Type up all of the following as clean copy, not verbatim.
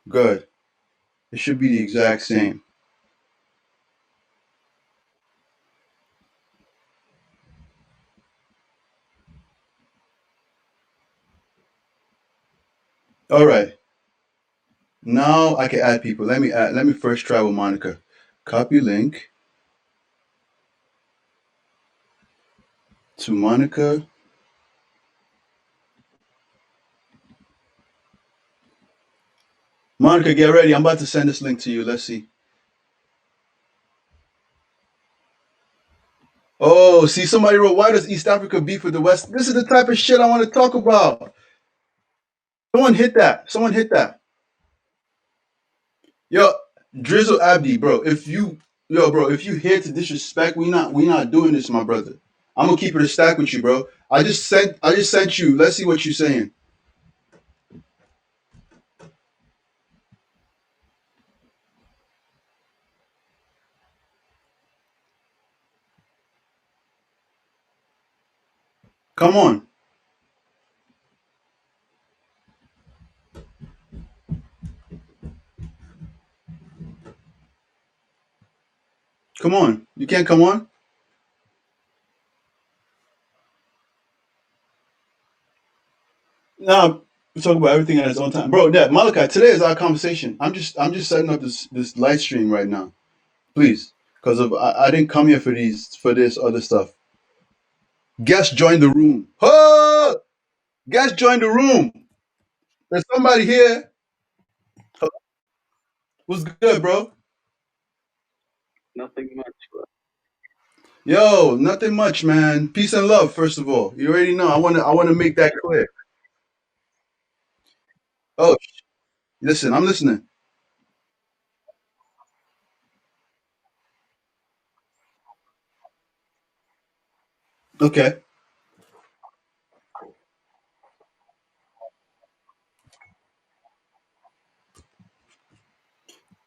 Good. It should be the exact same. All right. Now I can add people. Let me first try with Monica. Copy link to Monica. Monica, get ready. I'm about to send this link to you. Let's see. Oh, see, somebody wrote, why does East Africa beef with the West? This is the type of shit I want to talk about. Someone hit that. Someone hit that. Yo, Drizzle Abdi, bro. If you here to disrespect, we not doing this, my brother. I'm gonna keep it a stack with you, bro. I just sent you. Let's see what you're saying. Come on. Come on. You can't come on? Nah, we talk about everything at its own time. Bro, yeah, Malachi, today is our conversation. I'm just setting up this live stream right now. Please. Because of I didn't come here for this other stuff. Guest join the room. Oh! Guest join the room. There's somebody here. What's good, bro? Nothing much, bro. Yo, nothing much, man. Peace and love, first of all. You already know. I wanna make that clear. Oh, listen, I'm listening. Okay.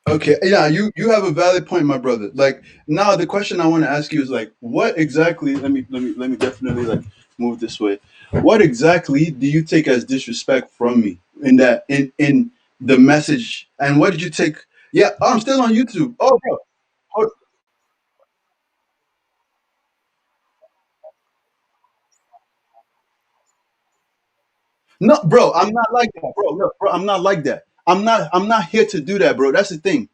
Okay. Yeah, you have a valid point, my brother. Like now the question I want to ask you is like what exactly let me definitely like move this way. What exactly do you take as disrespect from me in that in the message and what did you take? Yeah, I'm still on YouTube. Oh, bro. Hold- No, bro, I'm not like that, bro. Look, bro, I'm not like that. I'm not here to do that, bro. That's the thing.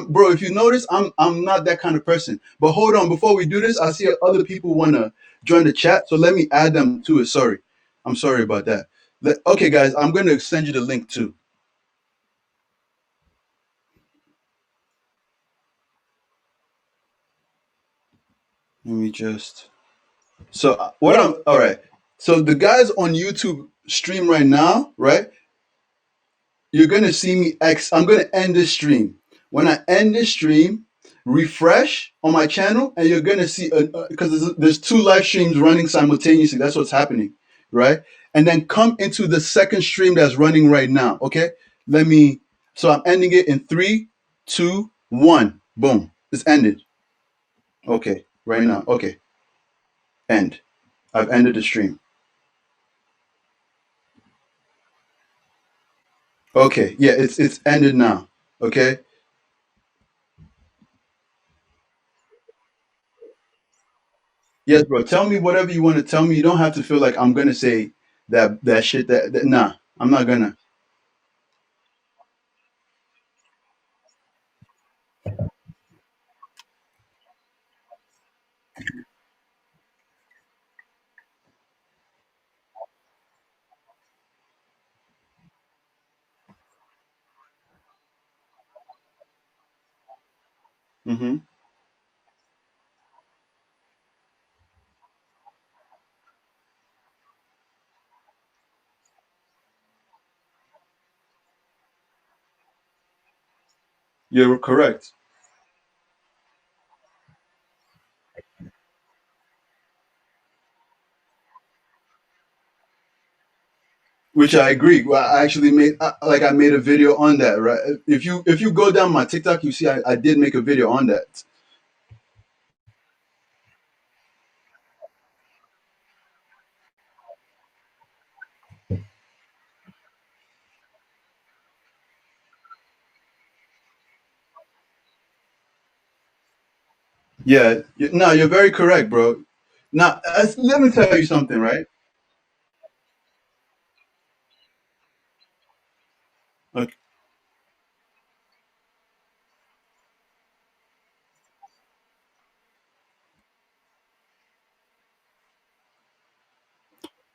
Bro, if you notice, I'm not that kind of person. But hold on, before we do this, I see other people wanna join the chat, so let me add them to it. Sorry. I'm sorry about that. Okay, guys, I'm gonna send you the link too. Let me just so what I'm all right. So the guys on YouTube stream right now, right? You're gonna see me X. I'm gonna end this stream. When I end this stream, refresh on my channel, and you're gonna see because there's two live streams running simultaneously. That's what's happening, right? And then come into the second stream that's running right now. Okay, let me. So I'm ending it in three, two, one. Boom. It's ended. Okay, right now. Okay, end. I've ended the stream. Okay, yeah, it's ended now. Okay. Yes, bro. Tell me whatever you want to tell me. You don't have to feel like I'm gonna say that shit. Nah, I'm not gonna. Hmm. You're correct. Which I agree. Well, I actually made like I made a video on that. Right. If you go down my TikTok, you see I did make a video on that. Yeah, no, you're very correct, bro. Now, let me tell you something, right? Okay.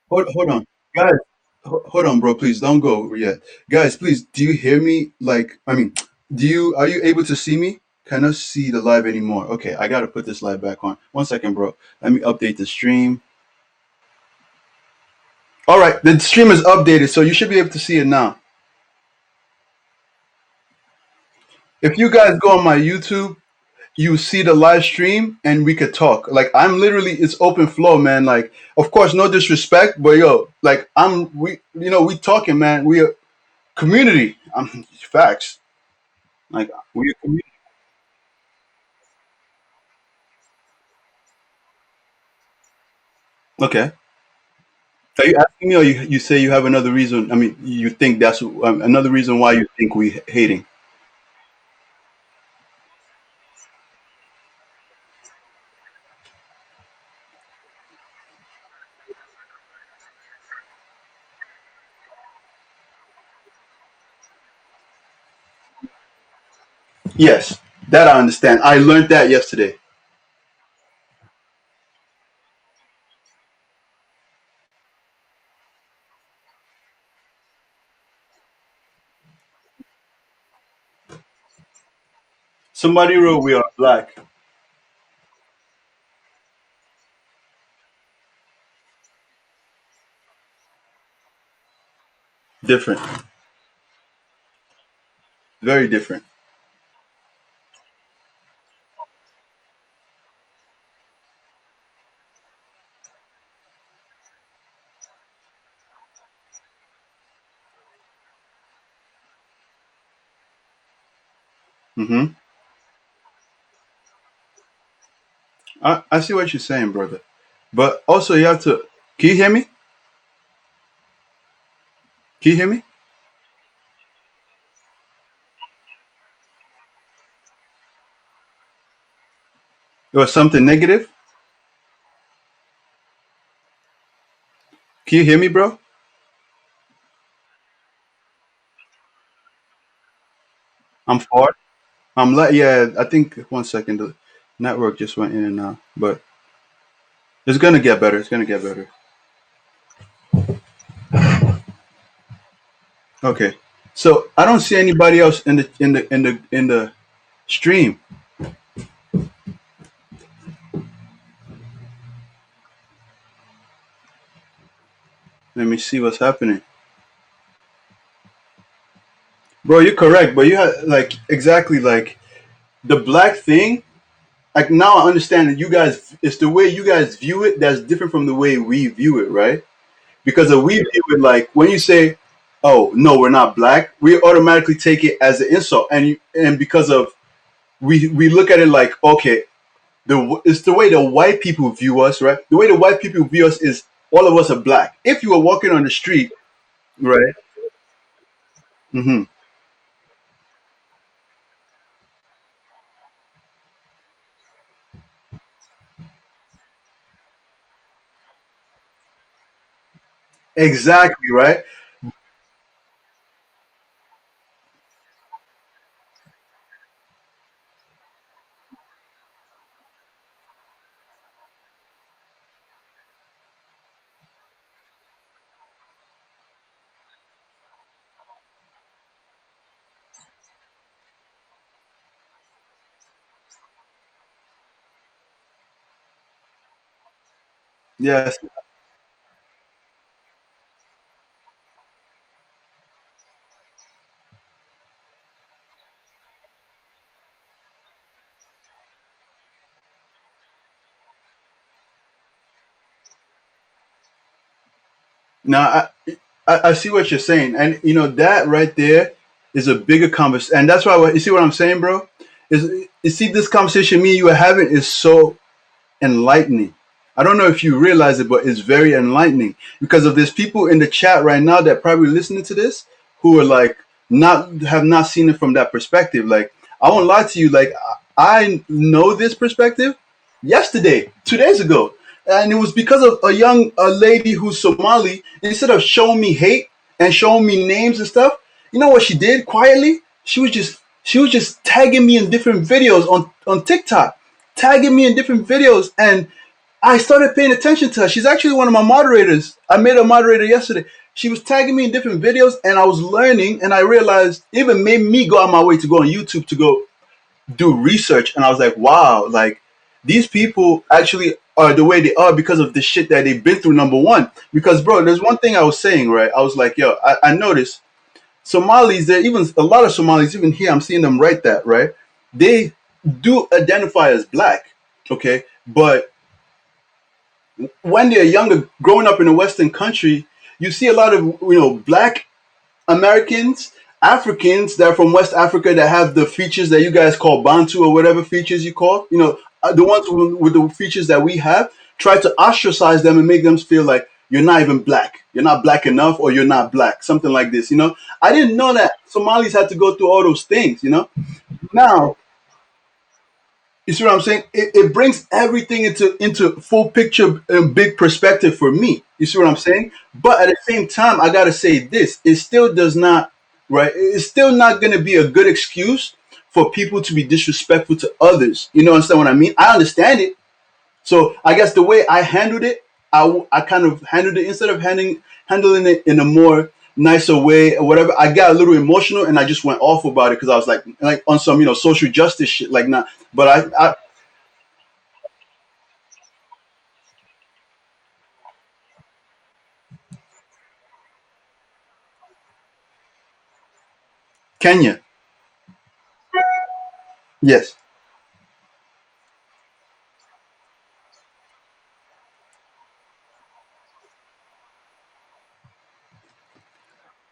Hold on, guys. Hold on, bro. Please don't go yet, guys. Please, do you hear me? Like, I mean, are you able to see me? Cannot see the live anymore. Okay, I gotta put this live back on. One second, bro. Let me update the stream. All right, the stream is updated, so you should be able to see it now. If you guys go on my YouTube, you see the live stream and we could talk. Like I'm literally, it's open flow, man. Like, of course, no disrespect, but yo, like we talking, man. We a community. Facts. Like we a community. Okay. Are you asking me, or you say you have another reason? I mean, you think that's another reason why you think we hating? Yes, that I understand. I learned that yesterday. Somebody wrote we are black. Different. Very different. Hmm. I see what you're saying, brother. But also you have to. Can you hear me? Can you hear me? It was something negative. Can you hear me, bro? I'm far. I'm like, yeah. I think 1 second. The network just went in and out, but it's gonna get better. It's gonna get better. Okay. So I don't see anybody else in the stream. Let me see what's happening, bro. You're correct, but you had like exactly like the black thing. Like now I understand that you guys. It's the way you guys view it that's different from the way we view it, right? Because we view it like when you say, "Oh no, we're not black," we automatically take it as an insult, and because of we look at it like, okay, it's the way the white people view us, right? The way the white people view us is all of us are black. If you were walking on the street, right? Hmm. Exactly, right? Yes. Now I see what you're saying, and that right there is a bigger conversation, and that's why you see what I'm saying, bro. Is you see this conversation me and you are having is so enlightening. I don't know if you realize it, but it's very enlightening because of there's people in the chat right now that probably listening to this who are like not have not seen it from that perspective. Like I won't lie to you, like I know this perspective yesterday, 2 days ago, and it was because of a lady who's Somali. Instead of showing me hate and showing me names and stuff, you know what she did quietly? She was just tagging me in different videos on TikTok, tagging me in different videos, and I started paying attention to her. She's actually one of my moderators. I made a moderator yesterday. She was tagging me in different videos, and I was learning, and I realized it even made me go out my way to go on YouTube to go do research. And I was like, wow, like these people actually are the way they are because of the shit that they've been through, number one. Because, bro, there's one thing I was saying, right? I was like, yo, I noticed Somalis, there even a lot of Somalis, even here, I'm seeing them write that, right? They do identify as black, okay? But when they're younger, growing up in a Western country, you see a lot of black Americans, Africans that are from West Africa that have the features that you guys call Bantu or whatever features you call, the ones with the features that we have, try to ostracize them and make them feel like you're not even black, you're not black enough, or you're not black, something like this. I didn't know that Somalis had to go through all those things. Now, you see what I'm saying? It brings everything into full picture and big perspective for me. You see what I'm saying? But at the same time, I gotta say this: it still does not, right? It's still not gonna be a good excuse for people to be disrespectful to others. You know, understand what I mean? I understand it. So I guess the way I handled it, I kind of handled it instead of handling it in a more nicer way or whatever. I got a little emotional and I just went off about it because I was like on some social justice shit, like not. But I Kenya, yes.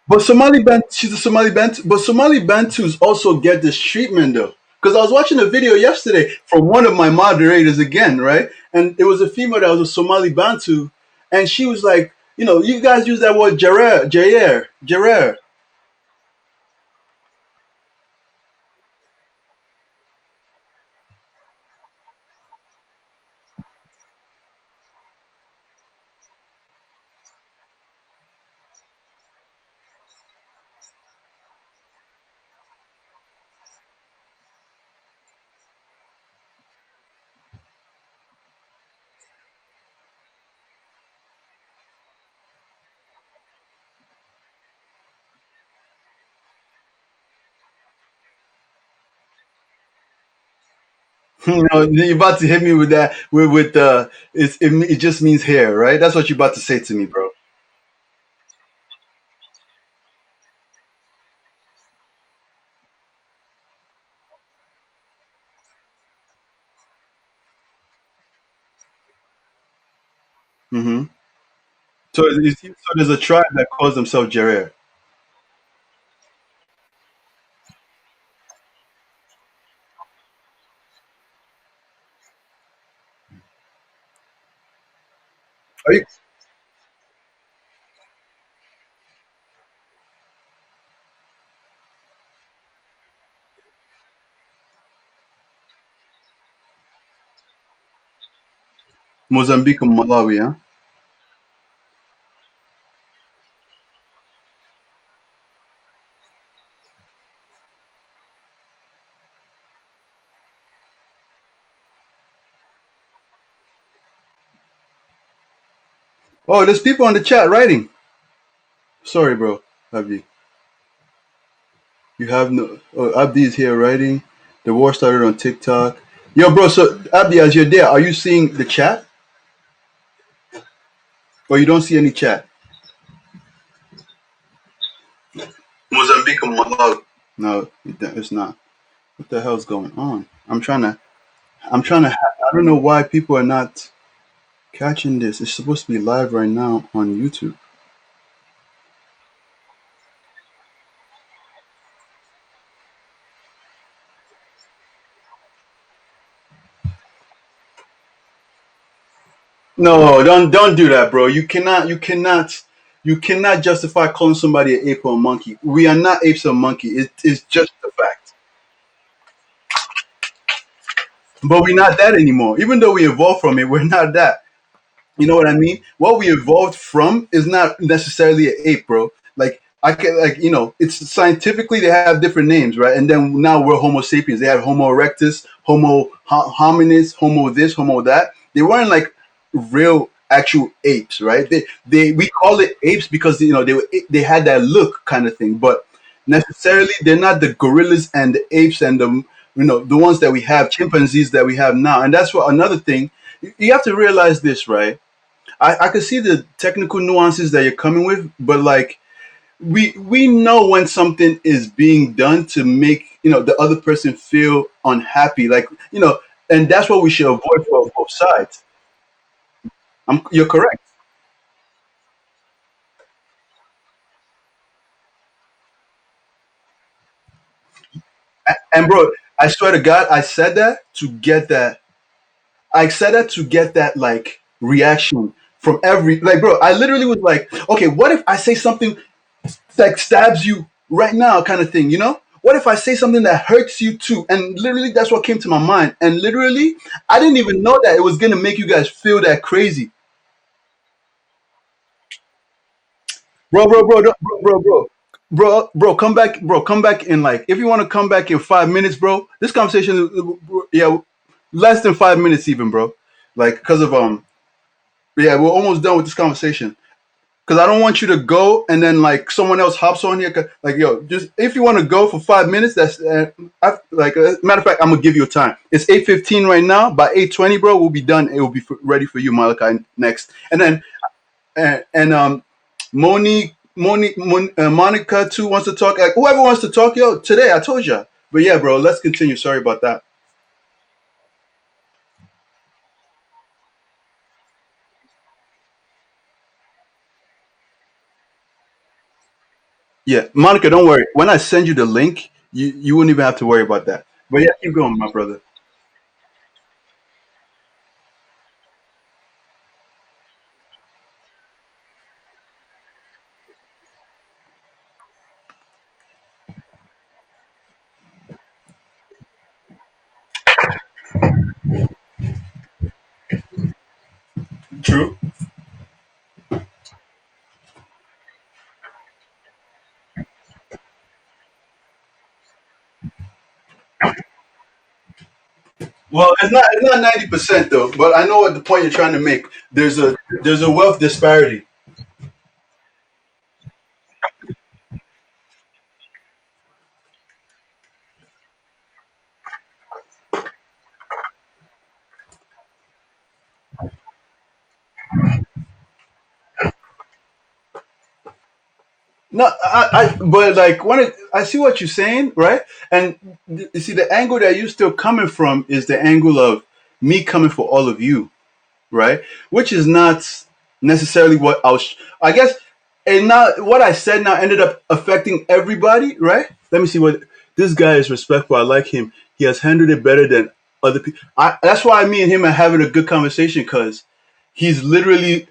But Somali Bantu, she's a Somali Bantu, but Somali Bantus also get this treatment though. Because I was watching a video yesterday from one of my moderators again, right? And it was a female that was a Somali Bantu, and she was like, you guys use that word Jarer. You're about to hit me with that it just means hair, right? That's what you're about to say to me, bro. Hmm. So there's a tribe that calls themselves Jarer. Are you Mozambique and Malawi, huh? Oh, there's people on the chat writing. Sorry, bro. Abdi. You have no. Oh, Abdi is here writing. The war started on TikTok. Yo, bro. So Abdi, as you're there, are you seeing the chat, or you don't see any chat? Mozambique and Malawi. No, it's not. What the hell's going on? I'm trying to. I don't know why people are not catching this. It's supposed to be live right now on YouTube. No, don't do that, bro. You cannot justify calling somebody an ape or a monkey. We are not apes or monkey. It's just a fact. but we're not that anymore. Even though we evolved from it, we're not that. You know what I mean? What we evolved from is not necessarily an ape, bro. Like I can, like it's scientifically they have different names, right? And then now we're Homo sapiens. They have Homo erectus, Homo hominis, Homo this, Homo that. They weren't like real actual apes, right? They we call it apes because they had that look kind of thing, but necessarily they're not the gorillas and the apes and the ones that we have, chimpanzees that we have now. And that's what another thing you have to realize this, right? I can see the technical nuances that you're coming with, but like we know when something is being done to make the other person feel unhappy, like and that's what we should avoid for both sides. You're correct. And bro, I swear to God, I said that to get that. I said that to get that like reaction from every like, bro. I literally was like, okay, what if I say something like stabs you right now kind of thing, what if I say something that hurts you too? And literally that's what came to my mind, and literally I didn't even know that it was going to make you guys feel that crazy. Bro, come back in, like, if you want to come back in 5 minutes, bro. This conversation, yeah, less than 5 minutes even, bro. Like, because of yeah, we're almost done with this conversation. Because I don't want you to go and then like someone else hops on here. Like, yo, just if you want to go for 5 minutes, that's like, matter of fact, I'm gonna give you a time. It's 8:15 right now. By 8:20, bro, we'll be done. It will be ready for you, Malachi, next. And then and Monica too wants to talk. Like, whoever wants to talk, yo, today I told you. But yeah, bro, let's continue. Sorry about that. Yeah, Monica, don't worry. When I send you the link, you wouldn't even have to worry about that. But yeah, keep going, my brother. True. Well, it's not 90% though, but I know what the point you're trying to make. There's a wealth disparity. No, but like I see what you're saying, right? And you see the angle that you're still coming from is the angle of me coming for all of you, right? Which is not necessarily what I was. I guess, and now what I said now ended up affecting everybody, right? Let me see what this guy is respectful. I like him. He has handled it better than other people. That's why me and him are having a good conversation because he's literally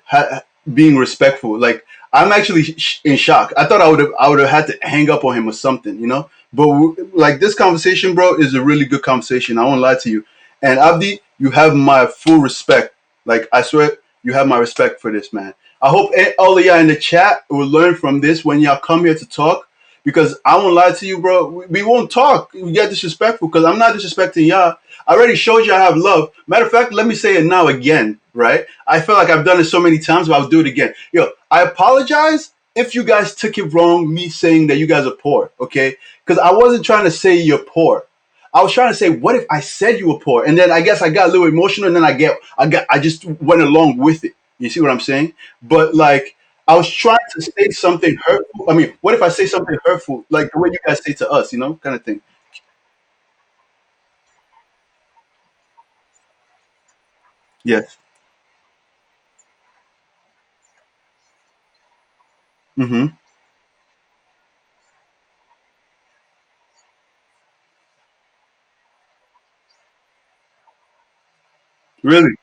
being respectful. Like I'm actually in shock. I thought I would have had to hang up on him or something, But like this conversation, bro, is a really good conversation. I won't lie to you. And Abdi, you have my full respect. Like I swear, you have my respect for this, man. I hope all of y'all in the chat will learn from this when y'all come here to talk. Because I won't lie to you, bro. We won't talk. We get disrespectful because I'm not disrespecting y'all. I already showed you I have love. Matter of fact, let me say it now again, right? I feel like I've done it so many times, but I'll do it again. Yo, I apologize if you guys took it wrong, me saying that you guys are poor, okay? Because I wasn't trying to say you're poor. I was trying to say, what if I said you were poor? And then I guess I got a little emotional, and then I just went along with it. You see what I'm saying? But like, I was trying to say something hurtful. I mean, what if I say something hurtful, like the way you guys say to us, kind of thing. Yes. Mm-hmm. Really?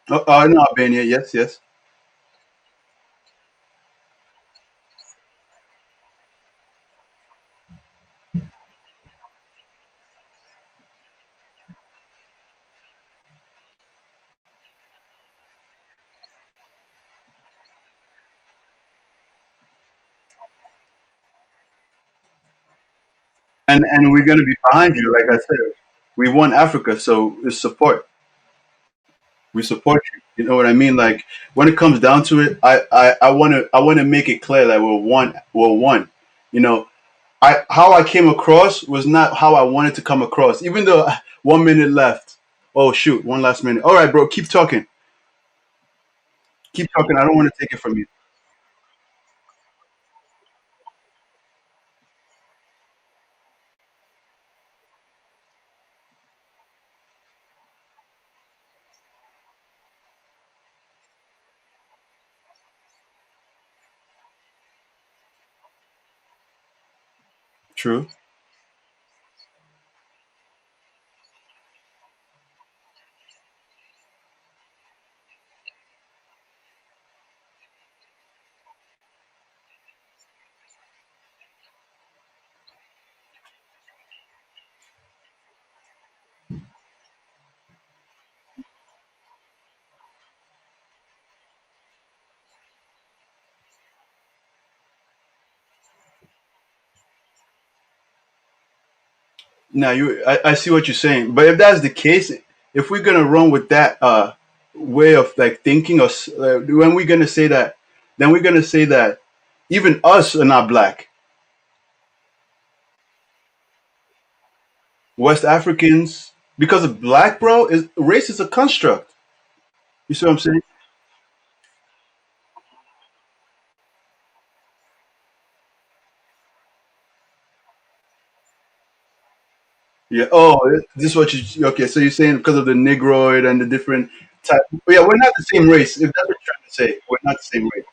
Oh, no, Albania. Yes, yes. and we're gonna be behind you. Like I said, we won Africa, so it's support. We support you. You know what I mean? Like when it comes down to it, I wanna make it clear that we're one. We're one. You know, I how I came across was not how I wanted to come across. Even though 1 minute left. Oh shoot, one last minute. All right, bro, keep talking. Keep talking. I don't want to take it from you. True. Now I see what you're saying, but if that's the case, if we're gonna run with that way of like thinking, or when we're gonna say that, then we're gonna say that even us are not black. West Africans, because of black, bro, is race is a construct. You see what I'm saying? Yeah. Oh, this is what you. Okay, so you're saying because of the Negroid and the different type. Yeah, we're not the same race. If that's what you're trying to say, we're not the same race.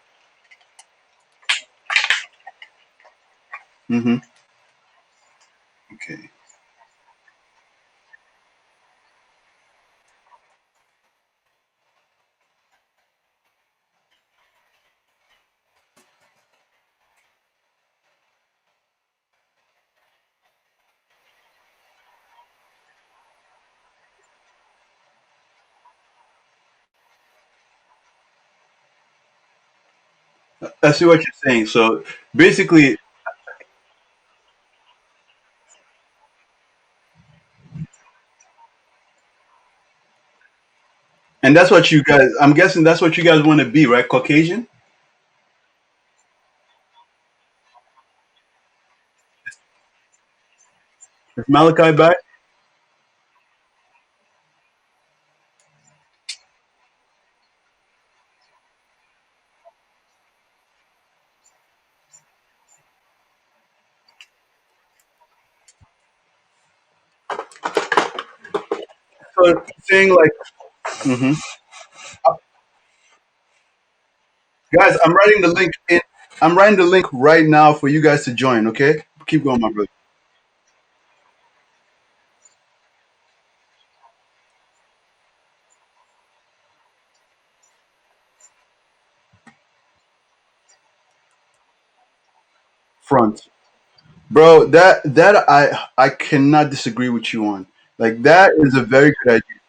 Hmm. Okay. I see what you're saying. So basically, and that's what you guys. I'm guessing that's what you guys want to be, right? Caucasian. Is Malachi back? So saying like, hmm guys, I'm writing the link in. I'm writing the link right now for you guys to join. Okay, keep going, my brother. Front, bro. That I cannot disagree with you on. Like that is a very good idea.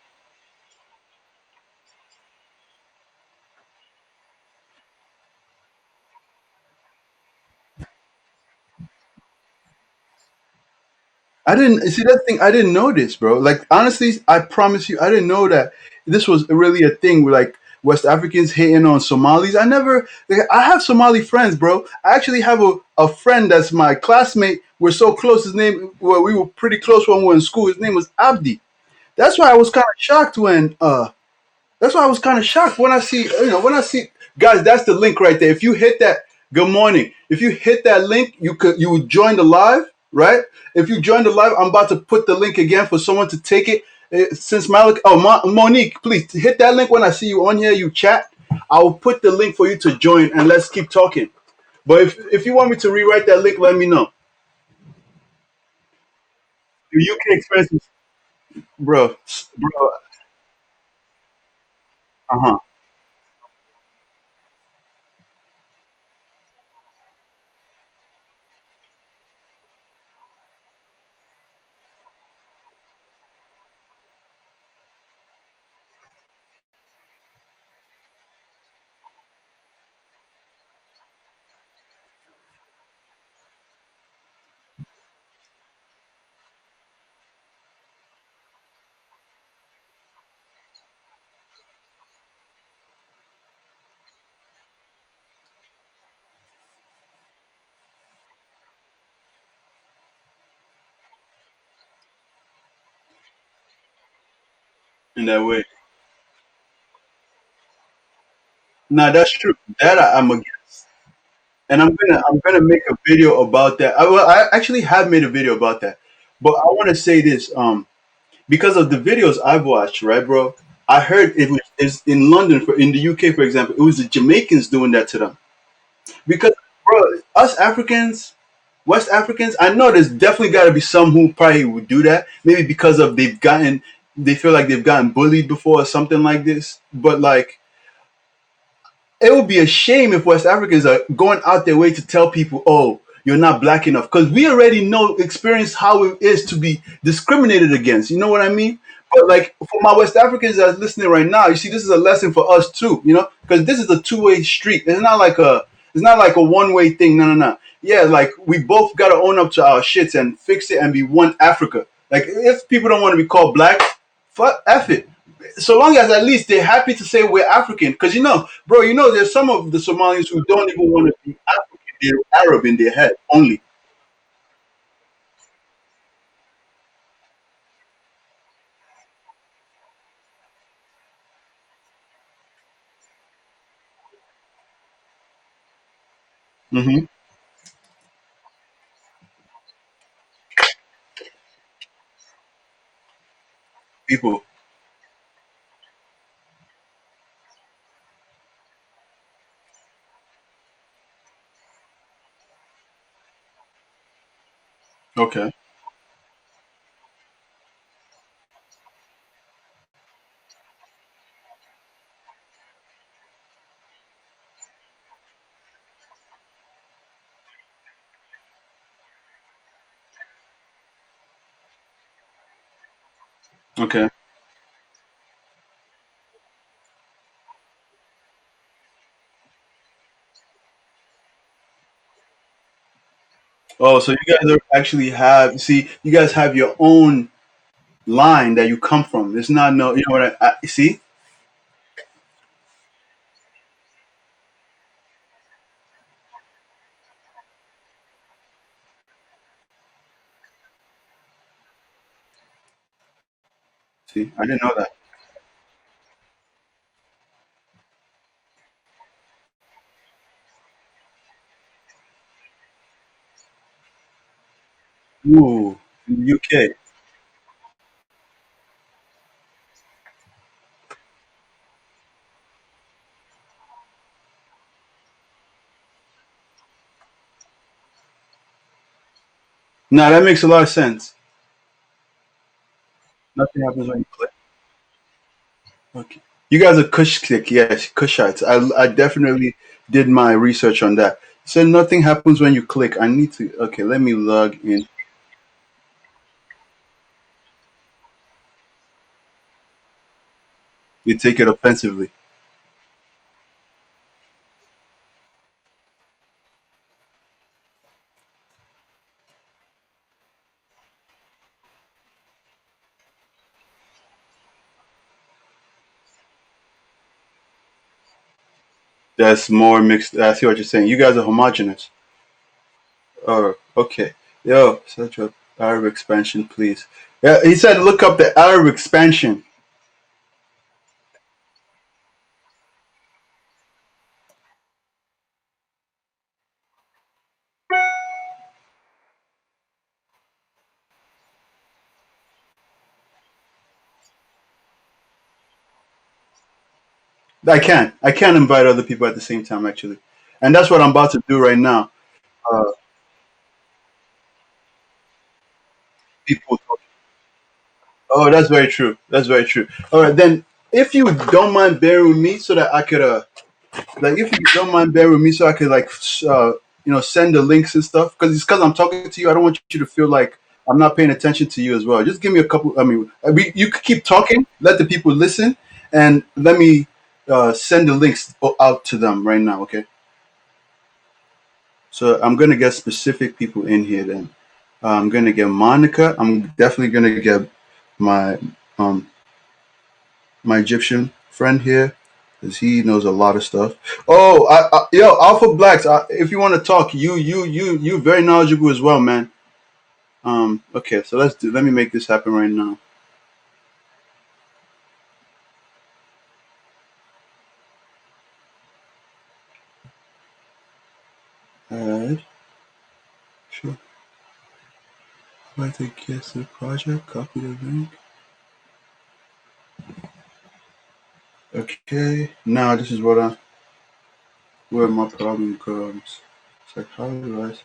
I didn't see that thing. I didn't know this, bro. Like honestly, I promise you, I didn't know that this was really a thing. Where like West Africans hating on Somalis. I never. Like, I have Somali friends, bro. I actually have a friend that's my classmate. We're so close. His name. Well, we were pretty close when we were in school. His name was Abdi. That's why I was kind of shocked when that's why I was kind of shocked when I see, when I see, guys, that's the link right there. If you hit that, good morning. If you hit that link, you would join the live, right? If you join the live, I'm about to put the link again for someone to take it. Since Malik, Monique, please hit that link when I see you on here. You chat. I will put the link for you to join and let's keep talking. But if you want me to rewrite that link, let me know. The UK expenses, bro, bro. Uh huh. in that way. Now that's true. That I'm against, and I'm gonna make a video about that. I actually have made a video about that, but I want to say this. Because of the videos I've watched, right, bro? I heard it was is in London, for in the UK, for example, it was the Jamaicans doing that to them. Because, bro, us Africans, West Africans, I know there's definitely got to be some who probably would do that. Maybe because of they feel like they've gotten bullied before or something like this. But like, it would be a shame if West Africans are going out their way to tell people, "Oh, you're not black enough," because we already know experience how it is to be discriminated against. You know what I mean? But like for my West Africans that's listening right now, you see, this is a lesson for us too. You know, because this is a two-way street. It's not like a one-way thing. No, no, no. Yeah, like we both got to own up to our shits and fix it and be one Africa. Like if people don't want to be called black, fuck, F it, so long as at least they're happy to say we're African. Because bro, there's some of the Somalis who don't even want to be African. They're Arab in their head only. Hmm. People. Okay. Okay. Oh, so you guys actually see, you guys have your own line that you come from. It's not no, you know what I see? See, I didn't know that. Ooh, in the UK. Nah, that makes a lot of sense. Nothing happens when you click. Okay. You guys are Kushtik, yes, Kushites. I definitely did my research on that. So nothing happens when you click. I need to. Okay, let me log in. You take it offensively. That's more mixed. I see what you're saying. You guys are homogenous. Oh, okay. Yo, search up Arab expansion, please. Yeah, he said look up the Arab expansion. I can't invite other people at the same time actually, and that's what I'm about to do right now. Uh, people. Oh, that's very true. That's very true. All right, then, if you don't mind bearing with me, so that I could, like, if you don't mind bearing with me, so I could, like, send the links and stuff, because I'm talking to you, I don't want you to feel like I'm not paying attention to you as well. Just give me a couple. I mean, you could keep talking, let the people listen, and let me send the links out to them right now. Okay. So I'm gonna get specific people in here. Then I'm gonna get Monica. I'm definitely gonna get my um my Egyptian friend here, because he knows a lot of stuff. Oh, yo, Alpha Blacks, if you want to talk, you very knowledgeable as well, man. Okay, so let me make this happen right now. Add. Sure. Like to guess the project. Copy the link. Okay. Now this is where my problem comes. It's like how do I?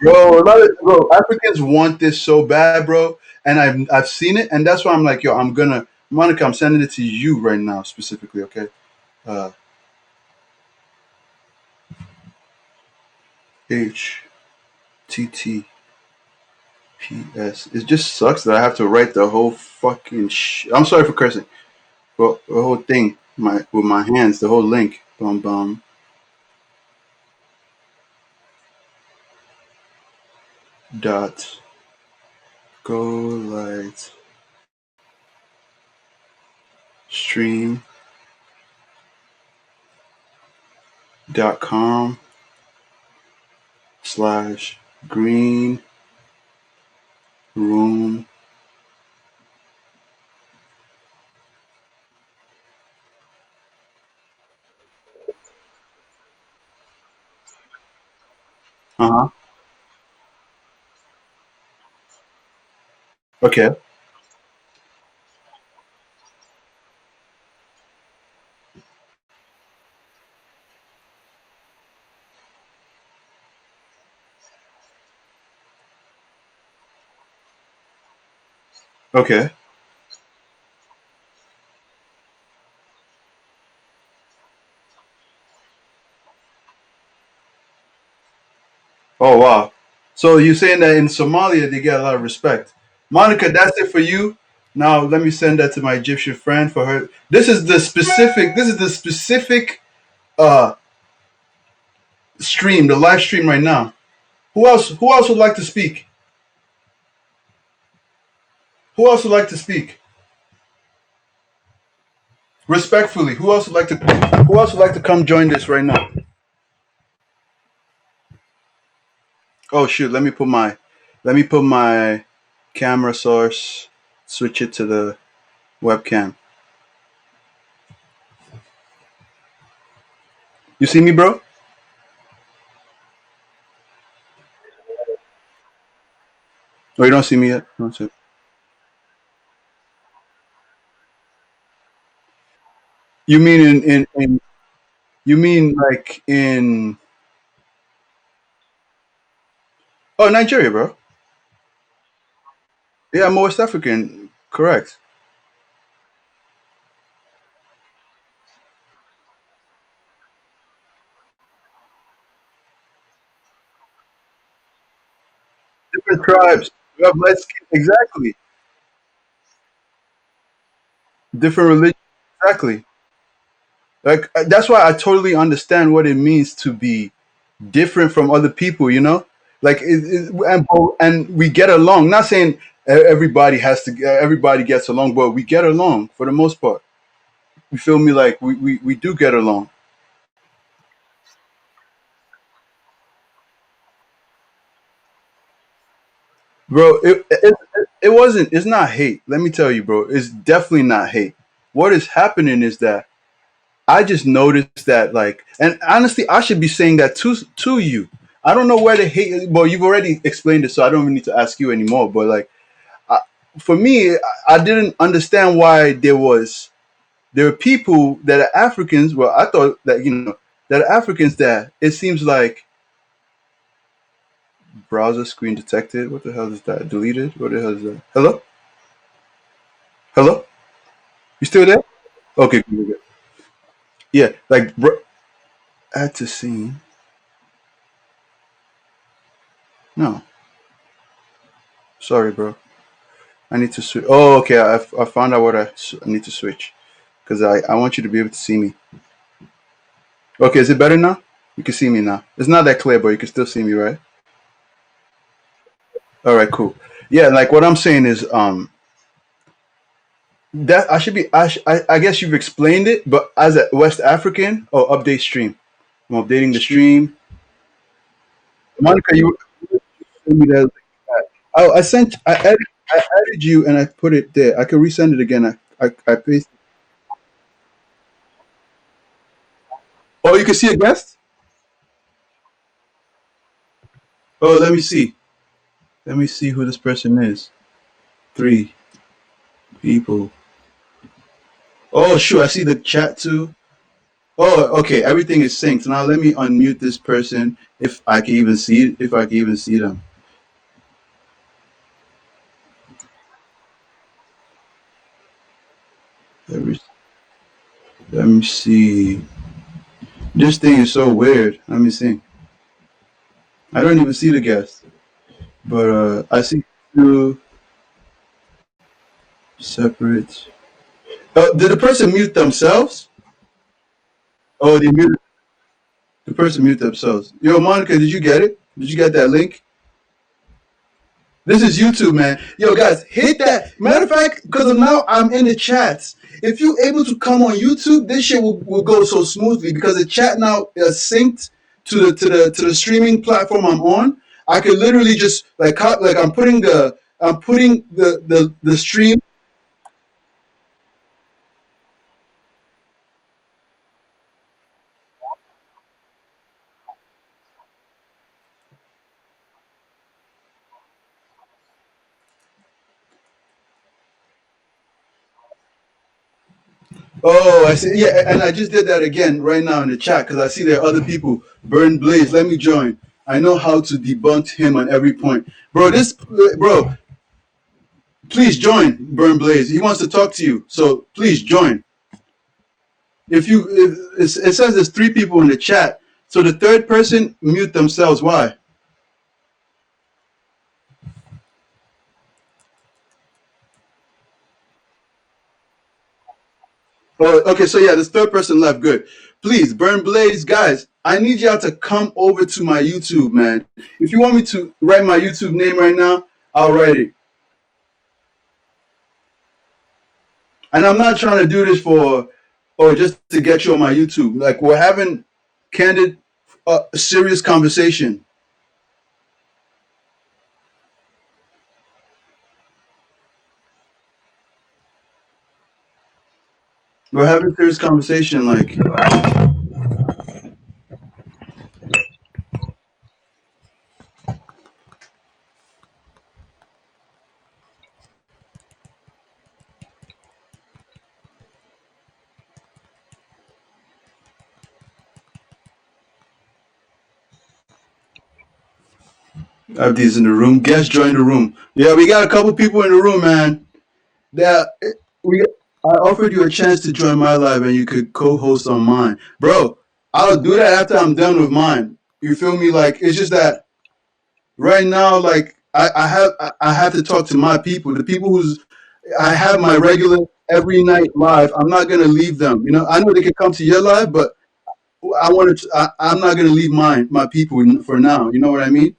Bro, Africans want this so bad, bro, and I've seen it, and that's why I'm like, yo, I'm gonna Monica, I'm sending it to you right now specifically, okay? Uh, HTTPS. It just sucks that I have to write the whole fucking. I'm sorry for cursing. Well, the whole thing, with my hands, the whole link. Bum bum. Dot go light stream .com slash green room. Uh huh. Okay. Okay. Oh wow. So you're saying that in Somalia they get a lot of respect. Monica, that's it for you. Now let me send that to my Egyptian friend for her. This is the specific uh stream, the live stream right now. Who else would like to speak? Who else would like to speak? Respectfully, who else would like to come join this right now? Oh shoot, let me put my camera source, switch it to the webcam. You see me, bro? Oh, you don't see me yet? No, you mean in you mean like in oh Nigeria, bro? Yeah, I'm West African. Correct. Different tribes. We have light skin. Exactly. Different religion. Exactly. Like that's why I totally understand what it means to be different from other people. Like and we get along. Not saying everybody gets along, but we get along for the most part. You feel me? Like we do get along, bro. It wasn't. It's not hate. Let me tell you, bro. It's definitely not hate. What is happening is that I just noticed that, like, and honestly, I should be saying that to you. I don't know where the hate. Well, you've already explained it, so I don't even need to ask you anymore. But like, I, for me, I didn't understand why there are people that are Africans. Well, I thought that that are Africans that it seems like browser screen detected. What the hell is that? Deleted? What the hell is that? Hello, hello. You still there? Okay, good, good, good. Yeah, like add to scene. No, sorry, bro. I need to switch. Oh, okay. I found out what I need to switch because I want you to be able to see me. Okay, is it better now? You can see me now. It's not that clear, but you can still see me, right? All right, cool. Yeah, like what I'm saying is, that I should be. I guess you've explained it, but as a West African, oh, update stream. I'm updating the stream. Monica, you told me that. I sent. I edited. I added you and I put it there. I can resend it again. I paste. Oh, you can see a guest. Oh, let me see. Let me see who this person is. Three people. Oh, sure. I see the chat too. Oh, okay. Everything is synced. Now let me unmute this person if I can even see if I can even see them. Let me, let me see. This thing is so weird. Let me see. I don't even see the guest, but I see two separate. Did the person mute themselves? Oh, they muted. The person muted themselves. Yo, Monica, did you get it? Did you get that link? This is YouTube, man. Yo, guys, hit that. Matter of fact, because now I'm in the chats. If you're able to come on YouTube, this shit will go so smoothly because the chat now is synced to the streaming platform I'm on. I could literally just like I'm putting the stream. Oh, I see. Yeah, and I just did that again right now in the chat because I see there are other people. Burn Blaze, let me join. I know how to debunk him on every point, bro. Bro, please join Burn Blaze. He wants to talk to you, so please join. If it says there's three people in the chat, so the third person mute themselves. Why? Oh, okay. So yeah, this third person left. Good. Please, Burn Blaze, guys. I need y'all to come over to my YouTube, man. If you want me to write my YouTube name right now, I'll write it. And I'm not trying to do this for, or just to get you on my YouTube. Like we're having candid, serious conversation. We're having serious conversation. Like Abdi's in the room. Guest join the room. Yeah, we got a couple people in the room, man. That we. I offered you a chance to join my live, and you could co-host on mine, bro. I'll do that after I'm done with mine. You feel me? Like it's just that right now, like I have to talk to my people, the people who's I have my regular every night live. I'm not gonna leave them. You know, I know they can come to your live, but I want to. I'm not gonna leave my people for now. You know what I mean?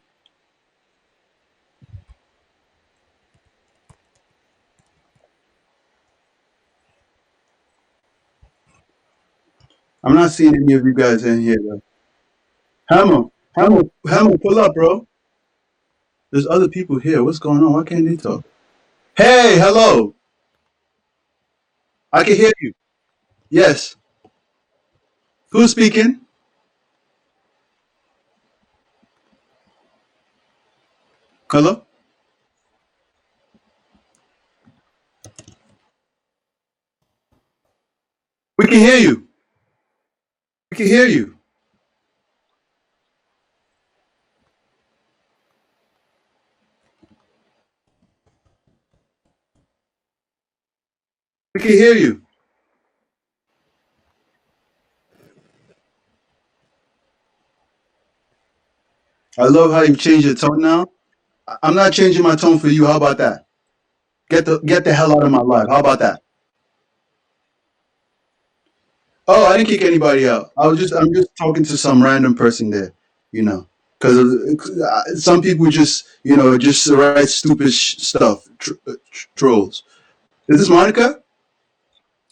I'm not seeing any of you guys in here. Though. Hammer, pull up, bro. There's other people here. What's going on? Why can't they talk? Hey, hello. I can hear you. Yes. Who's speaking? Hello. We can hear you. We can hear you. We can hear you. I love how you change your tone now. I'm not changing my tone for you. How about that? Get the hell out of my life. How about that? Oh, I didn't kick anybody out. I'm just talking to some random person there, you know, because some people just just write stupid stuff, trolls. Is this Monica?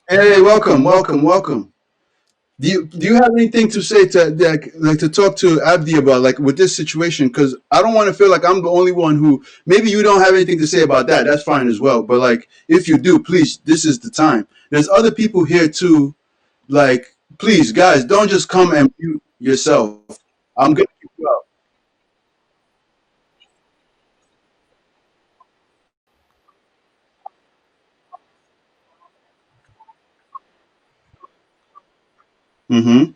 Hey, welcome, welcome, welcome. Do you have anything to say to like to talk to Abdi about like with this situation? Because I don't want to feel like I'm the only one who maybe you don't have anything to say about that. That's fine as well. But like if you do, please, this is the time. There's other people here too. Like please, guys, don't just come and mute yourself. I'm gonna keep you up. Mm-hmm.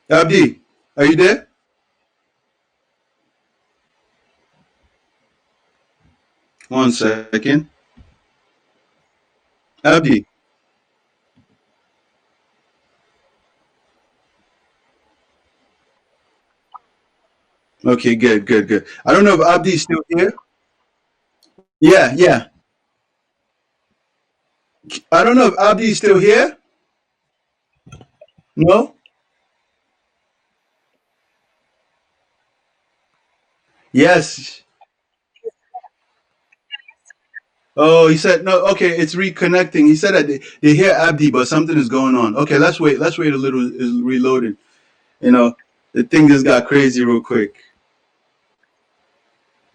Abdi, are you there? One second. Abdi. Okay, good, good, good. I don't know if Abdi's still here. Yeah, yeah. I don't know if Abdi's still here. No? Yes. Oh, he said no. Okay, it's reconnecting. He said that they hear Abdi, but something is going on. Okay, let's wait. Let's wait a little. Is reloading. You know, the thing just got crazy real quick.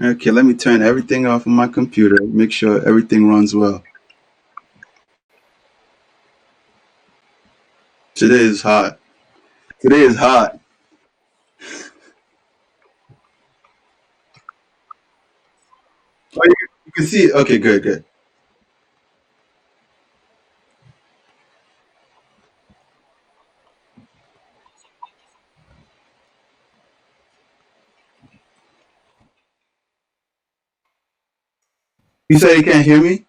Okay, let me turn everything off on my computer. Make sure everything runs well. Today is hot. Today is hot. Oh, you can see it. Okay, good, good. You said you can't hear me.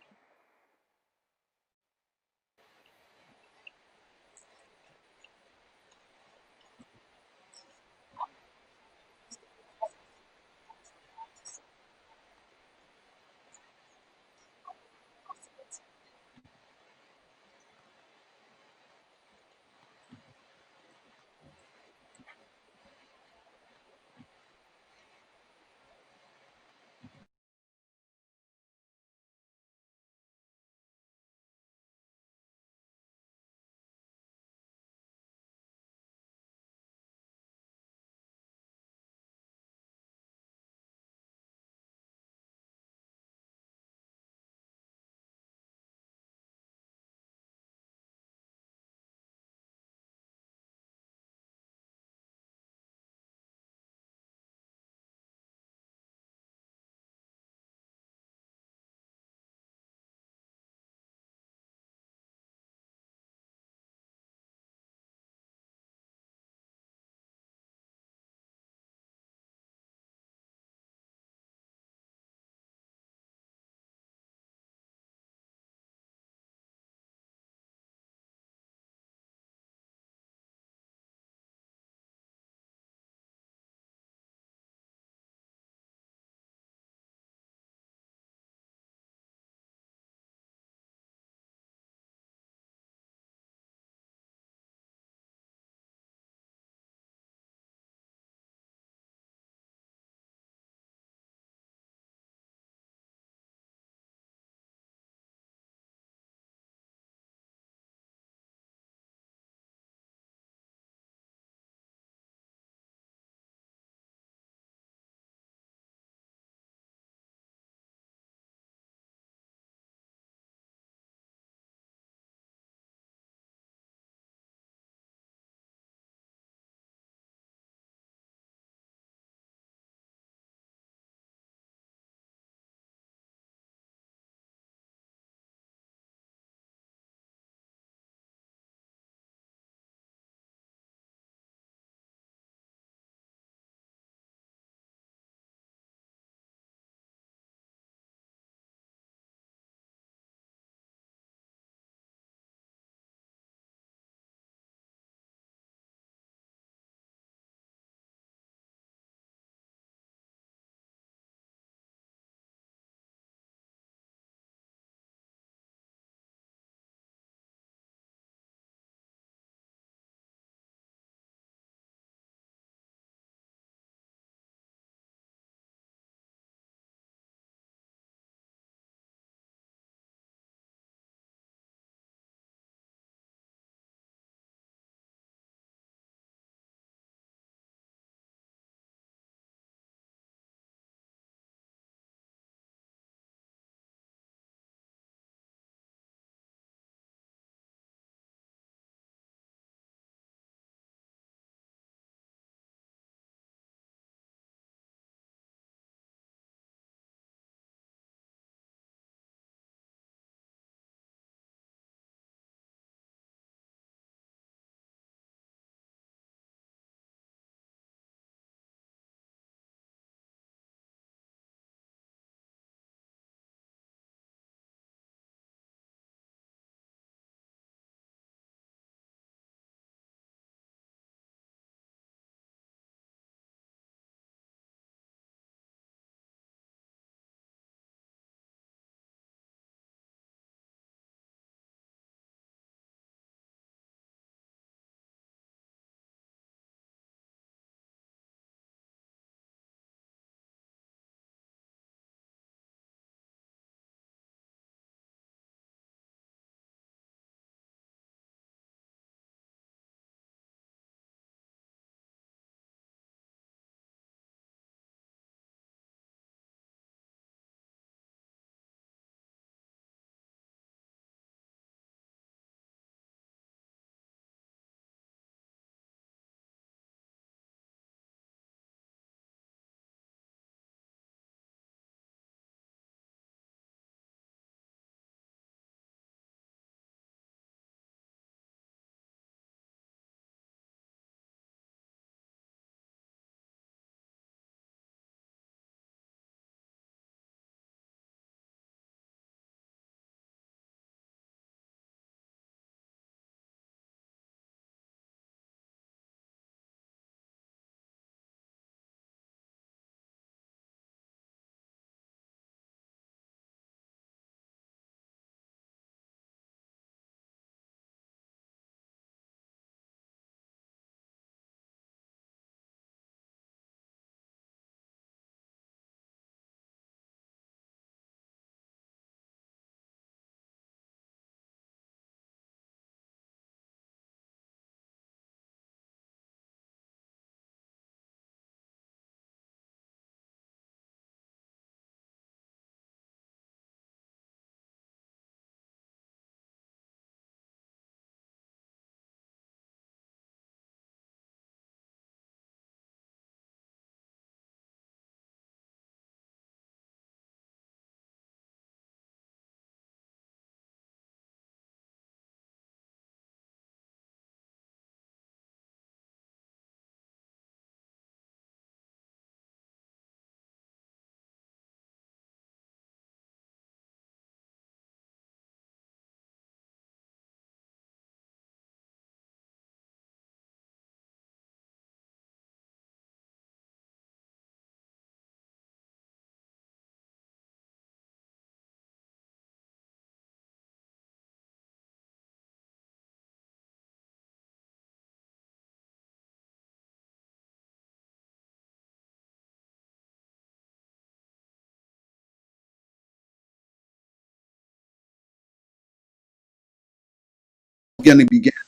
gonna be getting.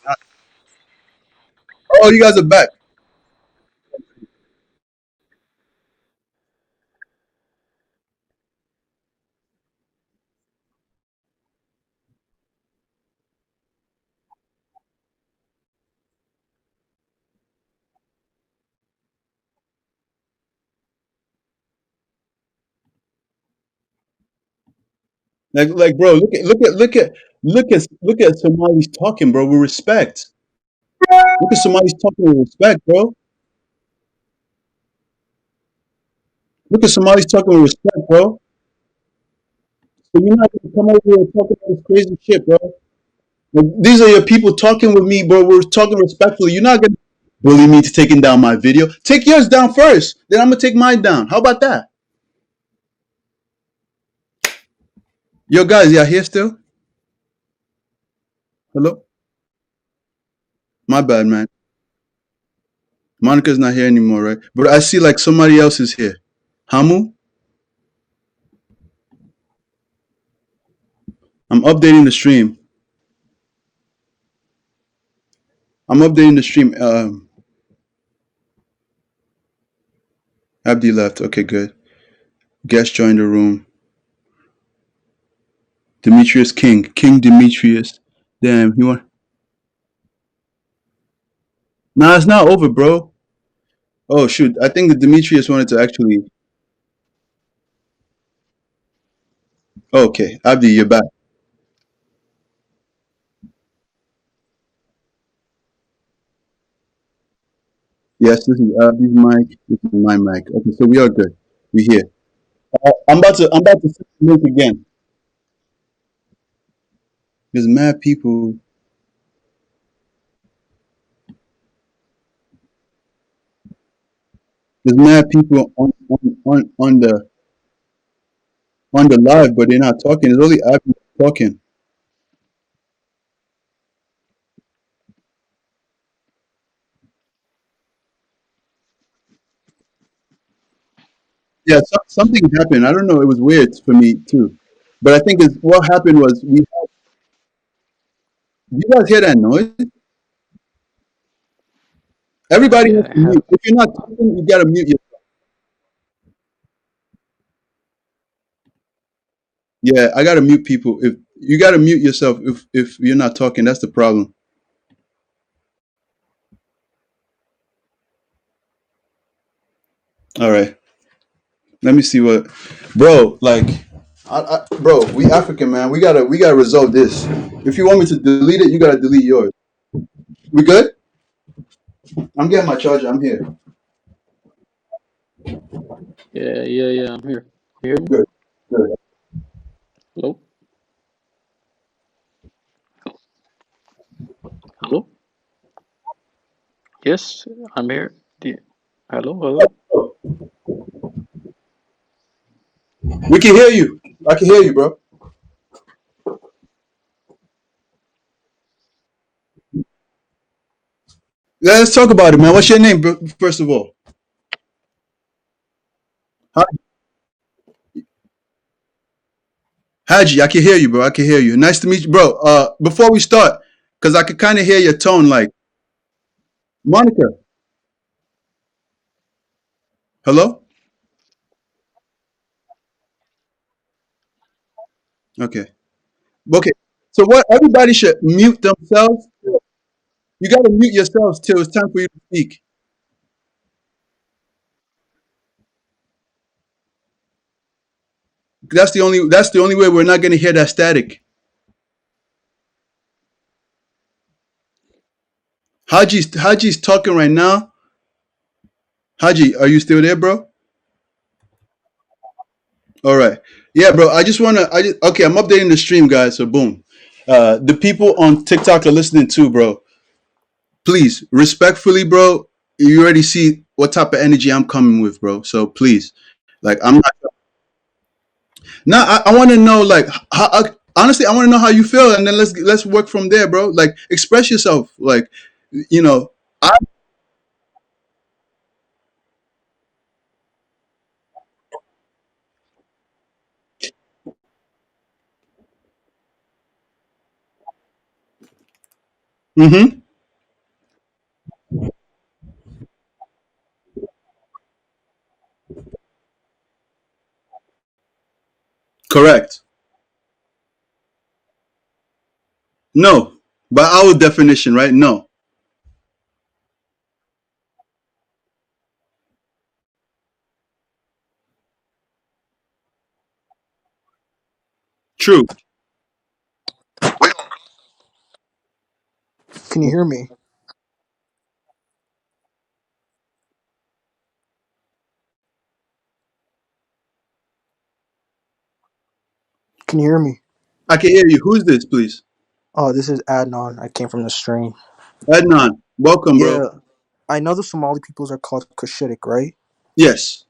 Oh, you guys are back. Like, bro, look at Somalis talking, bro, with respect. Look at Somalis talking with respect, bro. Look at Somalis talking with respect, bro. So you're not gonna come over here and talk about this crazy shit, bro. Like, these are your people talking with me, bro. We're talking respectfully. You're not gonna bully me to taking down my video. Take yours down first, then I'm gonna take mine down. How about that? Yo, guys, y'all here still? Hello? My bad, man. Monica's not here anymore, right? But I see like somebody else is here. Hamu, I'm updating the stream. I'm updating the stream. Abdi left. Okay, good. Guest joined the room. Demetrius King. King Demetrius. Damn, he want. Nah, it's not over, bro. Oh shoot, I think the Demetrius wanted to actually. Okay, Abdi, you're back. Yes, this is Abdi's mic. This is my mic. Okay, so we are good. We here. I'm about to send the link again. There's mad people. There's mad people on the live, but they're not talking. There's only Abdi talking. Yeah, something happened. I don't know. It was weird for me too. But I think what happened was you guys hear that noise? Everybody Yeah, has I to have. mute. If you're not talking, you gotta mute yourself. Yeah, I gotta mute people. If you gotta mute yourself if you're not talking, that's the problem. All right. Let me see what, bro. Like, bro, we African, man. We gotta resolve this. If you want me to delete it, you gotta delete yours. We good? I'm getting my charger. I'm here. Yeah. I'm here. You hear me? Good. Good. Hello? Hello? Yes, I'm here. Hello? Hello? We can hear you. I can hear you, bro. Let's talk about it, man. What's your name, bro, first of all? Haji, I can hear you, bro. I can hear you. Nice to meet you, bro. Before we start, because I could kind of hear your tone, like Monica. Hello. Okay. Okay. So what? Everybody should mute themselves. You got to mute yourselves till it's time for you to speak. That's the only way we're not going to hear that static. Haji's talking right now. Haji, are you still there, bro? All right. Yeah, bro. I just want to. Okay. I'm updating the stream, guys. So boom. The people on TikTok are listening too, bro. Please, respectfully, bro. You already see what type of energy I'm coming with, bro. So please, like, I'm not. Now, I want to know, like, honestly, I want to know how you feel, and then let's work from there, bro. Like, express yourself. Like, you know, I Mm-hmm. Correct. No. By our definition, right? No. True. Can you hear me? Can you hear me? I can hear you. Who's this, please? Oh, this is Adnan. I came from the stream. Adnan. Welcome, bro. Yeah, I know the Somali peoples are called Cushitic, right? Yes.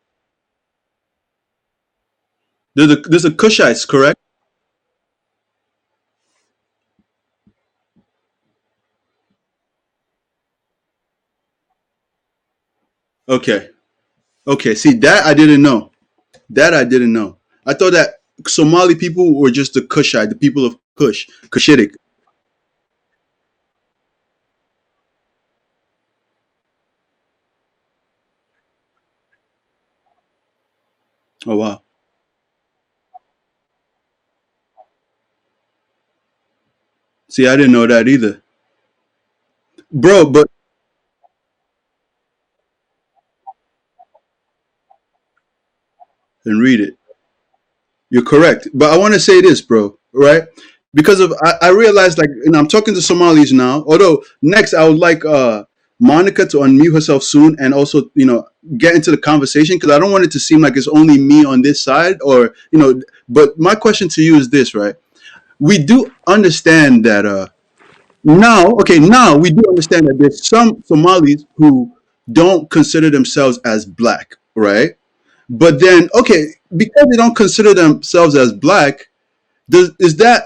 There's a Kushites, correct? Okay. Okay. See, that I didn't know. That I didn't know. I thought that Somali people were just the Kushite, the people of Kush, Kushitic. Oh, wow. See, I didn't know that either. Bro, but, and read it. You're correct. But I want to say this, bro, right? Because I realized, like, and I'm talking to Somalis now, although next I would like Monica to unmute herself soon and also, get into the conversation because I don't want it to seem like it's only me on this side but my question to you is this, right? We do understand that now we do understand that there's some Somalis who don't consider themselves as black, right? But then, okay, because they don't consider themselves as black, does is that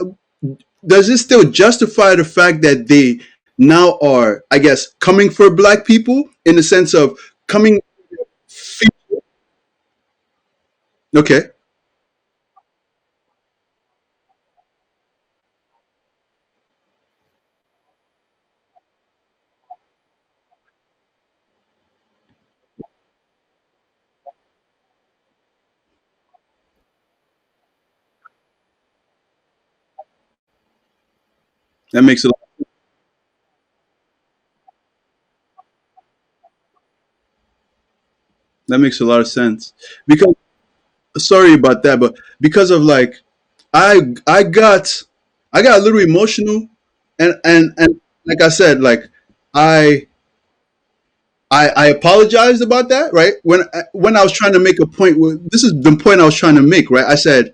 does it still justify the fact that they now are, I guess, coming for black people in the sense of coming? Okay, that makes a that makes a lot of sense. Because sorry about that, but because of like I I got I got a little emotional, and like I said, like I I apologized about that, right? When I was trying to make a point, this is the point I was trying to make, right? I said,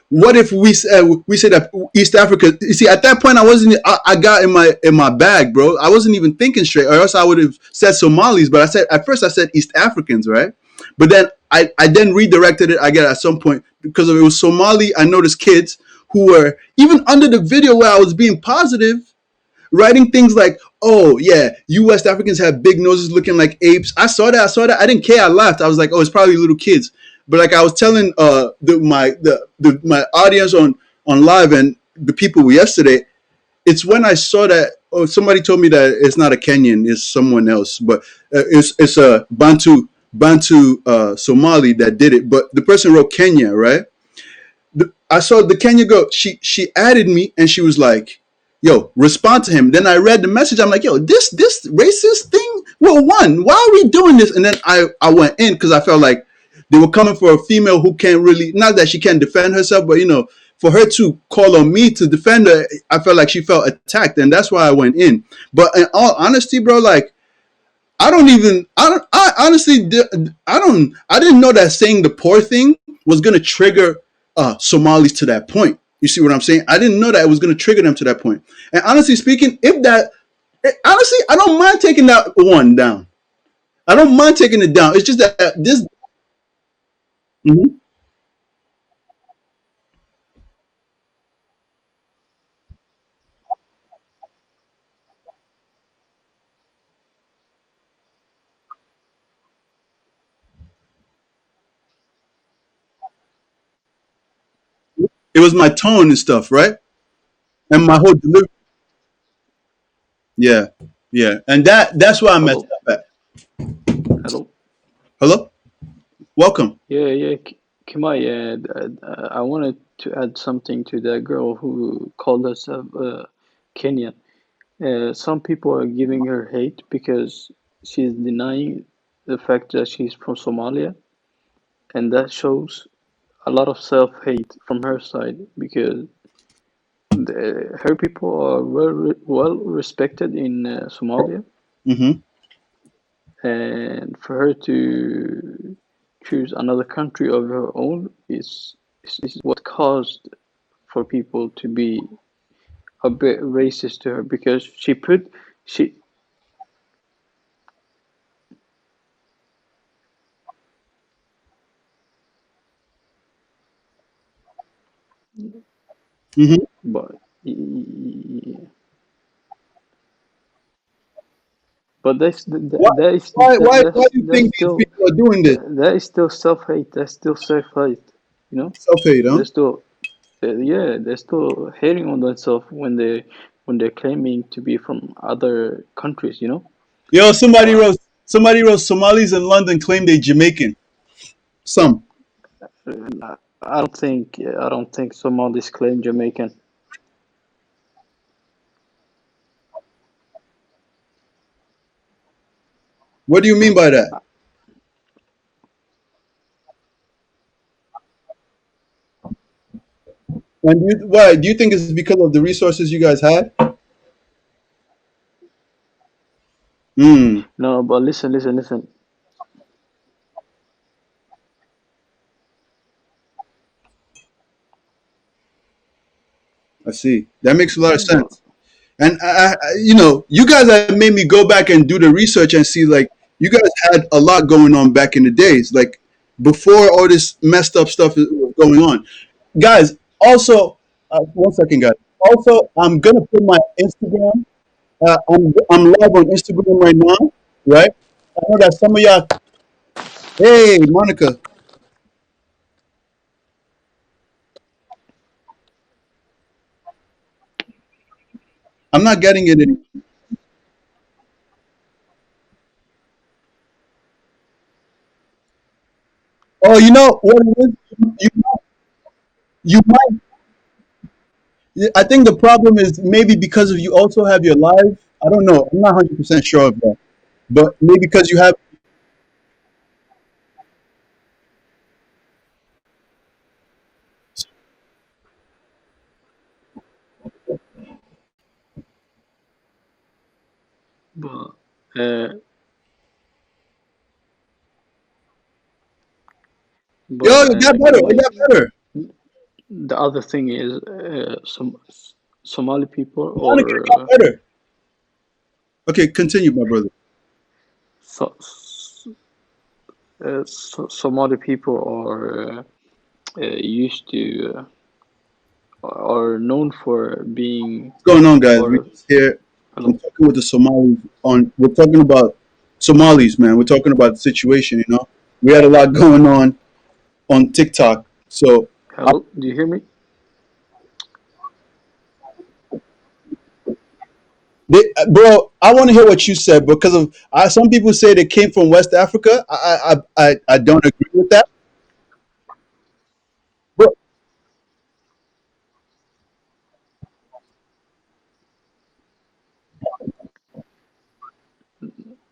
what if we said that East Africa? You see, at that point, I got in my bag, bro. I wasn't even thinking straight, or else I would have said Somalis. But I said at first I said East Africans, right? But then I then redirected it. I get at some point because it was Somali. I noticed kids who were even under the video where I was being positive, writing things like, "Oh yeah, you West Africans have big noses, looking like apes." I saw that. I saw that. I didn't care. I laughed. I was like, "Oh, it's probably little kids." But like I was telling my audience on live and the people yesterday, it's when I saw that. Oh, somebody told me that it's not a Kenyan, it's someone else, but it's a Bantu Somali that did it. But the person wrote Kenya, right? I saw the Kenya girl. She added me and she was like, "Yo, respond to him." Then I read the message. I'm like, "Yo, this racist thing. Well, one, why are we doing this?" And then I went in because I felt like they were coming for a female who can't really, not that she can't defend herself, but for her to call on me to defend her, I felt like she felt attacked, and that's why I went in. But in all honesty, bro, like I honestly, I didn't know that saying the poor thing was going to trigger Somalis to that point. You see what I'm saying? I didn't know that it was going to trigger them to that point. And honestly speaking, honestly, I don't mind taking that one down. I don't mind taking it down. It's just that this, mhm. It was my tone and stuff, right? And my whole delivery. Yeah, yeah, and that's why I messed Hello, up at. hello. Hello, welcome. Yeah, yeah, Kimai. I wanted to add something to that girl who called herself Kenyan. Some people are giving her hate because she's denying the fact that she's from Somalia, and that shows a lot of self-hate from her side because her people are well respected in Somalia, Mm-hmm. and for her to choose another country of her own is what caused for people to be a bit racist to her because she Mm-hmm. but Why, why do you that's think these still people are doing this? that is still self-hate. That's still self-hate. You know, Self hate, huh? they're still yeah, they're still hating on themselves when they're claiming to be from other countries. You know, Yo, uh, somebody wrote Somalis in London claim they Jamaican. Some. I don't think Somalis claim Jamaican. What do you mean by that? And why do you think it's because of the resources you guys had? Hmm. No, but listen. I see. That makes a lot of But sense. And you guys have made me go back and do the research and see like you guys had a lot going on back in the days, like before all this messed up stuff was going on. Guys, also, one second, guys. Also, I'm gonna put my Instagram. I'm live on Instagram right now, right? I know that some of y'all. Hey, Monica, I'm not getting it. Oh, you know what it is? You might. I think the problem is maybe because of you also have your live. I don't know. I'm not 100% sure of that, but maybe because you have. but uh, Yo, it got better. It Kimai, got better. the other thing is some Somali people Monica, it got or better. Okay, continue, my brother. so, Somali people used to are known for being What's going on, guys? We or just here. I'm hello. talking with the Somalis on. We're talking about Somalis, man. We're talking about the situation. We had a lot going on TikTok. So, I, Hello, do you hear me? bro, I want to hear what you said because of some people say they came from West Africa. I don't agree with that. But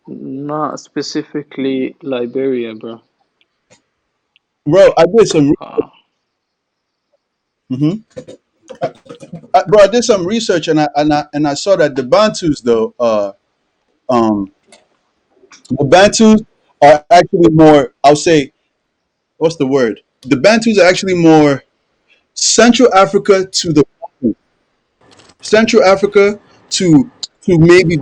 Not specifically Liberia, bro. bro, I did some. Uh, Mhm. Bro, I did some research and I saw that the Bantus though, the Bantus are actually more. I'll say, what's the word? The Bantus are actually more Central Africa to the Central Africa to maybe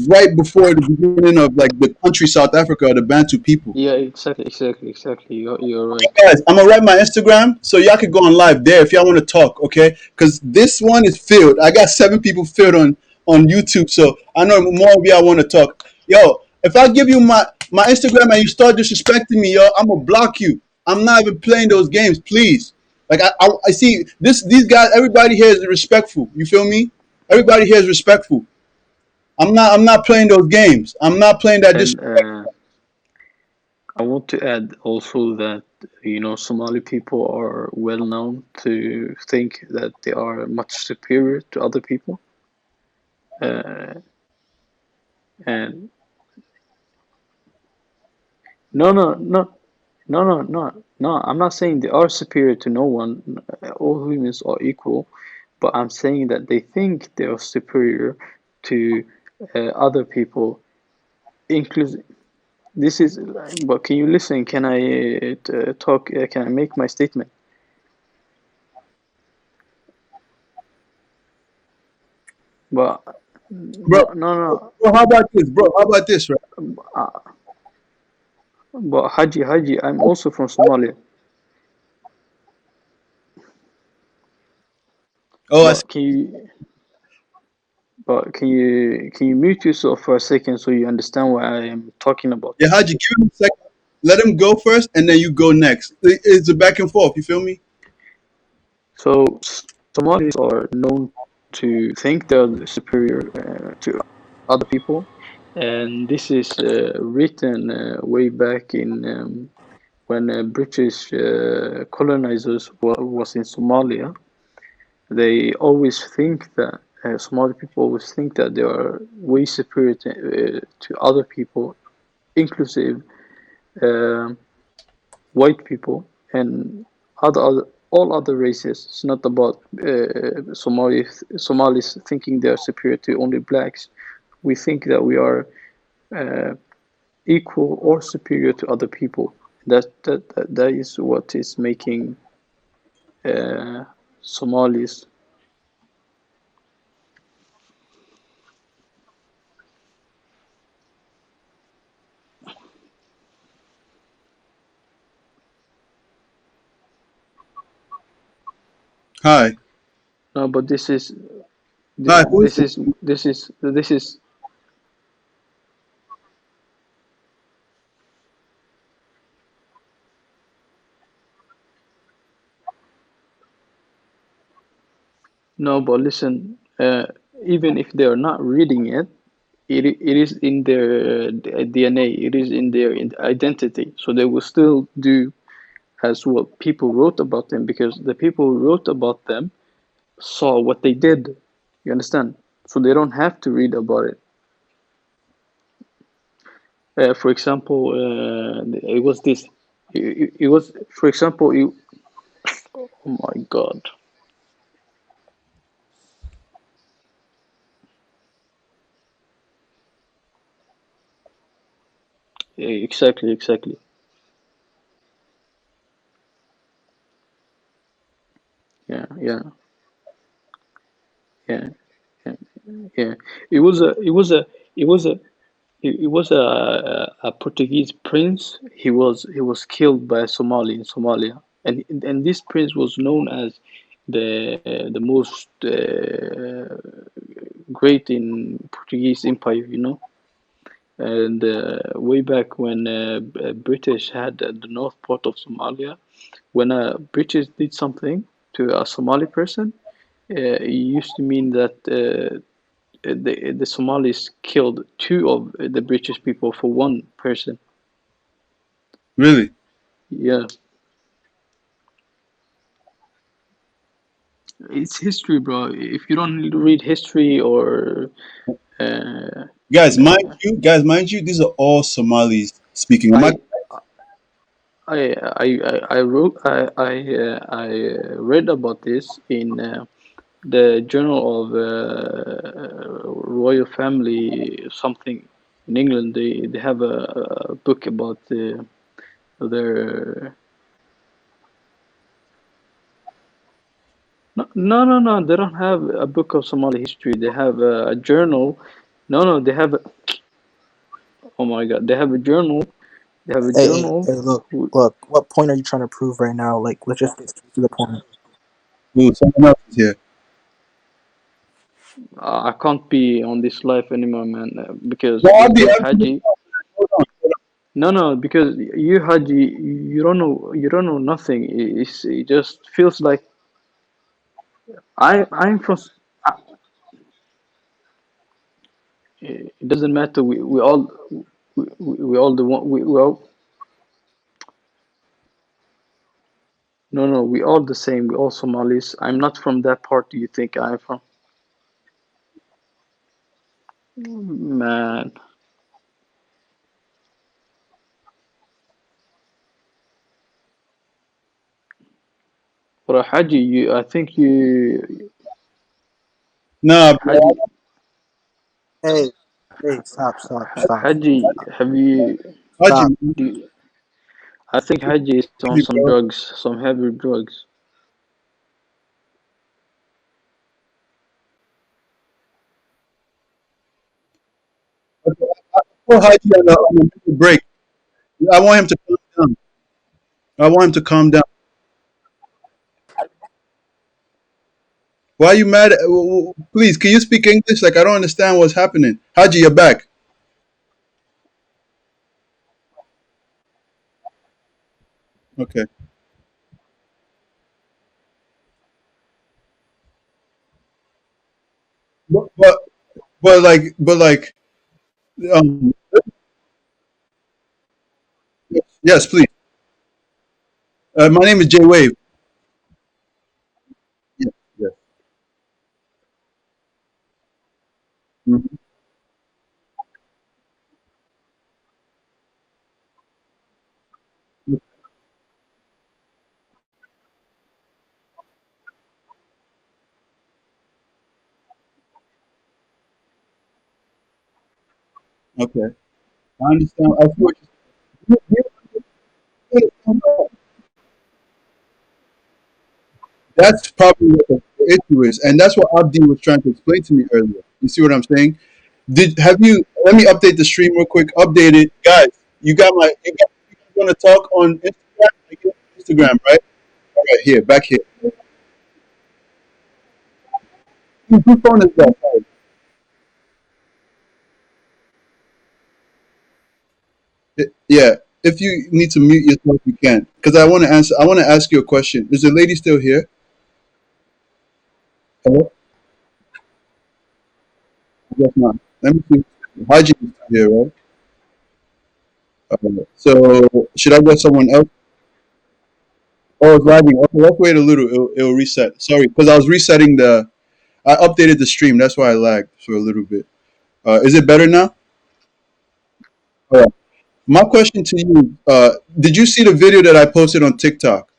right before the beginning of like the country South Africa, the Bantu people. yeah, exactly. You're right. Guys, I'm gonna write my Instagram so y'all can go on live there if y'all want to talk, okay? Because this one is filled. I got 7 people filled on YouTube, so I know more of y'all want to talk. Yo, if I give you my Instagram and you start disrespecting me, yo, I'm gonna block you. I'm not even playing those games, please. Like I see this these guys. Everybody here is respectful. You feel me? Everybody here is respectful. I'm not playing those games. I'm not playing that And disrespect. I want to add also that, Somali people are well known to think that they are much superior to other people. Uh, and no, no, no, no, no, no, no. I'm not saying they are superior to no one. All humans are equal, but I'm saying that they think they are superior to other people, inclusive. This is, but can you listen? Can I talk? Can I make my statement? But Bro, no, no, no. bro, how about this, bro? How about this, right? Uh, but Haji, I'm also from Somalia. Oh, I see. But can you mute yourself for a second so you understand what I am talking about? Yeah, Haji, give him a second. Let him go first, and then you go next. It's a back and forth. You feel me? So Somalis are known to think they're superior to other people, and this is written way back in when British colonizers was in Somalia. They always think that Somali people always think that they are way superior to other people, inclusive um white people and other all other races. It's not about Somalis thinking they are superior to only blacks. We think that we are uh, equal or superior to other people. That is what is making uh, Somalis. Hi, No, but hi. Who is this? this is no. But listen, even if they are not reading it, it is in their DNA. It is in their identity. So they will still do as what people wrote about them because the people who wrote about them saw what they did. You understand? So they don't have to read about it. For example, it was this. It was, for example, oh my God. Exactly, exactly. Yeah, yeah, yeah, yeah, yeah. It was a, it was a, it was a, it was a Portuguese prince. He was killed by a Somali in Somalia, and this prince was known as the most great in Portuguese Empire. And way back when British had the north part of Somalia, when a British did something to a Somali person, it used to mean that the Somalis killed two of the British people for one person. Really? Yeah, it's history, bro. If you don't read history or uh, Mind you, these are all Somalis speaking. Am I? I I wrote I read about this in the Journal of Royal Family something in England. They have a book about their no. They don't have a book of Somali history. They have a journal. No. They have. Oh my God. They have a journal. They have a journal. Hey, look, who- look. What point are you trying to prove right now? Like, let's just get straight to the point. Ooh, someone else is here. I can't be on this life anymore, man, because No, you I'll be. Haji. No, because you Haji, you don't know nothing. It just feels like I'm from. It doesn't matter. We all we all the one we all no, we all the same. We all Somalis. I'm not from that part you think I'm from. Man, but Haji, I think Nah, bro. Haji, Hey, hey, stop, Haji, have you? Haji, stop. Do you, I think Haji is on some bro. drugs, some heavy drugs. Put Haji on a break. I want him to calm down. I want him to calm down. Why are you mad? Please, can you speak English? Like, I don't understand what's happening. Haji, you're back. Okay. But, but, but like, um, yes, please. My name is Jay Wave. Yes, yes. Mhm. Okay. I understand. I see what you That's probably what the issue is, and that's what Abdi was trying to explain to me earlier. You see what I'm saying? Did have you? Let me update the stream real quick. Update it, guys. You want to talk on Instagram? Instagram, right? All right, here, back here. Whose phone is that? Sorry. Yeah. If you need to mute yourself, you can. Because I want to answer. I want to ask you a question. Is the lady still here? Hello. I guess not. Let me see. Haji is still here, right? So should I get someone else? Oh, it's lagging. Okay, let's wait a little. It'll reset. Sorry, because I was resetting the. I updated the stream. That's why I lagged for a little bit. Is it better now? All right. My question to you: did you see the video that I posted on TikTok?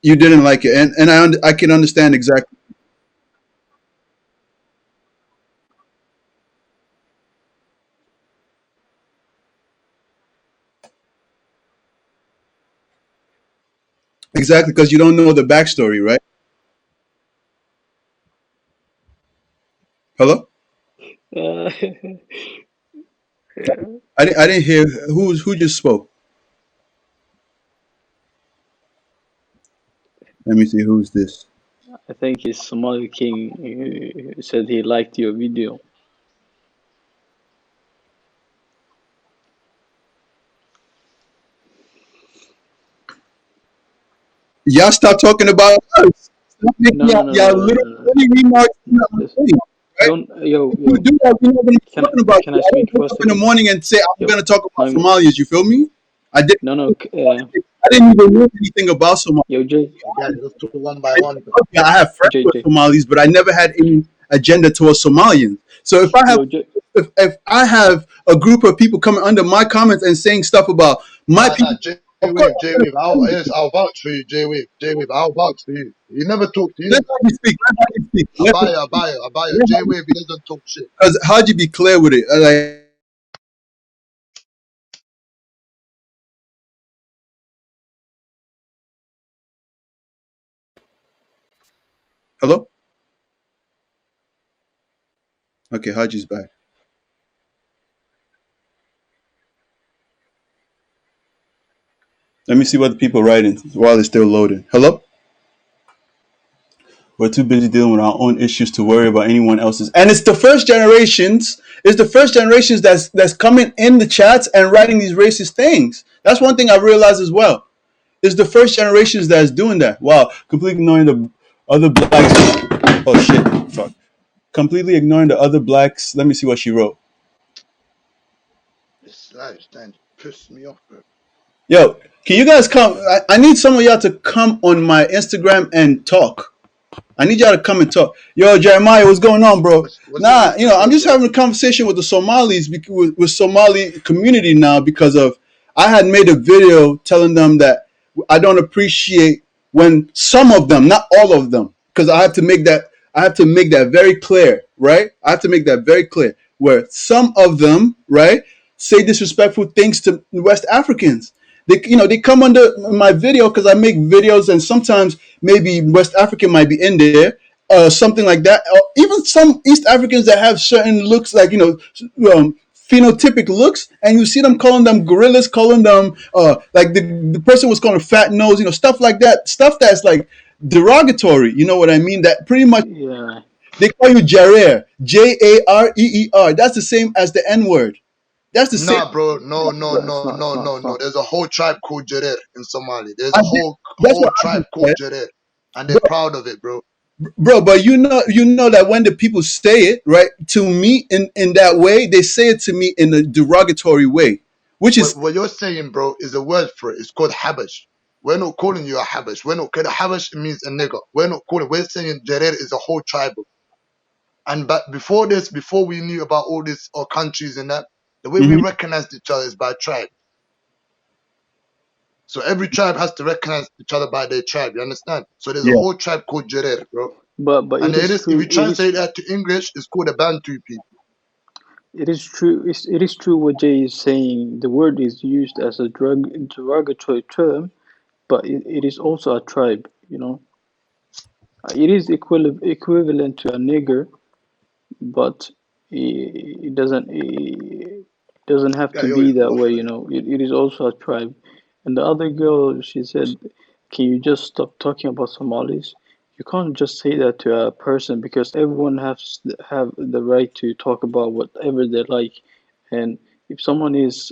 You didn't like it, and I can understand exactly because you don't know the backstory, right? Hello. Uh, I didn't hear who just spoke. Let me see who's this. I think it's Somali King who said he liked your video. Y'all stop talking about us. Stop making No, no, no, y'all no, no, little no, no. funny remarks in the Listen, thing, right? don't, yo, If you yo, do that, we're not going to be can talking about can you. I I don't speak for wake a up in the second? morning and say I'm Yo, going to talk about no, Somalians. You feel me? I didn't. no, no, I didn't even know anything about Somalia. yo, J, Guys, let's do one by I, one. okay, I have friends J, with J, Somalis, but I never had any agenda towards Somalians. So yo, J, if I have a group of people coming under my comments and saying stuff about my Nah, people, J of course Wave, I'm J going to Wave. defend you. I'll vouch for you, J Wave, J Wave. I'll vouch for you. He never talk to Let you. Haji speak. Let Haji speak. I buy it. Let J Haji Wave, he speak. doesn't talk shit. Because Haji be clear with it. Like, hello? Okay, Haji's back. Let me see what the people writing while it's still loading. Hello? We're too busy dealing with our own issues to worry about anyone else's. And it's the first generations. It's the first generations that's coming in the chats and writing these racist things. That's one thing I realized as well. It's the first generations that's doing that. Wow, completely ignoring the Other blacks. Oh shit! Fuck. Completely ignoring the other blacks. Let me see what she wrote. This live stand pissed me off, bro. Yo, can you guys come? I need some of y'all to come on my Instagram and talk. I need y'all to come and talk. Yo, Jeremiah, what's going on, bro? What's your Nah, I'm Instagram, just bro? having a conversation with the Somalis, with Somali community now, because of I had made a video telling them that I don't appreciate when some of them, not all of them, because I have to make that very clear, right? I have to make that very clear, where some of them, right, say disrespectful things to West Africans. They come under my video because I make videos, and sometimes maybe West African might be in there, something like that. Or even some East Africans that have certain looks, like phenotypic looks, and you see them calling them gorillas, calling them like the person was calling fat nose, stuff like that, stuff that's like derogatory. You know what I mean? That pretty much Yeah, they call you Jareer, Jareer. That's the same as the N word. That's the same. Nah, bro. No, no, but it's no, not. It's no, not. no, It's no. not. There's a whole tribe called Jarer in Somali. There's I a did, whole that's whole what I tribe just called said, Jarer, and they're proud of it, bro. bro. But you know that when the people say it right to me in that way, they say it to me in a derogatory way, which is What you're saying, bro, is a word for it. It's called Habash. We're not calling you a Habash. We're not. Cause Habash means a nigger. We're not calling. We're saying Jarer is a whole tribe. And but before this, before we knew about all these countries and that, the way we mhm. recognized each other is by tribe. So every tribe has to recognize each other by their tribe. You understand? So there's a Yeah. whole tribe called Jarer, bro. But And it it is is, if true. you translate that to English, it's called a Bantu people. It is true. It is true what Jay is saying. The word is used as a derogatory term, but it is also a tribe. It is equivalent to a nigger, but it doesn't have Yeah, to yo, be you're that way. waffling. It is also a tribe. And the other girl, she said, "Can you just stop talking about Somalis?" You can't just say that to a person because everyone has have the right to talk about whatever they like, and if someone is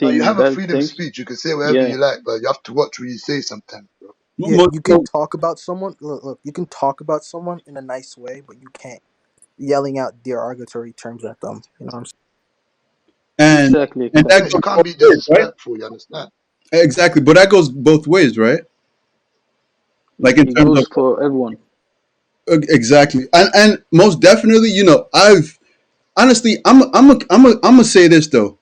No, you commenting have a bad freedom of things, speech. You can say whatever yeah, you like, but you have to watch what you say sometimes, bro. Yeah, Mo- you can mo- talk about someone. Look, you can talk about someone in a nice way, but you can't yelling out derogatory terms at them. You know what I'm saying? and exactly, and Yeah, that exactly. you goes can't both be ways, right? disrespectful. You understand? Exactly, but that goes both ways, right? Like in It terms goes of for everyone. exactly, and most definitely, I've honestly, I'm gonna say this though.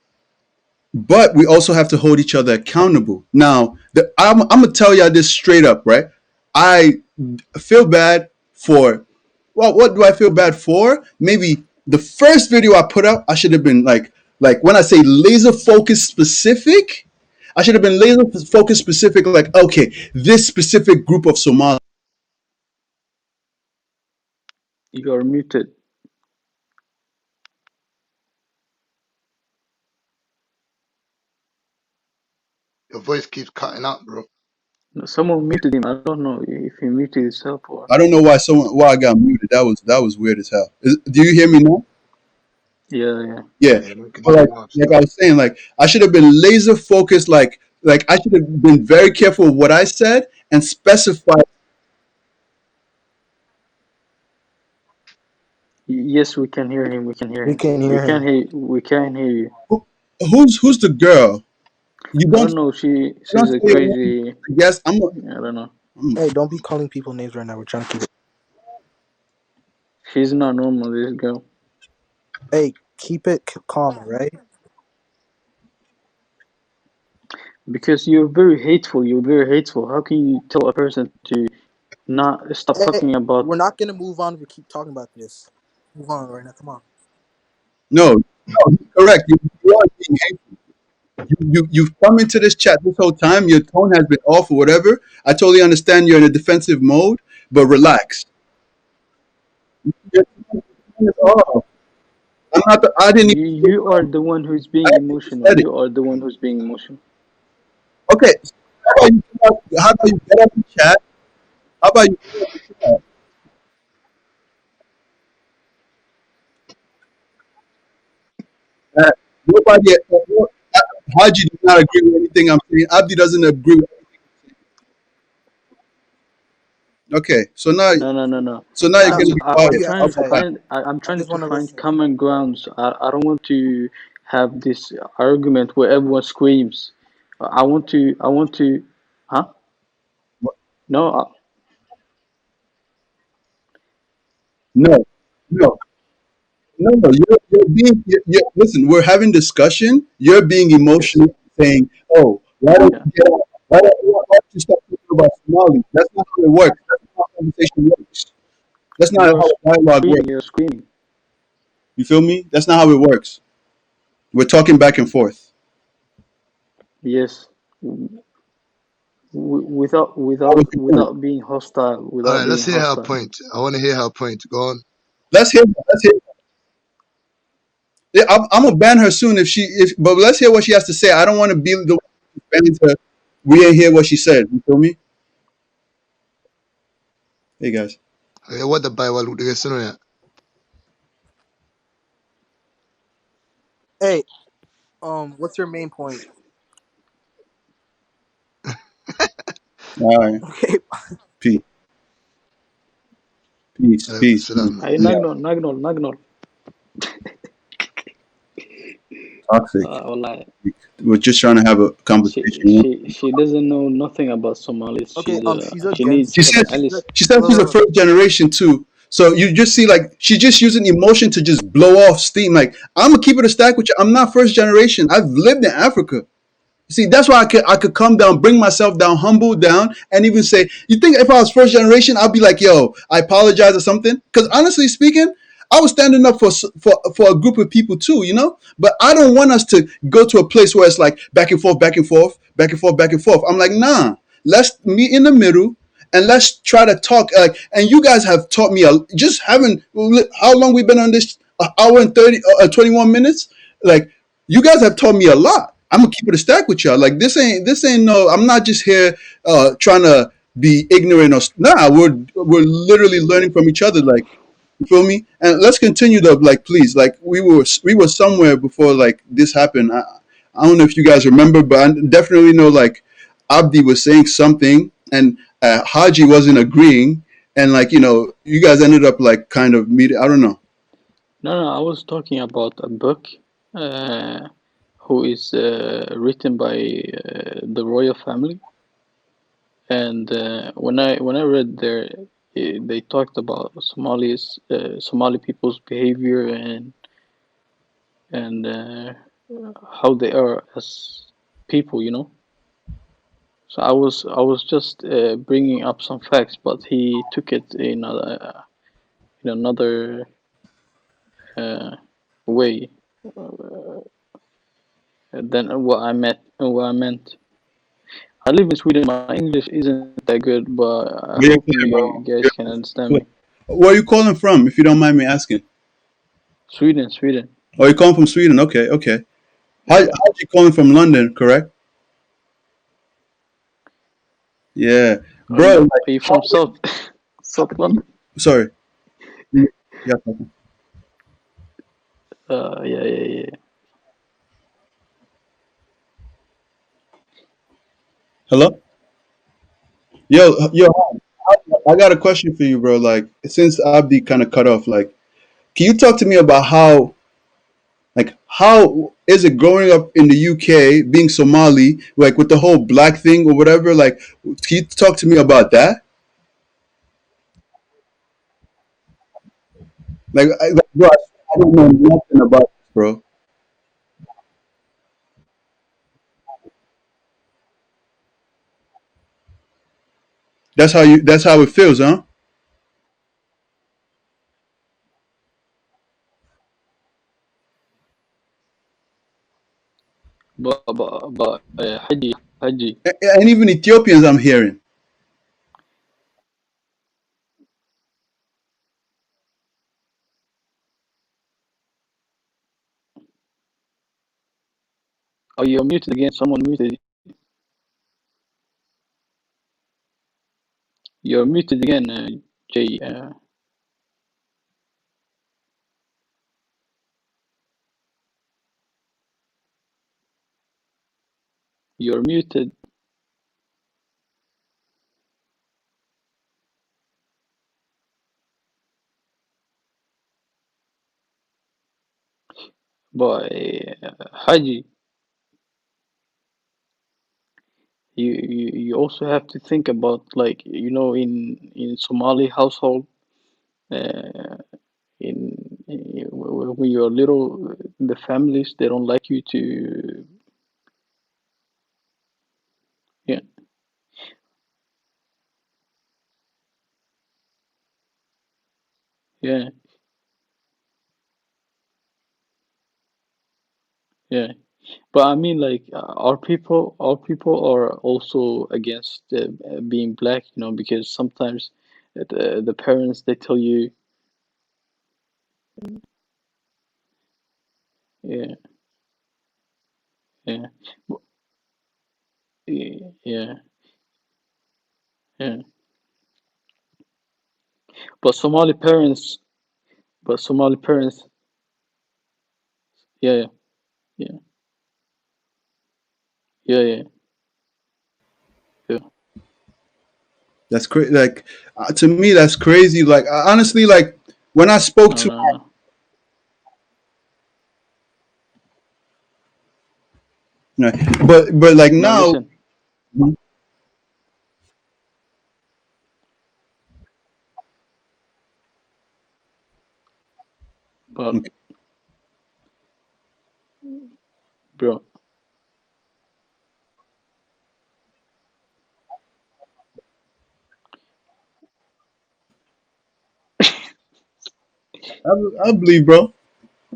But we also have to hold each other accountable. Now, I'm gonna tell y'all this straight up, right? I feel bad for. Well, what do I feel bad for? Maybe the first video I put out, I should have been like when I say laser focus specific, I should have been laser focus specific. Like, okay, this specific group of Somalis. You're muted. Your voice keeps cutting out, bro. No, someone muted him. I don't know if he muted himself or I don't know why I got muted. That was weird as hell. Do you hear me now? yeah, yeah. Yeah. Yeah, we can But hear you like now like still. I was saying, like I should have been laser focused, like I should have been very careful with what I said and specify Yes, we can hear him. We can hear We him. can We hear can him. hear. We can hear you. who, who's the girl. You I don't don't know. you don't She's a say it once, crazy. I guess I don't know. I'm Hey, don't be calling people names right now. We're trying to keep it. She's not normal. This girl. Hey, keep it calm, right? Because you're very hateful. You're very hateful. How can you tell a person to not stop Hey, talking about? we're not gonna move on. We keep talking about this. Move on right now. Come on. no, correct. You are being hateful. You've come into this chat this whole time. Your tone has been off or whatever. I totally understand you're in a defensive mode, but relax. Your tone is off. I didn't You, even say you are the one who's being I actually just emotional. said it. You are the one who's being emotional. Okay, so how about you get up the chat? How about you get up the chat? Uh, nobody, Haji does not agree with anything I'm saying. Abdi doesn't agree with anything. Okay, so now No. so now you're Now, gonna be I'm quiet. trying yeah, to okay. Okay. find. I'm I trying just to want to find listen. common grounds. I don't want to have this argument where everyone screams. I want to. I want to. Huh? No. No, no, no. You're being. Listen, we're having discussion. You're being Yes. emotional, saying, "Oh, why don't Yeah. you get out? Why don't you stop talking about Somali?" That's not how it works. That's not how conversation works. That's not You're how dialogue screaming. works. You're screaming. You feel me? That's not how it works. We're talking back and forth. Yes. Without How was your point? being hostile. All Without right, let's being hear her hostile. point. I want to hear her point. Go on. Let's hear. Let's hear. Yeah, I'm gonna ban her soon if she. If but let's hear what she has to say. I don't want to be the one who bans her. We ain't hear what she said. You feel me? Hey guys. What the Bible would you say? Hey, what's your main point? All right. Okay. Peace. Peace. Peace. Peace. Salam. Hey, Yeah. Nagnol. Toxic. Wallahi. We're just trying to have a conversation. She doesn't know nothing about Somalis. Okay. She's She needs against. She said She's specialists. she said look, she's look, a look. first generation too. So you just see like she just using emotion to just blow off steam. Like I'm gonna keep it a stack with you. I'm not first generation. I've lived in Africa. See, that's why I could come down, bring myself down, humble down, and even say, you think if I was first generation, I'd be like, yo, I apologize or something? Because honestly speaking, I was standing up for a group of people too, you know. But I don't want us to go to a place where it's like back and forth, back and forth, back and forth, back and forth. I'm like, nah, let's meet in the middle and let's try to talk. Like, and you guys have taught me just having how long we've been on this hour and 21 minutes. Like, you guys have taught me a lot. I'm gonna keep it a stack with y'all. Like this ain't no. I'm not just here trying to be ignorant or nah. We're literally learning from each other. Like you feel me? And let's continue though. Like please, like we were somewhere before like this happened. I don't know if you guys remember, but I definitely know like Abdi was saying something and Haji wasn't agreeing, and like you guys ended up like kind of meeting. I don't know. No, I was talking about a book uh, who is written by the royal family. And when I read there, they talked about Somali people's behavior and how they are as people, you know. So I was just bringing up some facts, but he took it in another uh, way than what I meant. I live in Sweden. My English isn't that good, but I Where you hope calling, you bro? guys can understand me. Where are you calling from, if you don't mind me asking? Sweden. Oh, you're calling from Sweden. Okay, okay. How Yeah. you calling from London? Correct. Yeah, bro. Like, Are you from South South London? sorry. Yeah. Yeah. Hello. Yo. I got a question for you, bro. Like, since Abdi kind of cut off, like, can you talk to me about how is it growing up in the UK, being Somali, like with the whole black thing or whatever? Like, can you talk to me about that? Bro, I don't know nothing about this, bro. That's how it feels, huh? Haji, And even Ethiopians, I'm hearing. oh, you're muted again. Someone muted. You're muted again, Jay. You're muted. But Haji, you also have to think about, like, in Somali household, uh, when you're little, the families, they don't like you to. Yeah, yeah, yeah. But I mean, like, our people are also against being black, because sometimes the parents, they tell you, yeah, yeah, w- yeah, yeah. But Somali parents, yeah, yeah, yeah, yeah, yeah. That's crazy. Like to me, that's crazy. Like honestly, like when I spoke No, to, no, no. right, but like No, now, listen. But okay, bro, I believe, bro.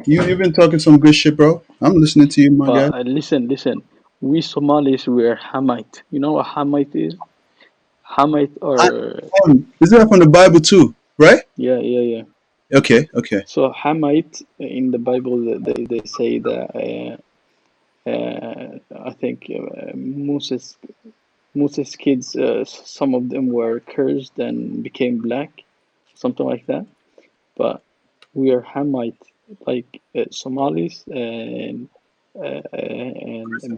You've been talking some good shit, bro. I'm listening to you, my guy. listen. We Somalis, we're Hamite. You know what Hamite is? Hamite, I, or is that from the Bible too? Right? yeah, yeah, yeah. Okay, okay. So Hamite, in the Bible, they say that I think Moses' kids, some of them were cursed and became black, something like that. But we are Hamite, like Somalis and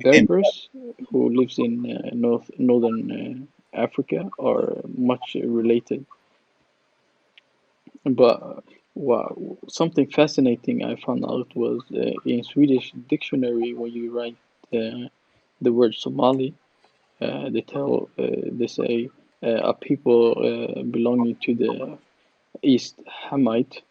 Berbers, who lives in northern Africa, are much related. But something fascinating I found out was, in Swedish dictionary, when you write the word Somali, they say a people belonging to the East Hamite.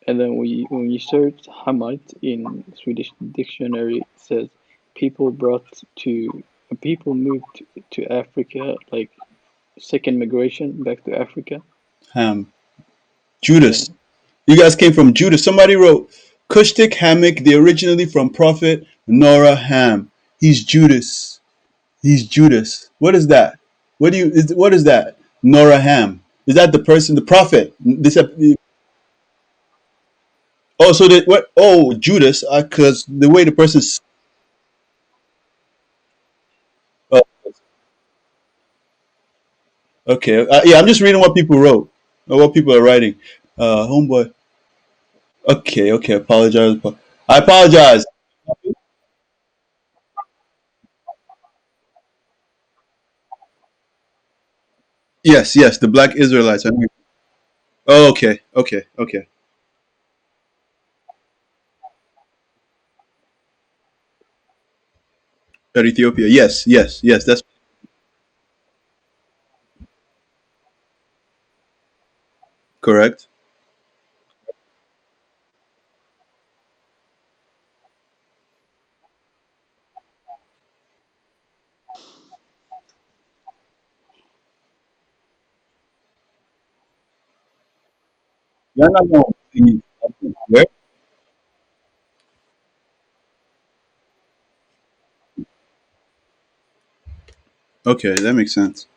And then when you search Hamite in Swedish dictionary, it says people brought to people moved to Africa, like second migration back to Africa. Ham. Yeah, Judas. You guys came from Judas. Somebody wrote Kushtik Hammock. They originally from Prophet Nora Ham. He's Judas. He's Judas. What is that? What is that? Nora Ham. Is that the person, the prophet? Oh, so that what? Oh, Judas. Because the way the person's. Oh, okay. Yeah, I'm just reading what people wrote, or what people are writing. Homeboy. Okay, okay. Apologize. I apologize. Yes, yes. The Black Israelites. Oh, okay, okay, okay. At Ethiopia. Yes, yes, yes. That's correct. You're not going to see where? Okay, that makes sense.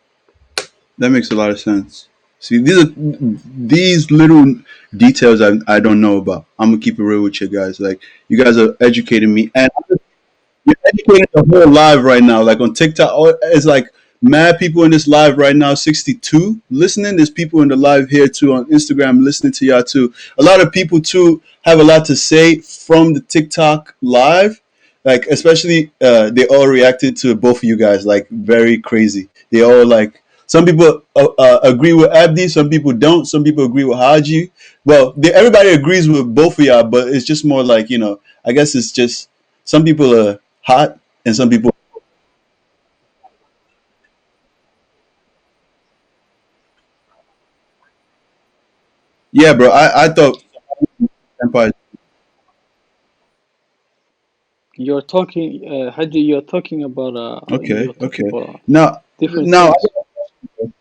That makes a lot of sense. See, these little details I don't know about. I'm gonna keep it real with you guys. Like you guys are educating me, and you're educating the whole live right now. Like on TikTok, it's like mad people in this live right now. 62 listening. There's people in the live here too on Instagram listening to y'all too. A lot of people too have a lot to say from the TikTok live. Like especially, they all reacted to both of you guys like very crazy. They all like Some people agree with Abdi. Some people don't. Some people agree with Haji. Well, everybody agrees with both of y'all, but it's just more like, I guess it's just some people are hot and some people. Yeah, bro. I thought Empire. You're talking, Haji, Okay, you're talking okay. about different Now, things.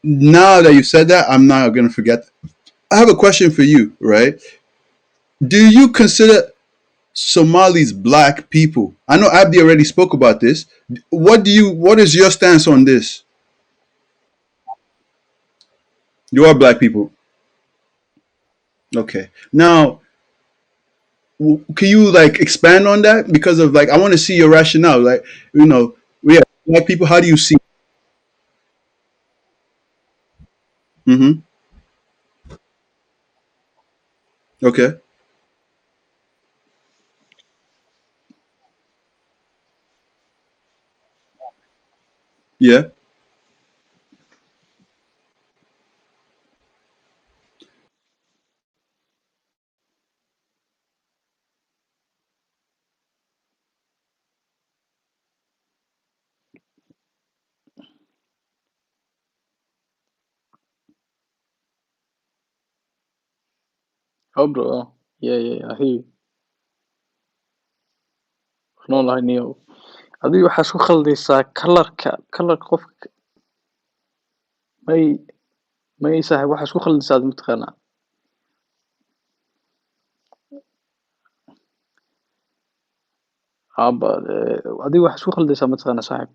now that you said that, I'm not gonna forget. I have a question for you, right? Do you consider Somalis black people? I know Abdi already spoke about this. What is your stance on this? You are black people. Okay. Now, can you like expand on that? Because of like, I want to see your rationale. Like, we have black people. How do you see? Mm-hmm. Okay. Yeah. Oh, bro. Yeah, I hear you. Noolahay niyow. Adigu waxaa isku khaldaysaa kalarka qofka may may saaxiib waxaa isku khaldaysaa mataqaanaa. Aba adigu waxaa isku khaldaysaa mataqaanaa saaxiib.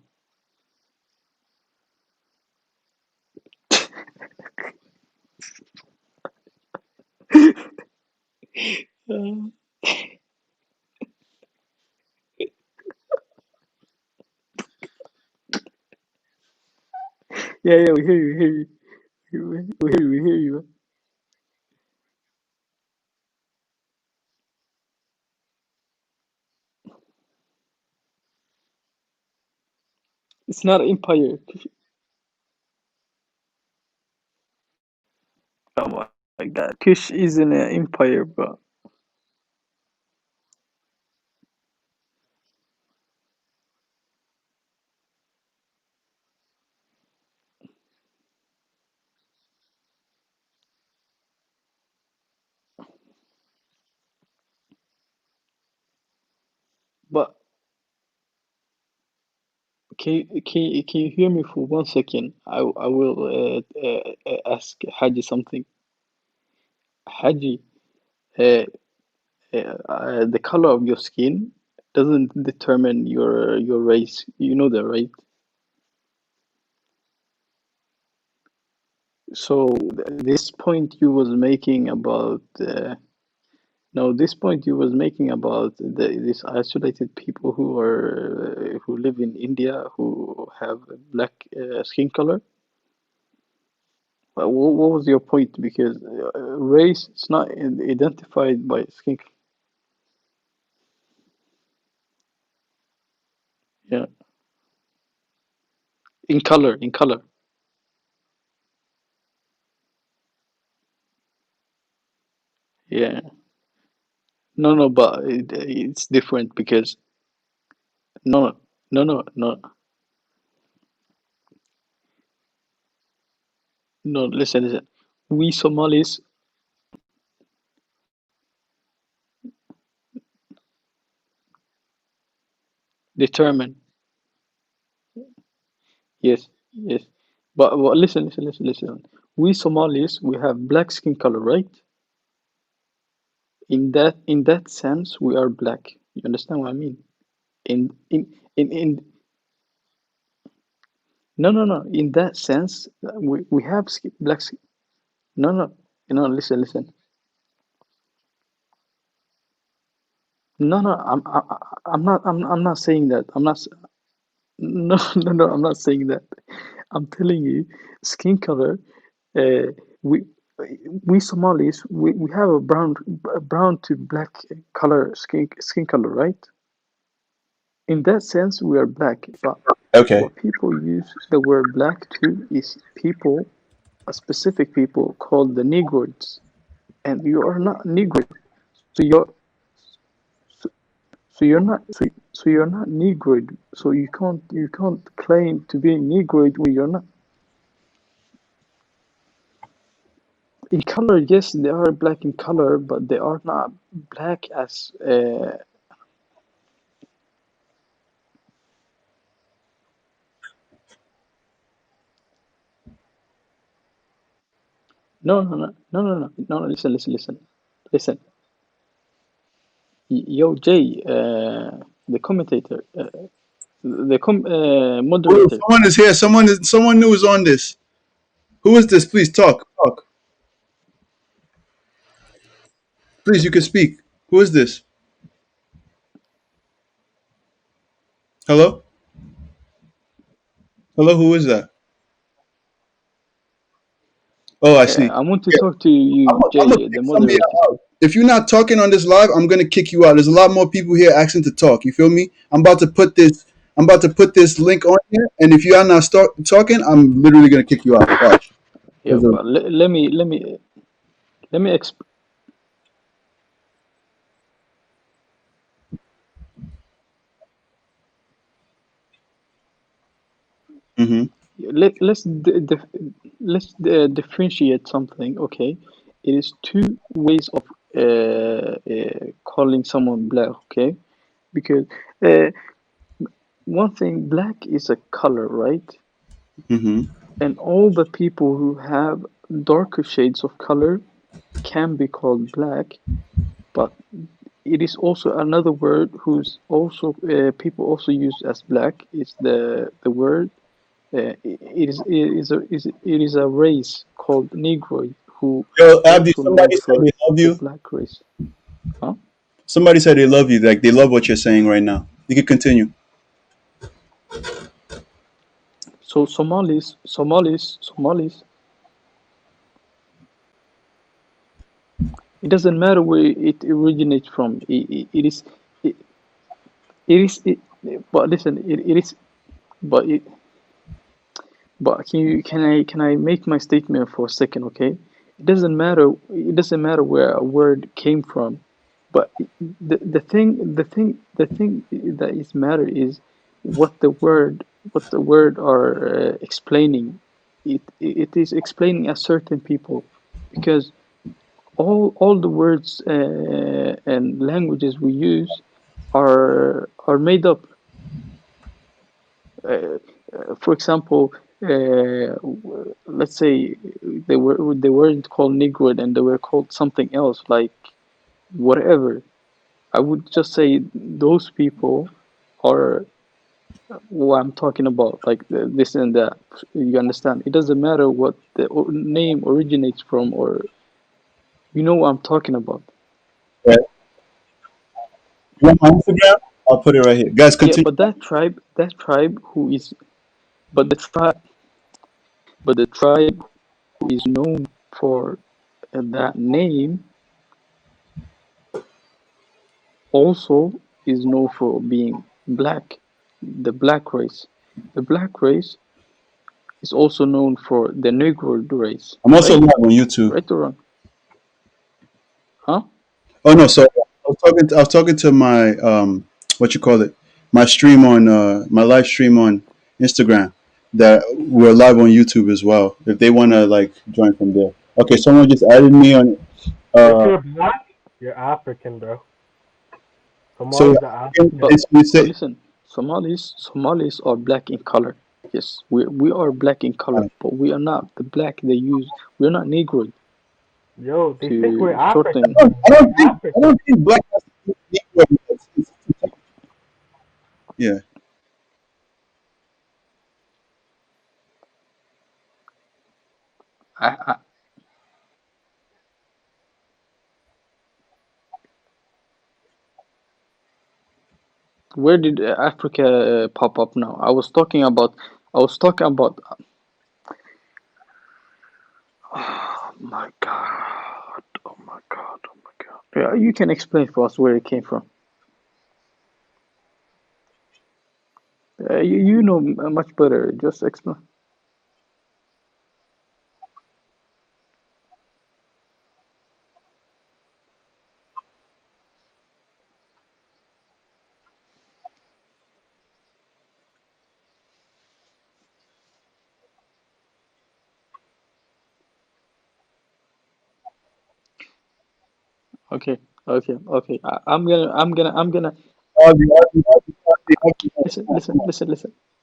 Yeah, we hear you, we hear you. We hear you. It's not empire. Oh my god. Kush isn't an empire, bro. But can you hear me for 1 second? I will ask Haji something. Haji, uh, the color of your skin doesn't determine your race. You know that, right? So this point you was making about no, this point you was making about this isolated people who live in India who have black skin color. What was your point? Because race is not identified by skin. Yeah, in color. Yeah, no, but it's different because no, no. No, listen. We Somalis determine. Yes, yes. But listen. We Somalis, we have black skin color, right? In that sense, we are black. You understand what I mean? In no. In that sense, we have black skin. No. Listen. No. I'm not saying that. No, no. I'm not saying that. I'm telling you, skin color. Uh, we we Somalis we have a brown to black color skin color, right? In that sense, we are black. Okay. What people use the word black to is people, a specific people called the Negroids, and you are not Negroid, so so, you're not Negroid, so you can't claim to be Negroid when you're not. In color, yes, they are black in color, but they are not black as no, no, no, no, no, no, no, no, listen. Yo, Jay, the commentator, Oh, moderator. someone is here. Someone new is on this. Who is this? Please talk. Talk. Please, you can speak. Who is this? Hello? Hello, who is that? Oh, I see. I want to Yeah. talk to you, I'm gonna Jay, the kick some of you moderator. out. If you're not talking on this live, I'm gonna kick you out. There's a lot more people here asking to talk. You feel me? I'm about to put this link on here, and if you are not start talking, I'm literally gonna kick you out. Watch. Yeah, but let me exp Mm-hmm. let let's differentiate something. Okay, it is two ways of calling someone black. Okay, because uh, one thing, black is a color, right? Mm-hmm. And all the people who have darker shades of color can be called black, but it is also another word who's also people also use as black. It's the word it is a race called Negroid who Yo, Abdi, also known somebody said for they love the you. black race. Huh? Somebody said they love you. Like they love what you're saying right now. You can continue. So Somalis. It doesn't matter where it originates from. It is it, it is it, but listen, it is but it but can I make my statement for a second, okay? It doesn't matter where a word came from, but the thing that is matter is what the word are explaining. It is explaining a certain people, because all the words and languages we use are made up. For example, let's say they weren't called Negroid and they were called something else, like whatever. I would just say those people are what I'm talking about, like this and that. You understand? It doesn't matter what the name originates from, or you know what I'm talking about. Yeah. You want my Instagram? I'll put it right here. Guys, Yeah, continue. but that tribe who is, but the tribe who is known for that name also is known for being black, the black race. The black race is also known for the Negro race, I'm also right? live on YouTube. Right or wrong? Huh? Oh no, so I was talking to my what you call it, my stream on my live stream on Instagram, that we're live on YouTube as well. If they want to like join from there. Okay, someone just added me on. If Uh, you're black, you're African, bro. so Somalis are African. But you but say listen, Somalis are black in color. Yes, we are black in color, but we are not the black they use. We're not Negro Yo, they think we're to African. shorten. I don't think black has to be equal. Yeah, I, where did Africa pop up now? I was talking about. Oh my God! Oh my God! Oh my God! Yeah, you can explain for us where it came from. You know much better. Just explain. Okay, okay. I'm gonna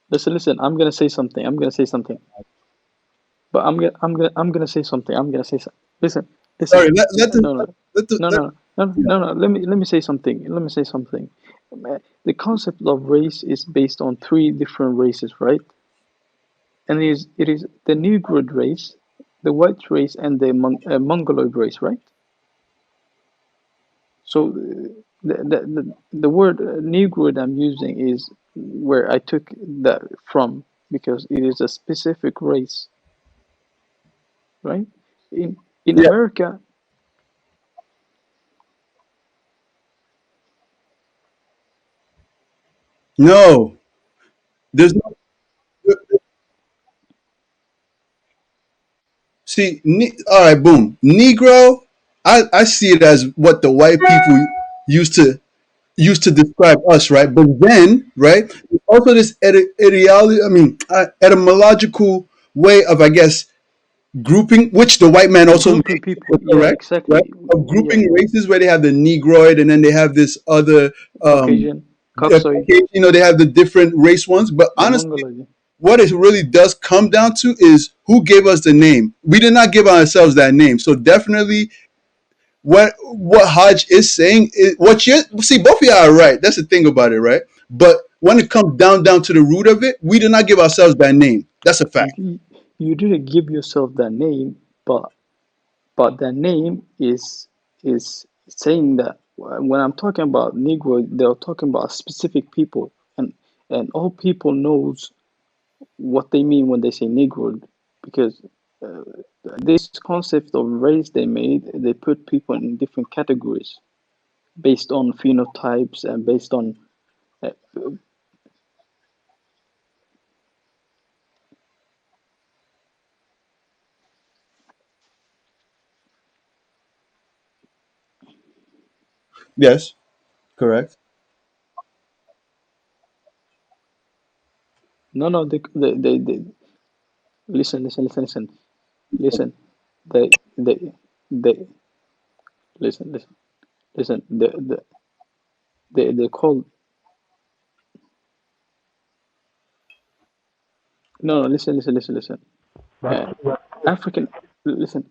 listen. I'm gonna say something. I'm gonna say something. But I'm gonna say something. I'm gonna say something. Listen, listen. Sorry, let the No, no, let the no, let, no, no, yeah. no, no. Let me say something. Let me say something. The concept of race is based on three different races, right? And it is the Negroid race, the white race, and the Mongoloid race, right? So the word Negroid I'm using is where I took that from because it is a specific race, right? In Yeah. America, No, there's no. See, all right, boom. Negro, I see it as what the white people used to used to describe us, right? But then, right, there's also this ideology, I mean, etymological way of, I guess, grouping, which the white man also grouping made, people, yeah, correct, right? exactly, Of yeah, grouping races where they have the Negroid and then they have this other, Caucasian, Caucasoid, they have the different race ones. But the honestly, Mongoloid. what it really does come down to is who gave us the name. We did not give ourselves that name. So definitely what Hodge is saying is what you see, both of you are right. That's the thing about it, right? But when it comes down to the root of it, we did not give ourselves that name. That's a fact. You didn't give yourself that name, but that name is saying that when I'm talking about Negro, they're talking about specific people, and all people knows what they mean when they say Negro, because this concept of race they made, they put people in different categories based on phenotypes and based on uh, Yes, correct. no, no, they listen, they listen, listen, they call, no, no, listen, That's uh, true. African, listen,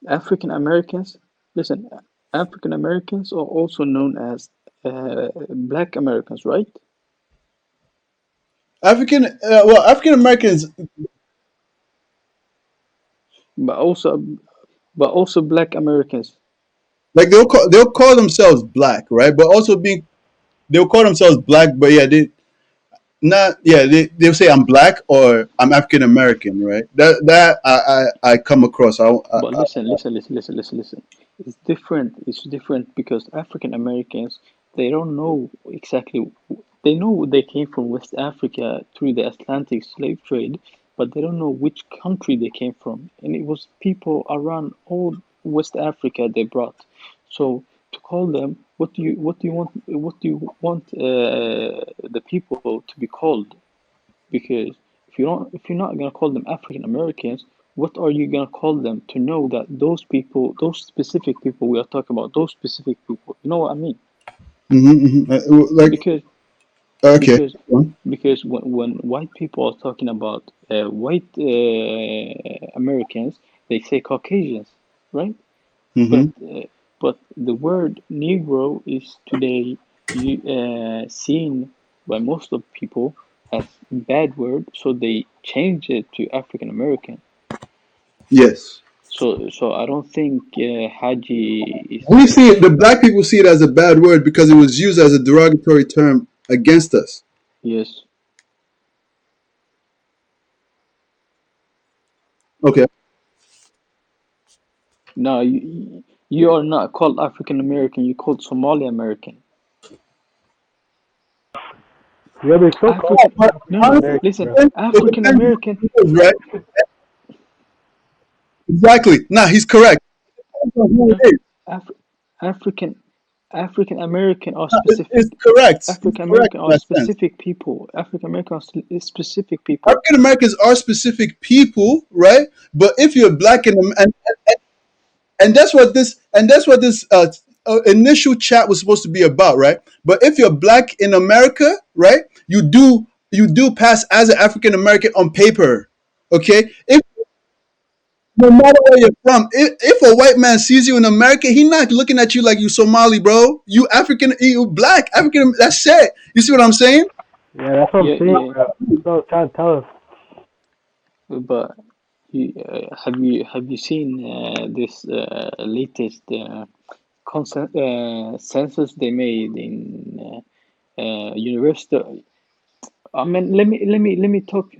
African Americans, listen, African Americans are also known as Black Americans, right? African Americans, But also, Black Americans. like they'll call themselves black, right? But also being they'll call themselves black, but yeah, they'll say I'm black or I'm African American, right? That I come across. But listen. It's different. It's different because African Americans, they don't know exactly. They know they came from West Africa through the Atlantic slave trade, but they don't know which country they came from. And it was people around all West Africa they brought. So to call them, what do you want the people to be called? Because if you're not gonna call them African Americans, what are you gonna call them to know that those people, those specific people we are talking about, those specific people, you know what I mean? like Because okay. because when white people are talking about white Americans, they say Caucasians, right? Mm-hmm. But the word Negro is today seen by most of people as bad word, so they change it to African American. Yes. So I don't think Haji We is see it, the black people see it as a bad word because it was used as a derogatory term against us. yes. Okay. No, you are not called African American. You called Somali American. Yeah, they still call African. them But African No, honestly, American, listen. bro. it African depends on American. who it is, right? Exactly. Nah, he's correct. It depends on who No, it is. Af- African African American are Nah, specific. it's correct. It's African correct American in are that sense. specific people. African American are specific people. African Americans are specific people, right? But if you're black and that's what this initial chat was supposed to be about, right? But if you're black in America, right, you do pass as an African American on paper, okay? If no matter where you're from, if a white man sees you in America, he's not looking at you like you Somali, bro. You African, you black African. That's it. You see what I'm saying? Yeah, that's what I'm Yeah, saying, yeah. bro. That's what I was trying to tell us. But have you seen this latest census they made in university? I mean, let me talk.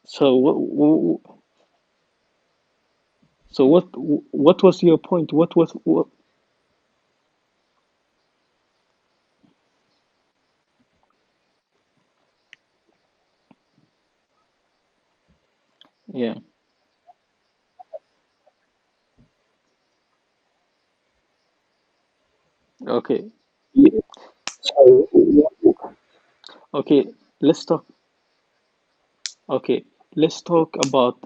So what was your point? What? Yeah. Okay. Okay. Let's talk. Okay. Let's talk about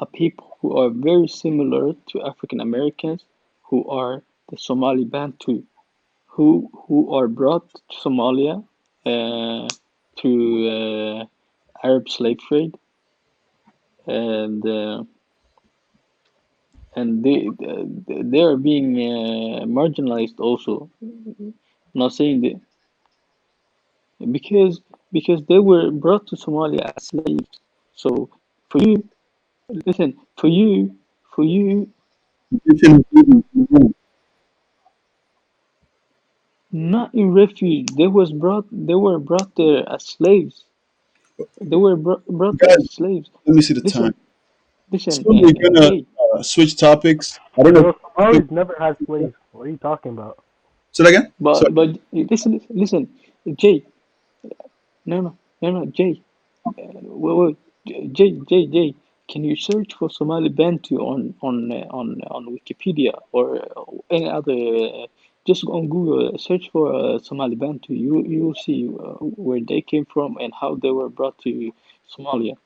a people who are very similar to African Americans, who are the Somali Bantu, who are brought to Somalia through Arab slave trade, and they are being marginalized also. I'm not saying that because they were brought to Somalia as slaves. So for you, listen, for you, not in refuge. They were brought there as slaves. They were brought there Guys, as slaves. let me see the time. Listen, listen, Soon we're gonna Jay. switch topics. I don't know. Bro, Somalis never had slaves. What are you talking about? Say that again. Sorry. But listen, Jay. No, no, no, no, Jay. Wait, wait, Jay. Can you search for Somali Bantu on Wikipedia or any other? Just on Google, search for Somali Bantu. You will see where they came from and how they were brought to Somalia.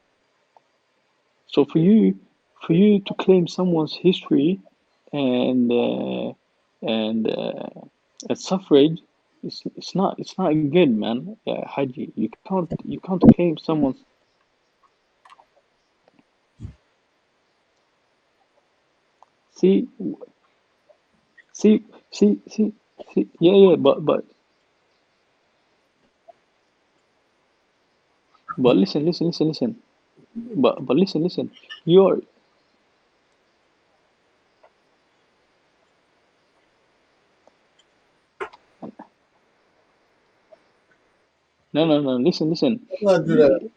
So for you to claim someone's history and suffrage, it's not good, man. Haji, you can't claim someone's. See, see. Yeah, yeah. But listen. But listen. You're no. Listen. Let's not do that.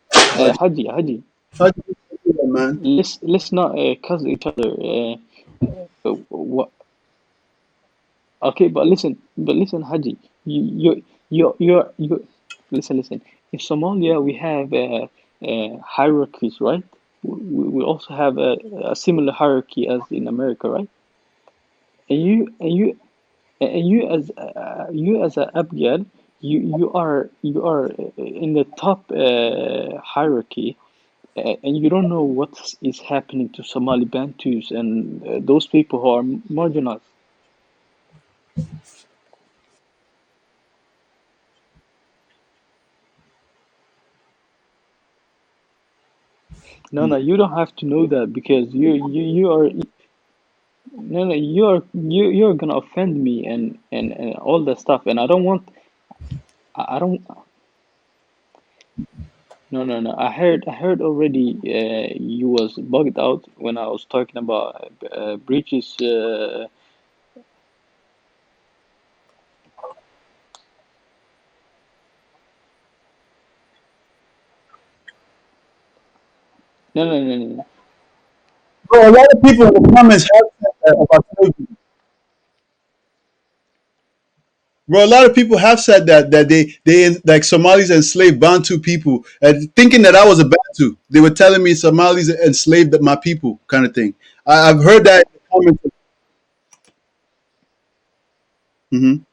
Haji. How do you do that, man? Let's not cuss each other. What? Okay, but listen, Haji. You. Listen. In Somalia, we have hierarchies, right? We also have a similar hierarchy as in America, right? And you as a Abgal, you are in the top hierarchy, and you don't know what is happening to Somali Bantus and those people who are marginalized. No, you don't have to know that because you are no, you're gonna offend me and all that stuff, and I don't want. I don't. No. I heard already. You was bugged out when I was talking about breaches. No. Bro, a lot of people in the comments have about slavery. Bro, a lot of people have said that they like Somalis enslaved Bantu people, thinking that I was a Bantu. They were telling me Somalis enslaved my people, kind of thing. I've heard that in the comments. Mm-hmm.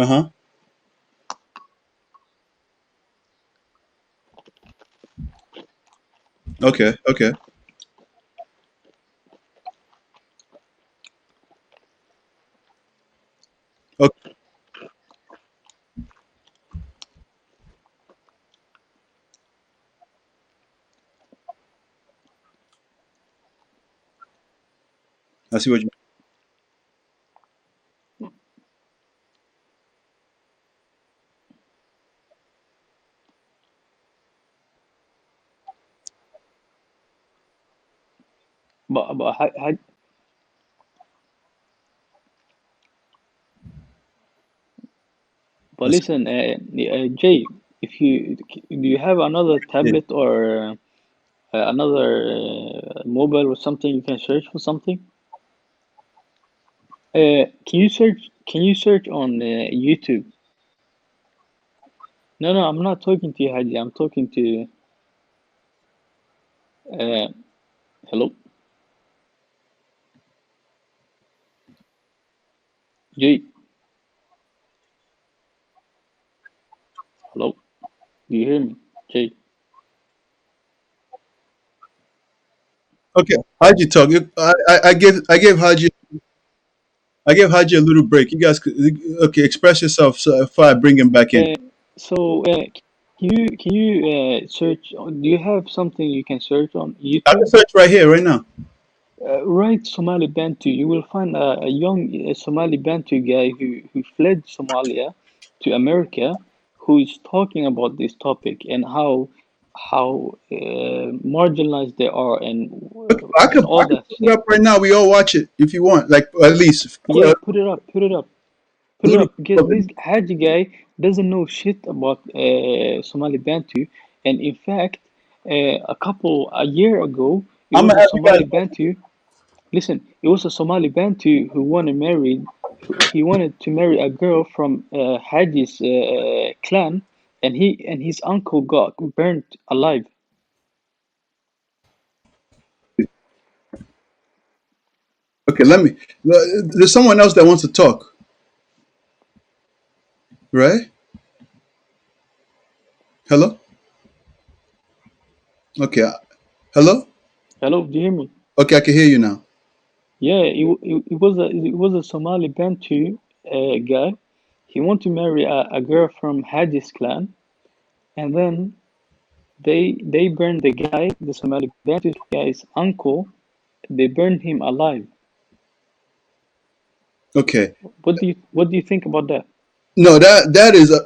Uh huh. Okay. Okay. Okay. I see what you. but I see. listen, Jay, if you do you have another Yeah. tablet or another mobile or something you can search for something? Can you search? Can you search on YouTube? No, no, I'm not talking to you, Haji. I'm talking to uh, hello, Jay. Hello, do you hear me, Jay? Okay. Haji talk. I gave Haji a little break. You guys could okay express yourself so if I bring him back in. So can you search? Do you have something you can search on I can YouTube? search right here, right now. Write Somali Bantu. You will find a young Somali Bantu guy who fled Somalia to America, who is talking about this topic and how marginalized they are Look, and I all could that put it stuff. up right now. We all watch it if you want. Like at least Yeah, a put it up, put it up, put it little. up because this Haji guy doesn't know shit about Somali Bantu, and in fact, a year ago, it I'm was gonna a have you guys. Somali Bantu. Listen, it was a Somali Bantu who wanted married. He wanted to marry a girl from Haji's clan, and his uncle got burnt alive. Okay, let me. There's someone else that wants to talk, right? Hello. Okay. Hello. Hello, do you hear me? Okay, I can hear you now. Yeah, it was a Somali Bantu guy. He wanted to marry a girl from Haji's clan, and then they burned the guy, the Somali Bantu guy's uncle. They burned him alive. Okay. What do you think about that? No, that is a.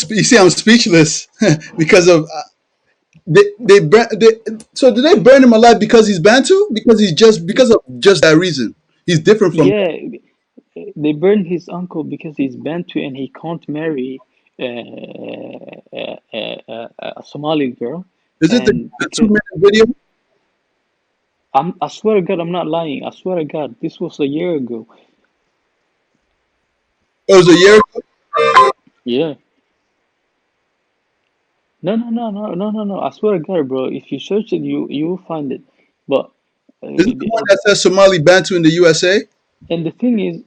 You see, I'm speechless because of they. So did they burn him alive because he's Bantu? Because he's just because of just that reason. He's different from. Yeah, they burned his uncle because he's Bantu and he can't marry a Somali girl. Is it And the two because minute video? I swear to God, I'm not lying. I swear to God, this was a year ago. It was a year ago. Yeah. No, no, no, no, no, no, no. I swear to God, bro. If you search it, you will find it. But Is it the one that says Somali Bantu in the USA? and the thing is,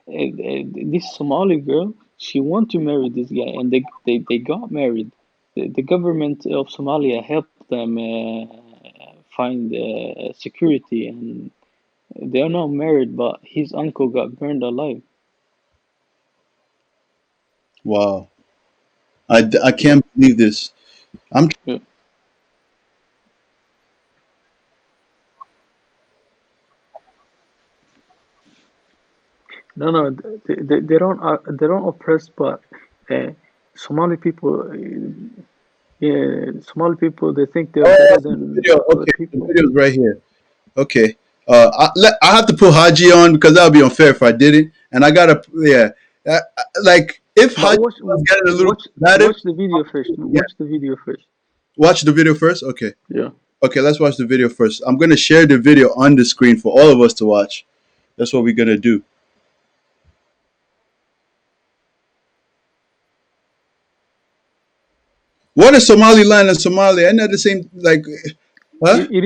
this Somali girl, she want to marry this guy, and they got married. The government of Somalia helped them find security, and they are now married. But his uncle got burned alive. Wow. I Yeah, can't believe this. I'm yeah. No, no, they don't oppress, but uh, Somali people, yeah, Somali people, they think they're oh, better I see the than video. other Okay, the people. video's right here. Okay. I have to put Haji on because that would be unfair if I didn't. And I gotta, yeah. Like if But Haji was getting a little watch combative, watch the video first. yeah. Watch the video first. Watch the video first? Okay. Yeah. Okay, let's watch the video first. I'm going to share the video on the screen for all of us to watch. That's what we're going to do. What is Somaliland and Somalia? Isn't that the same, like, huh? It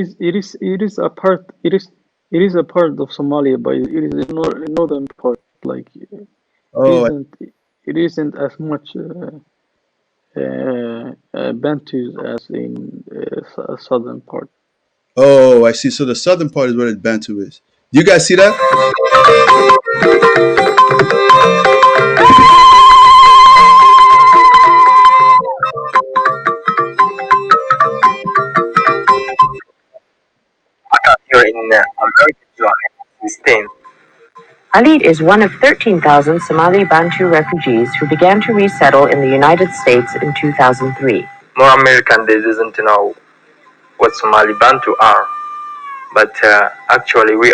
is a part. It is a part of Somalia, but it is a northern part. Like it Oh, isn't. It isn't as much Bantu as in southern part. oh, I see. So the southern part is where the Bantu is. Do you guys see that? Here in America, in Spain. Khalid is one of 13,000 Somali Bantu refugees who began to resettle in the United States in 2003. More American they doesn't know what Somali Bantu are, but actually we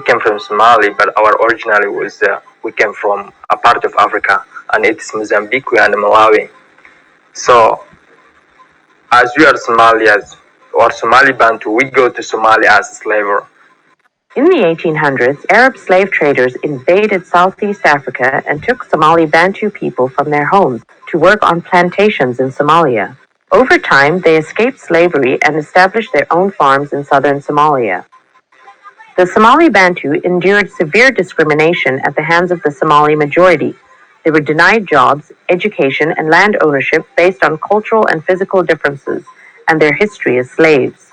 came from Somali, but our originally was we came from a part of Africa, and it's Mozambique and Malawi. So as we are Somalians or Somali Bantu, we go to Somalia as a slaver. In the 1800s, Arab slave traders invaded Southeast Africa and took Somali Bantu people from their homes to work on plantations in Somalia. Over time, they escaped slavery and established their own farms in southern Somalia. The Somali Bantu endured severe discrimination at the hands of the Somali majority. They were denied jobs, education, and land ownership based on cultural and physical differences, and their history as slaves.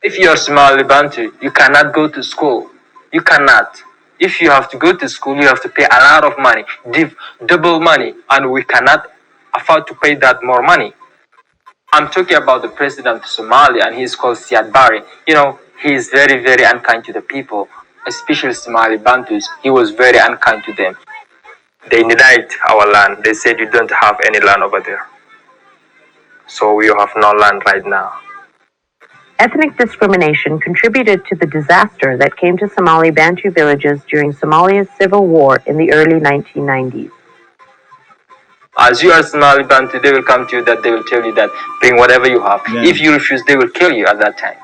If you are Somali Bantu, you cannot go to school. You cannot. If you have to go to school, you have to pay a lot of money, double money, and we cannot afford to pay that more money. I'm talking about the president of Somalia, and he's called Siad Barre. He is very, very unkind to the people, especially Somali Bantus. He was very unkind to them. They denied our land. They said you don't have any land over there. So we have no land right now. Ethnic discrimination contributed to the disaster that came to Somali Bantu villages during Somalia's civil war in the early 1990s. As you are Somali Bantu, they will come to you that they will tell you that bring whatever you have. Yeah. If you refuse, they will kill you at that time.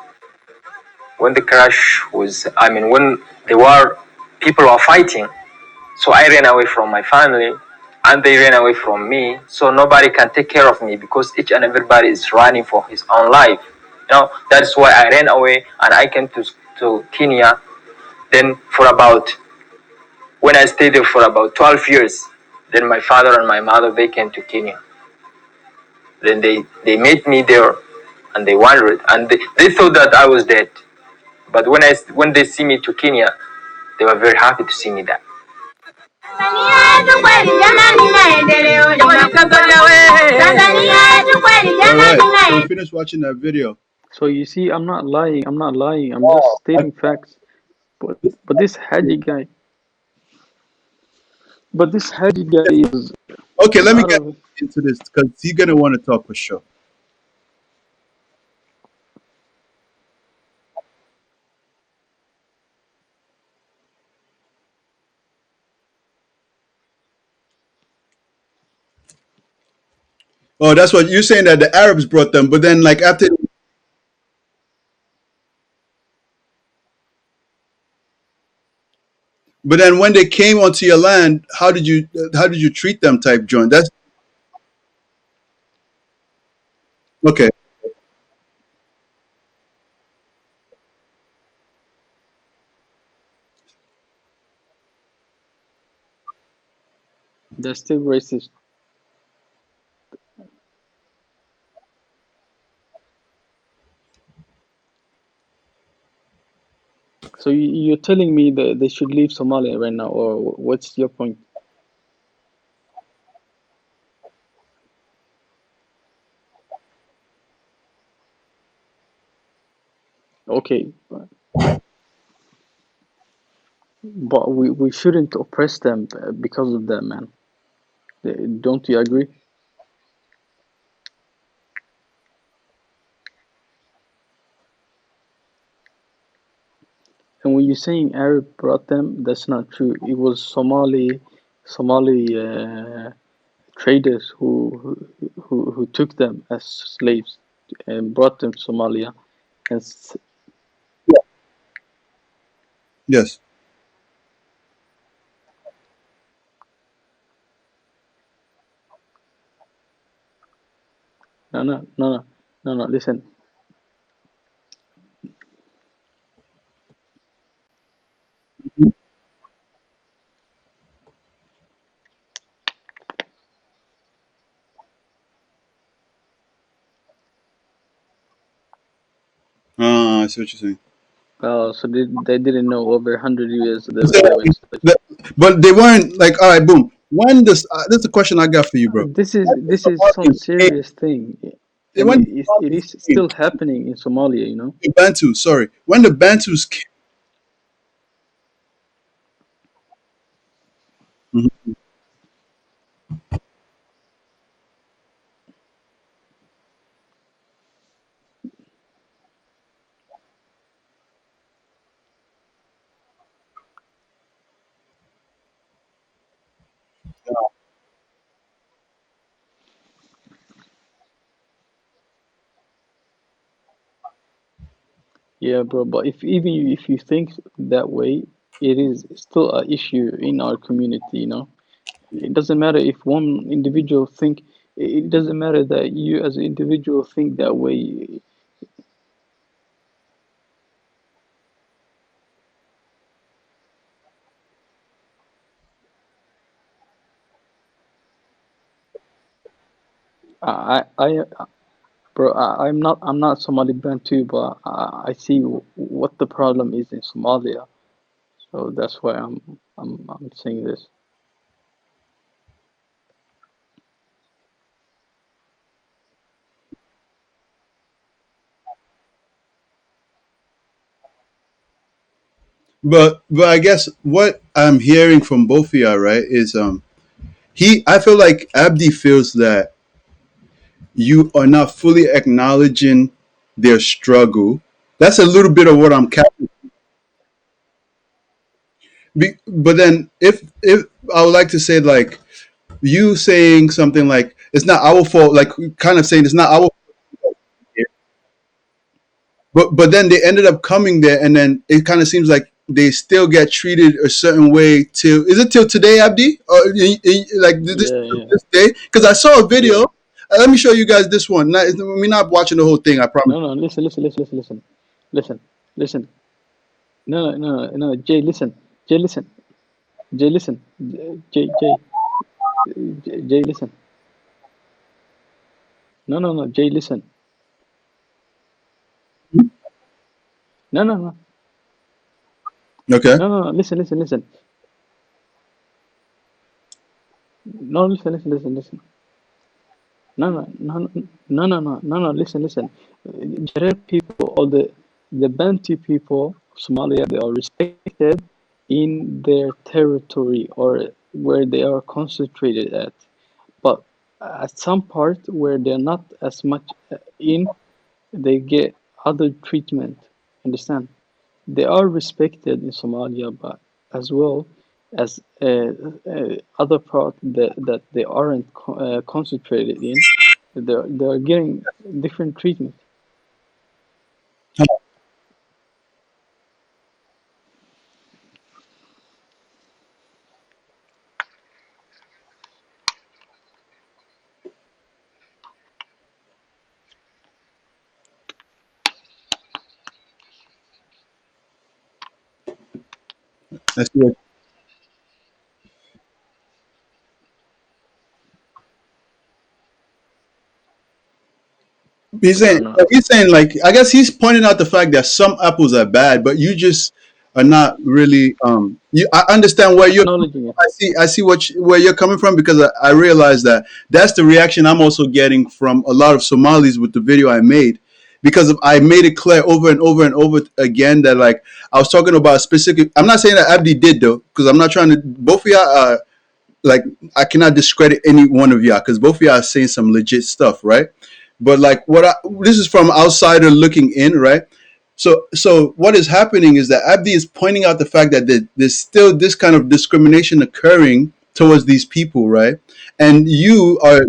When the crash was, when the war, people were fighting. So I ran away from my family and they ran away from me. So nobody can take care of me because each and everybody is running for his own life. That's why I ran away and I came to Kenya. Then when I stayed there for about 12 years, then my father and my mother, they came to Kenya. Then they met me there and they wondered and they thought that I was dead. But when they see me to Kenya, they were very happy to see me there. Alright, so we finished watching that video. So you see, I'm not lying. I'm not lying. I'm just stating facts. But this Haji guy. But this Haji guy is Okay, let me out get of. into this because he's going to want to talk for sure. Oh, that's what you're saying, that the Arabs brought them, but then like after, but then when they came onto your land, how did you treat them type joint? That's okay. They're still racist. So you're telling me that they should leave Somalia right now, or what's your point? Okay, but we shouldn't oppress them because of that, man. Don't you agree? And when you're saying Arab brought them, that's not true. It was Somali traders who took them as slaves and brought them to Somalia. And Yes. no. Listen, I see what you're saying. so they didn't know over 100 years So, they were enslaved. but they weren't like, all right, boom. When this is the question I got for you, bro. This is some serious thing, and When the it Somalians is came, still happening in Somalia. You know. the Bantu, sorry, when the Bantus came, Mhm. Yeah, bro. But if you think that way, it is still an issue in our community. You know. It doesn't matter if one individual think. It doesn't matter that you as an individual think that way. I bro, I'm not Somali Bantu, but I see what the problem is in Somalia. So that's why I'm saying this. but I guess what I'm hearing from both of y'all, right, is I feel like Abdi feels that you are not fully acknowledging their struggle. That's a little bit of what I'm capturing. But then if I would like to say, like, you saying something like it's not our fault, like kind of saying it's not our fault, but then they ended up coming there, and then it kind of seems like they still get treated a certain way till, is it till today, Abdi, or like this Yeah, yeah, this day? Because I saw a yeah. video. Let me show you guys this one. We're not watching the whole thing, I promise. No, no. Listen. No. Jay, listen. Jay, listen. Jay, listen. Jay, listen. No. Jay, listen. No. Okay. Listen. No, listen. No. Listen. Jarrah people or the Bantu people of Somalia, they are respected in their territory or where they are concentrated at. But at some part where they're not as much in, they get other treatment. Understand? They are respected in Somalia, but as well as other part that they aren't concentrated in, they're getting different treatment. I see what he's No, saying. no, He's saying, like, I guess he's pointing out the fact that some apples are bad, but you just are not really. I understand where you're. acknowledging it. I see where you're coming from, because I realize that that's the reaction I'm also getting from a lot of Somalis with the video I made, because I made it clear over and over and over again that, like, I was talking about a specific. I'm not saying that Abdi did, though, because I'm not trying to. Both of y'all, like, I cannot discredit any one of y'all, because both of y'all are saying some legit stuff, right? But like, this is from outsider looking in, right? So what is happening is that Abdi is pointing out the fact that there's still this kind of discrimination occurring towards these people, right? And you are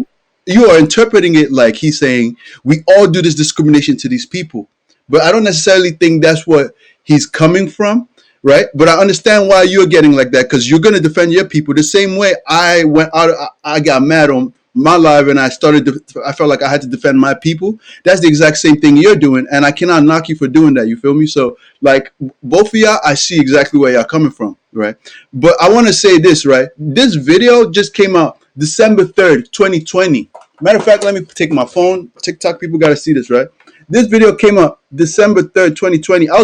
interpreting it like he's saying we all do this discrimination to these people, but I don't necessarily think that's what he's coming from, right? But I understand why you're getting like that because you're going to defend your people the same way I went out. I got mad on my live and I felt like I had to defend my people. That's the exact same thing you're doing, and I cannot knock you for doing that. You feel me? So like both of y'all, I see exactly where y'all coming from, right? But I want to say this, right? This video just came out December 3rd, 2020. Matter of fact, let me take my phone. TikTok people got to see this, right? This video came out December 3rd, 2020. I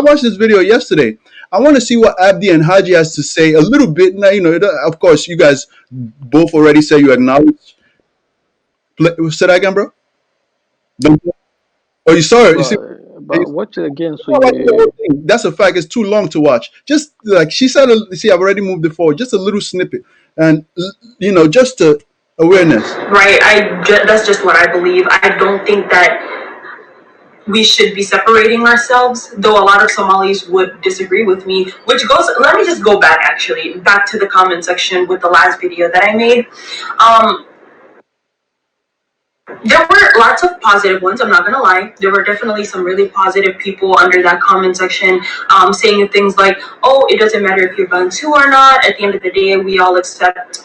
watched this video yesterday. I want to see what Abdi and Haji has to say a little bit. Now, of course, you guys both already say you acknowledge. Say that again, bro. Oh, you saw it. You see, but watch it again so watch the you. whole thing. That's a fact. It's too long to watch. Just like she said, see, I've already moved it forward. Just a little snippet, and just to awareness. Right, that's just what I believe. I don't think that we should be separating ourselves, though a lot of Somalis would disagree with me, which goes, let me just go back actually, back to the comment section with the last video that I made. There were lots of positive ones, I'm not gonna lie. There were definitely some really positive people under that comment section, saying things like, oh, it doesn't matter if you're Bantu or not. At the end of the day, we all accept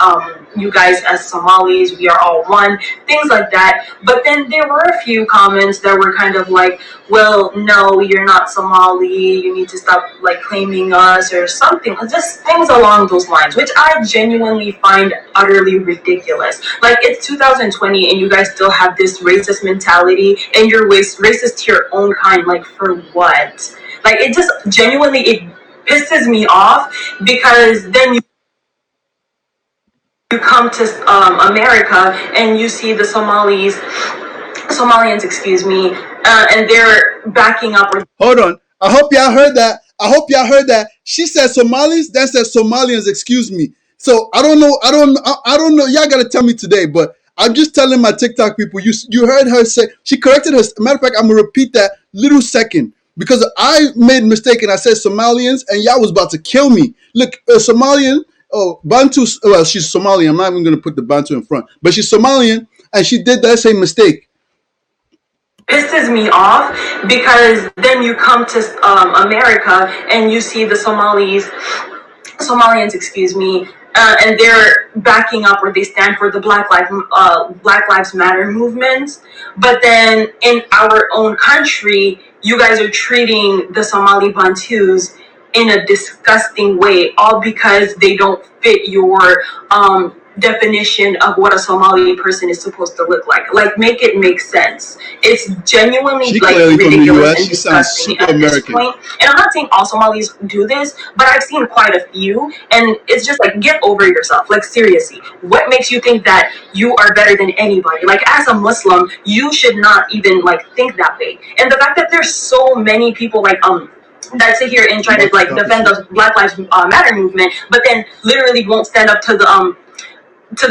you guys as Somalis. We are all one. Things like that. But then there were a few comments that were kind of like, well, no, you're not Somali. You need to stop like claiming us or something. Just things along those lines, which I genuinely find utterly ridiculous. Like, it's 2020 and you guys still have this racist mentality and you're racist to your own kind. Like, for what? Like, it just genuinely, it pisses me off because then you come to America and you see the Somalians, excuse me, and they're backing up. Hold on. I hope y'all heard that. I hope y'all heard that. She said Somalis, then said Somalians, excuse me. So I don't know. I don't know. Y'all gotta tell me today, but I'm just telling my TikTok people, you heard her say, she corrected her. Matter of fact, I'm gonna repeat that little second because I made a mistake and I said Somalians and y'all was about to kill me. Look, Somalian, oh, Bantu, well, she's Somalian. I'm not even gonna put the Bantu in front, but she's Somalian and she did that same mistake. Pisses me off because then you come to America and you see the Somalians, excuse me, and they're backing up or they stand for the Black Lives Matter movement. But then in our own country, you guys are treating the Somali Bantus in a disgusting way, all because they don't fit your definition of what a Somali person is supposed to look like. Like, make it make sense. It's genuinely She like clearly from the ridiculous US. and She sounds disgusting super at this American. point. And I'm not saying all Somalis do this, but I've seen quite a few, and it's just like, get over yourself. Like, seriously, what makes you think that you are better than anybody? Like, as a Muslim, you should not even like think that way. And the fact that there's so many people like that sit here and try to like defend the Black Lives Matter movement, but then literally won't stand up to the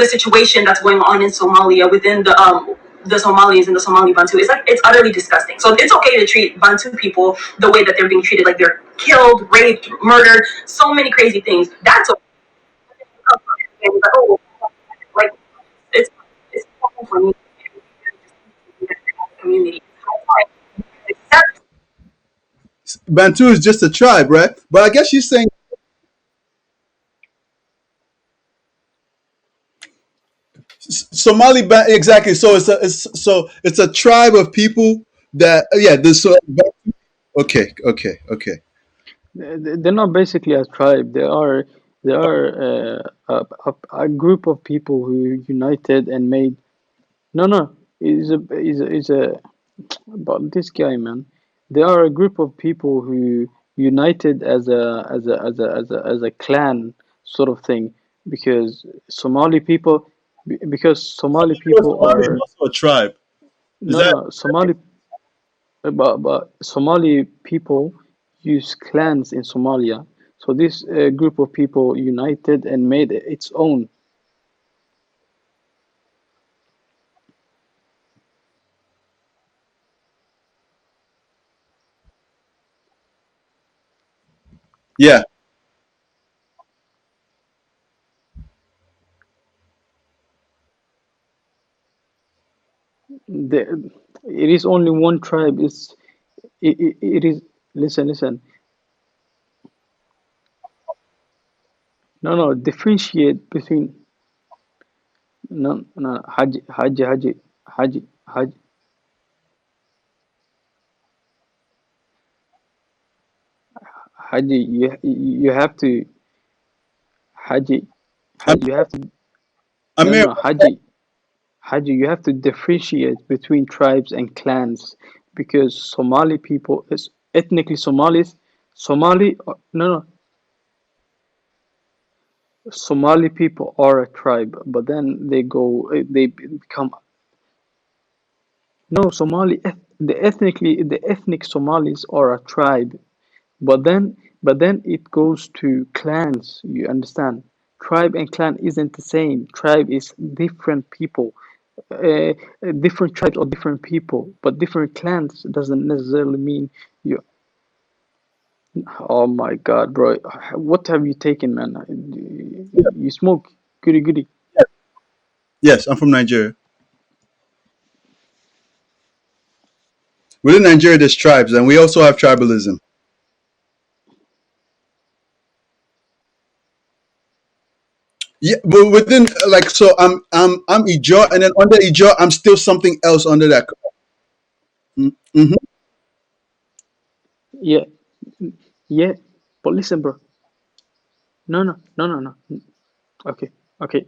situation that's going on in Somalia within the Somalis and the Somali Bantu. It's like, it's utterly disgusting. So it's okay to treat Bantu people the way that they're being treated, like they're killed, raped, murdered, so many crazy things. That's okay. Oh, like, it's for me community. Bantu is just a tribe, right? But I guess she's saying Somali exactly. So it's a tribe of people that yeah. Okay. They're not basically a tribe. They are a group of people who united and made. No, no, is a about this guy, man. They are a group of people who united as a clan sort of thing because Somali people because Somali people Somali is are also a tribe. Is no that no Somali but Somali people use clans in Somalia. So this group of people united and made its own. yeah? it is only one tribe. It is. Listen. No. Differentiate between. No. Haji. Haji. You have to. Haji. I'm, You have to. Amir, No. Haji, you have to differentiate between tribes and clans because Somali people is ethnically Somalis. No. Somali people are a tribe, but then they become no Somali. The ethnic Somalis are a tribe, but then it goes to clans. You understand? Tribe and clan isn't the same. Tribe is different people. uh, Different tribes or different people, but different clans doesn't necessarily mean you. Oh my God, bro! What have you taken, man? You smoke? Goody. yes, I'm from Nigeria. Within Nigeria, there's tribes, and we also have tribalism. Yeah, but within like so, I'm Ijo, and then under Ijo, I'm still something else under that. Mm-hmm. Yeah, yeah. But listen, bro. No. Okay, okay.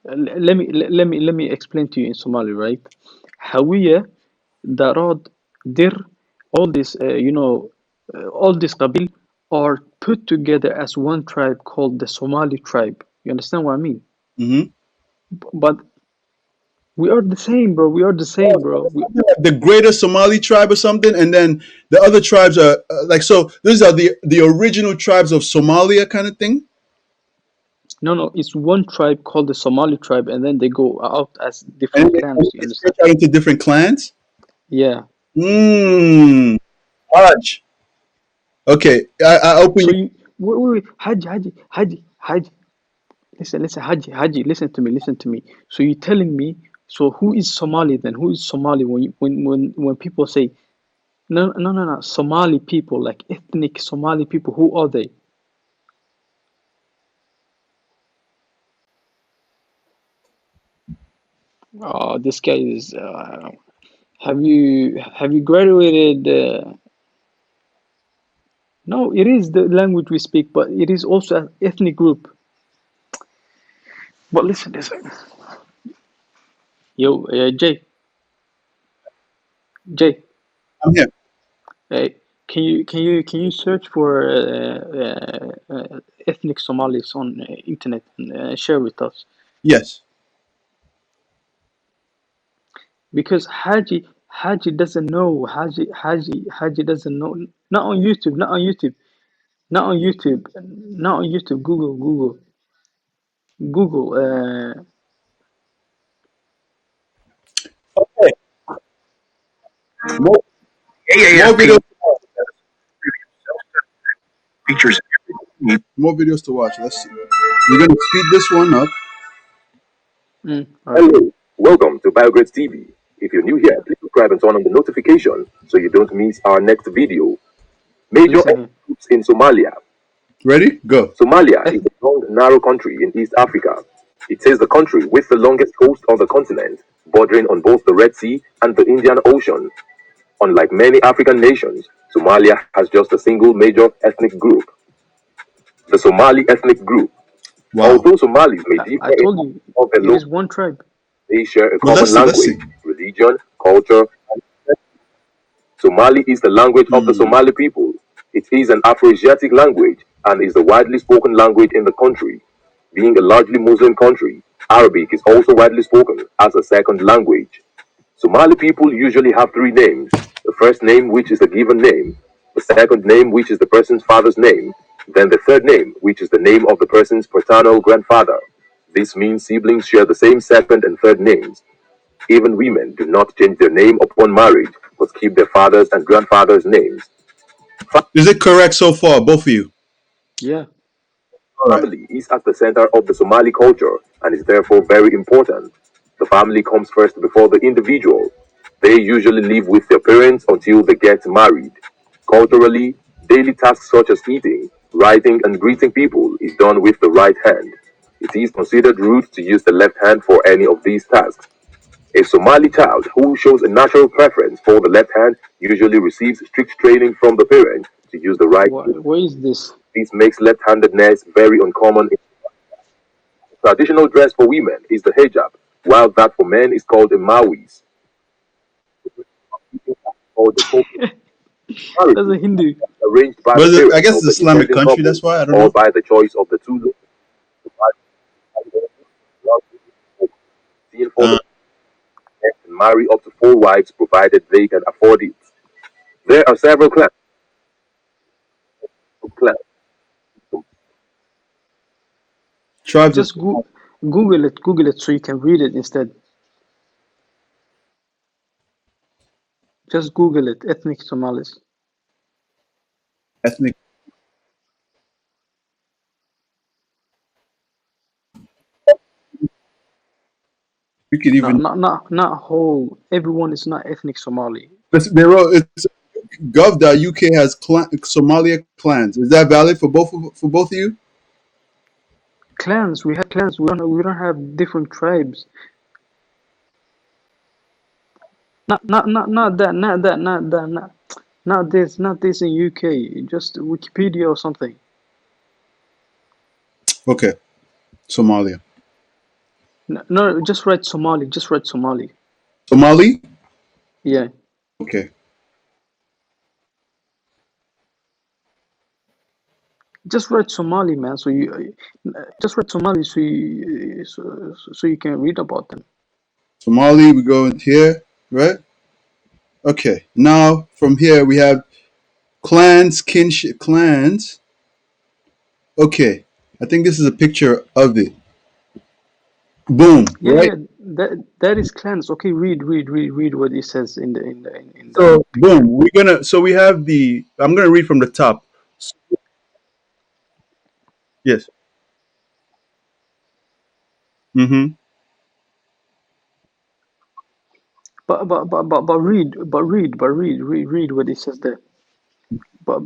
Let me explain to you in Somali, right? Hawiye, Darod, Dir, all this, all this qabil are put together as one tribe called the Somali tribe. You understand what I mean? Mm-hmm. But we are the same, bro. We are the same, bro. The greater Somali tribe or something, and then the other tribes are like so. These are the original tribes of Somalia, kind of thing. No. It's one tribe called the Somali tribe, and then they go out as And different and clans. You they understand? stretch out into different clans. Yeah. Hmm. Hodge. Okay, I open So you. you wait. Haji. Listen, Haji, listen to me. So you're telling me, so who is Somali then? Who is Somali when people say no, Somali people, like ethnic Somali people, who are they? Oh, this guy is. Have you graduated? No, it is the language we speak, but it is also an ethnic group. But listen. Yo, Jay, I'm here. uh, can you search for ethnic Somalis on internet and share with us? Yes. Because Haji doesn't know. Haji doesn't know. Not on YouTube. Not on YouTube. Google. Okay. More, more videos. Features. More videos to watch. Let's see. We're gonna speed this one up. Okay. Hello, welcome to BioGrids TV. If you're new here, please subscribe and turn on the notifications so you don't miss our next video. Major Listen ethnic here. groups in Somalia. Ready? Go. Somalia is Eth- a long, narrow country in East Africa. It is the country with the longest coast on the continent, bordering on both the Red Sea and the Indian Ocean. Unlike many African nations, Somalia has just a single major ethnic group, the Somali ethnic group. Wow. Although Somalis may I differ in told you, of their it local, is one tribe. they share a Well, common let's see. language, religion, culture, and Somali is the language of the Hmm. Somali people. It is an Afro-Asiatic language and is the widely spoken language in the country. Being a largely Muslim country, Arabic is also widely spoken as a second language. Somali people usually have three names. The first name, which is a given name, the second name, which is the person's father's name, then the third name, which is the name of the person's paternal grandfather. This means siblings share the same second and third names. Even women do not change their name upon marriage, but keep their father's and grandfather's names. Is it correct so far, both of you? Yeah. All right. Family is at the center of the Somali culture and is therefore very important. The family comes first before the individual. They usually live with their parents until they get married. Culturally, daily tasks such as eating, writing, and greeting people is done with the right hand. It is considered rude to use the left hand for any of these tasks. A Somali child who shows a natural preference for the left hand usually receives strict training from the parents to use the right hand. Why is this? This makes left-handedness very uncommon. Traditional dress for women is the hijab, while that for men is called a mawis, or the topi. That's a Marriages Hindu. are arranged by the But I parents guess of it's the Islamic intending country. couple That's why I don't or know. by the choice of the two. Seen for the Uh, men can marry up to 4 wives provided they can afford it. There are several clans. Tribes of Just Google it so you can read it instead. Just Google it, ethnic Somalis. ethnic. We could No, even. not whole. Everyone is not ethnic Somali. They wrote it's gov.uk has Somalia clans. Is that valid for both of you? Clans. We have clans. We don't have different tribes. Not that. Not this in UK. Just Wikipedia or something. Okay, Somalia. No, just write Somali. Just write Somali. Somali. Yeah. Okay. Just write Somali, man. So you just write Somali so you can read about them. Somali. We go in here, right? Okay. Now from here we have clans, kinship, clans. Okay. I think this is a picture of it. Boom. Yeah, Right. yeah. That is clans. Okay, read what it says in the So picture. boom. So we have the. I'm gonna read from the top. Yes. Mm-hmm. But read what it says there. But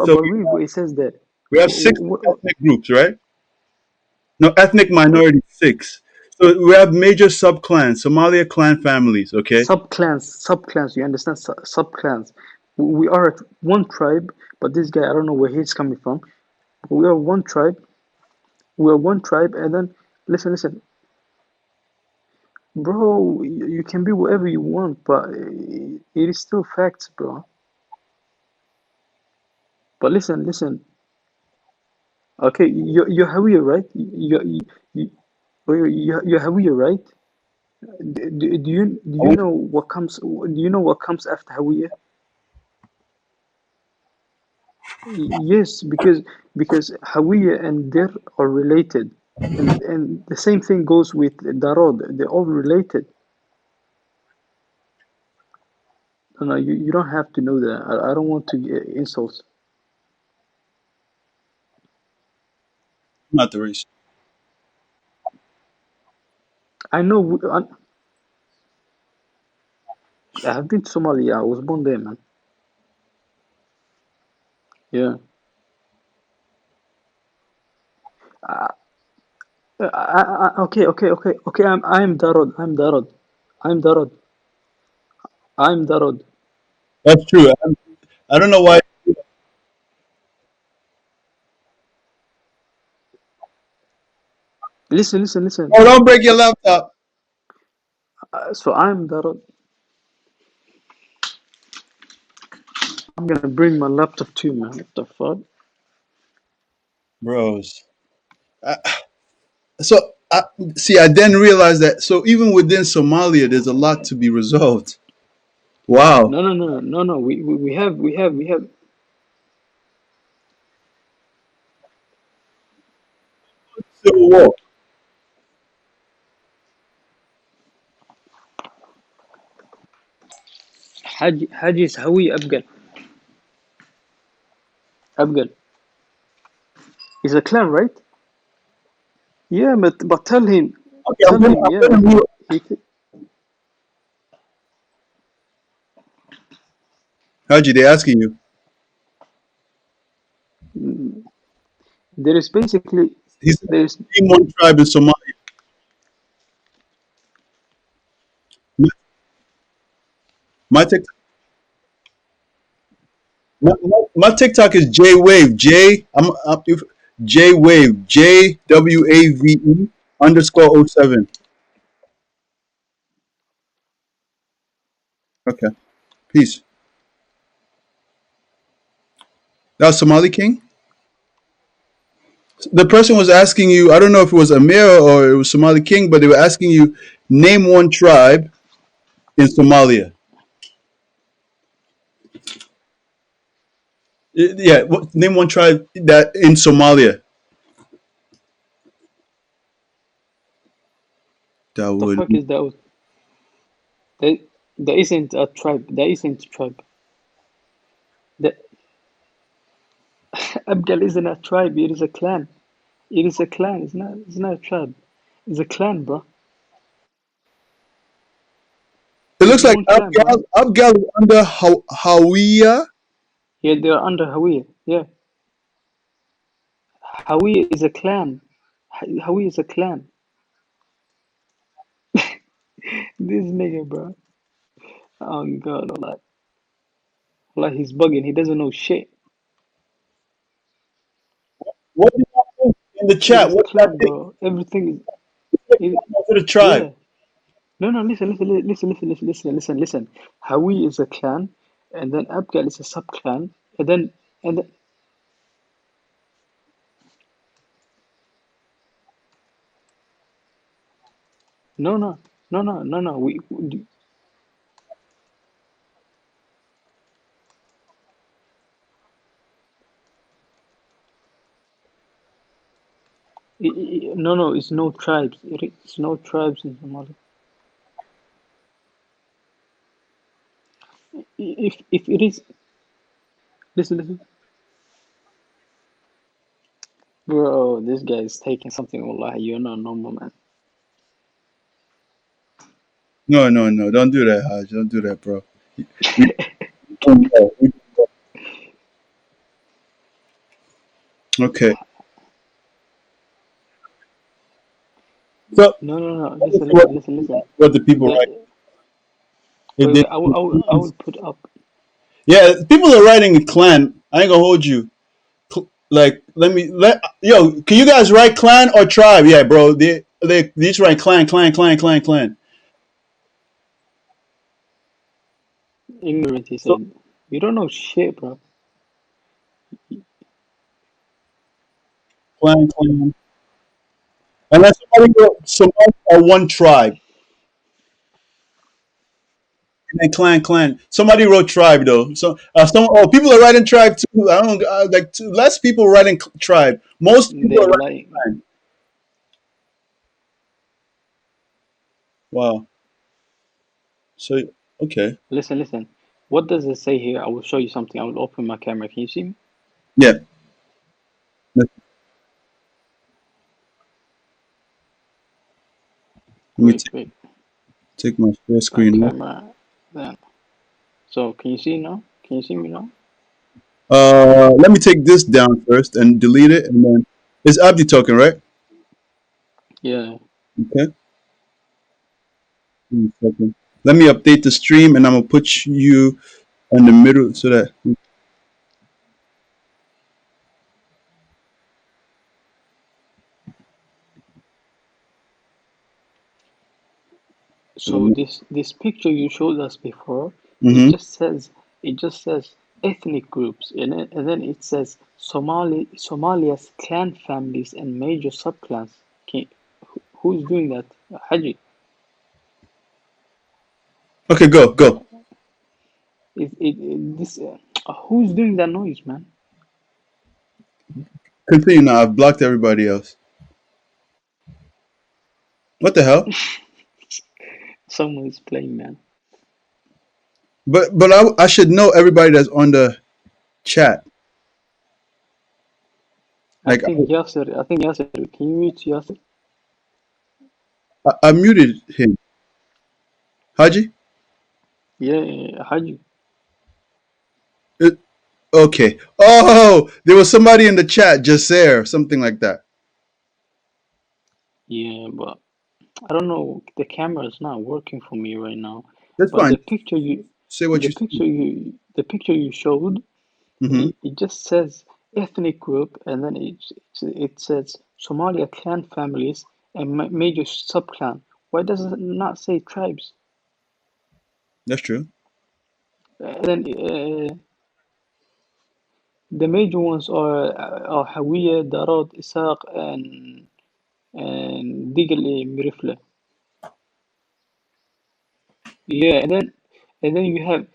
So read what it says there. we have six What, ethnic groups, right? No, ethnic minority six. So we have major subclans, Somalia clan families. Okay. subclans. You understand? Subclans. We are one tribe, but this guy, I don't know where he's coming from. We are one tribe. We are one tribe, and then listen, bro. You can be whatever you want, but it is still facts, bro. But listen. Okay, you're Hawiye, right? You, you're Hawiye, right? Do you know what comes? Do you know what comes after Hawiye? Yes, because Hawiye and Dir are related, and the same thing goes with Darod. They're all related. No, you don't have to know that. I don't want to get insults. Not the race. I know. I have been to Somalia. I was born there, man. Yeah. Okay. I'm Darod. I'm Darod. I'm Darod. I'm Darod. That's true. I don't know why. Listen. Oh, don't break your laptop, So I'm Darod. I'm gonna bring my laptop too, man. What the fuck? bros. Uh, so see, I didn't realize that. So even within Somalia, there's a lot to be resolved. Wow. No. We have Civil War. Haji is Hawi Abgal. Abgal. He's a clan, right? Yeah, but tell him, Okay, tell him, I'm yeah. gonna mute. He, Haji, they asking you. Mm, there is basically He said, there's name one tribe in Somalia. My, my TikTok, my TikTok is J Wave. J Wave. JWAVE underscore O 07. Okay. Peace. That was Somali King? The person was asking you, I don't know if it was Amir or it was Somali King, but they were asking you, name one tribe in Somalia. Yeah, name one tribe that in Somalia. That the would. fuck is that? There, there isn't a tribe. There isn't a tribe. The Abgal isn't a tribe. It is a clan. It is a clan. It's not. It's not a tribe. It's a clan, bro. It It's looks their like own clan, bro. Abgal is under Hawiya. Yeah, they're under Hawiye. Yeah, Hawiye is a clan. Hawiye is a clan. This nigga, bro. Oh God, Allah, he's bugging. He doesn't know shit. What did I think in the It chat? is a What did I clan, think? bro. Everything is. It, To the tribe. yeah. No, no. Listen. Hawi is a clan, and then Abgal is a sub clan, and then no. No. It's no tribes. It's no tribes in Somalia. If it is, listen. Bro, this guy is taking something. Wallahi, you're not normal, man. No. Don't do that, Haj. Don't do that, bro. We don't know. Okay. So No. let's see Listen. what the people write. The If wait. they, I will put up. yeah, people are writing in clan. I ain't gonna hold you. Like, yo, can you guys write clan or tribe? Yeah, bro. They just write clan. Ignorant, he So said. You don't know shit, bro. clan. And then somebody are one tribe. And then clan. Somebody wrote tribe though. So people are writing tribe too. I don't less people writing tribe. Most people They're are writing lying. clan. Wow. So okay. Listen. What does it say here? I will show you something. I will open my camera. Can you see me? Yeah. Let me Wait. take my share My screen off. camera. Then. So, can you see now? Can you see me now? Let me take this down first and delete it, and then it's Abdi token, right? Yeah. Okay. Give me a second. Let me update the stream, and I'm gonna put you in the middle so that. So this picture you showed us before, it Mm-hmm. just says it just says ethnic groups in it, and then it says Somalia's clan families and major subclans. Who's doing that? Haji. Okay, go. This who's doing that noise, man? Continue now. I've blocked everybody else. What the hell? Someone is playing, man. But I should know everybody that's on the chat. Like I think Yasser. Can you mute Yasser? I muted him. Haji. Yeah, Haji. Okay. Oh, there was somebody in the chat, Jaser, something like that. Yeah, but I don't know. The camera is not working for me right now. That's But fine. the picture you, Say what you see. the picture you showed, Hmm. it just says ethnic group, and then it says Somalia clan families and major subclan. Why does it not say tribes? That's true. And then the major ones are Hawiye, Darod, Isaq, and Digali Mirifle. Yeah, and then you have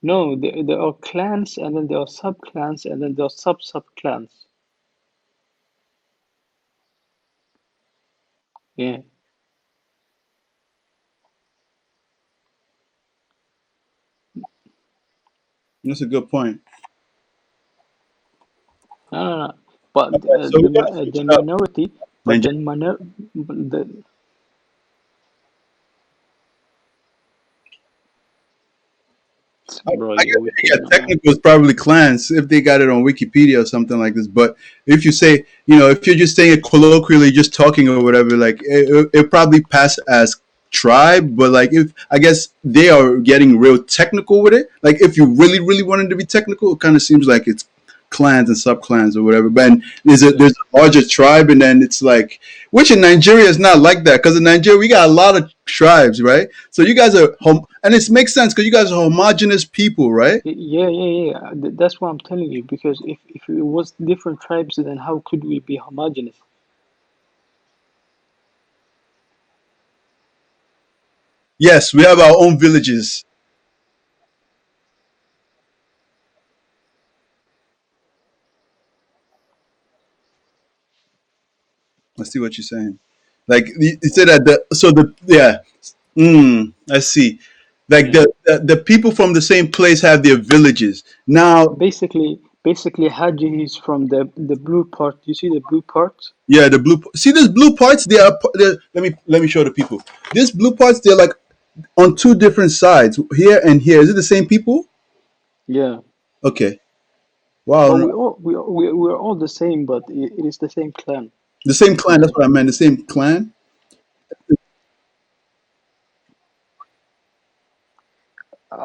no, there are clans, and then there are sub-clans, and then there are sub-sub-clans. Yeah. That's a good point. No, no, no. But Okay, so we gotta switch the it up. minority, but Nigeria. then the bro, I you're guess if wicked, they got man. technical, it's probably clans if they got it on Wikipedia or something like this. But if you say, if you're just saying it colloquially, just talking or whatever, like it probably pass as tribe. But like if I guess they are getting real technical with it. Like if you really, really wanted to be technical, it kind of seems like it's clans and sub clans or whatever. But Yeah. there's a larger tribe, and then it's like which in Nigeria is not like that because in Nigeria we got a lot of tribes, right? So you guys are and it makes sense because you guys are homogenous people, right? Yeah, yeah, yeah. That's what I'm telling you. Because if it was different tribes, then how could we be homogeneous? Yes, we have our own villages. I see what you're saying. Like you said that I see. Like Yeah. the people from the same place have their villages. Now, Basically, Haji is from the blue part. You see the blue part? yeah, the blue. See these blue parts? Let me show the people. These blue parts, they're like on two different sides, here and here. Is it the same people? Yeah. Okay. But Wow. we're all the same, but it is the same clan. The same clan. Yeah. That's what I meant. The same clan.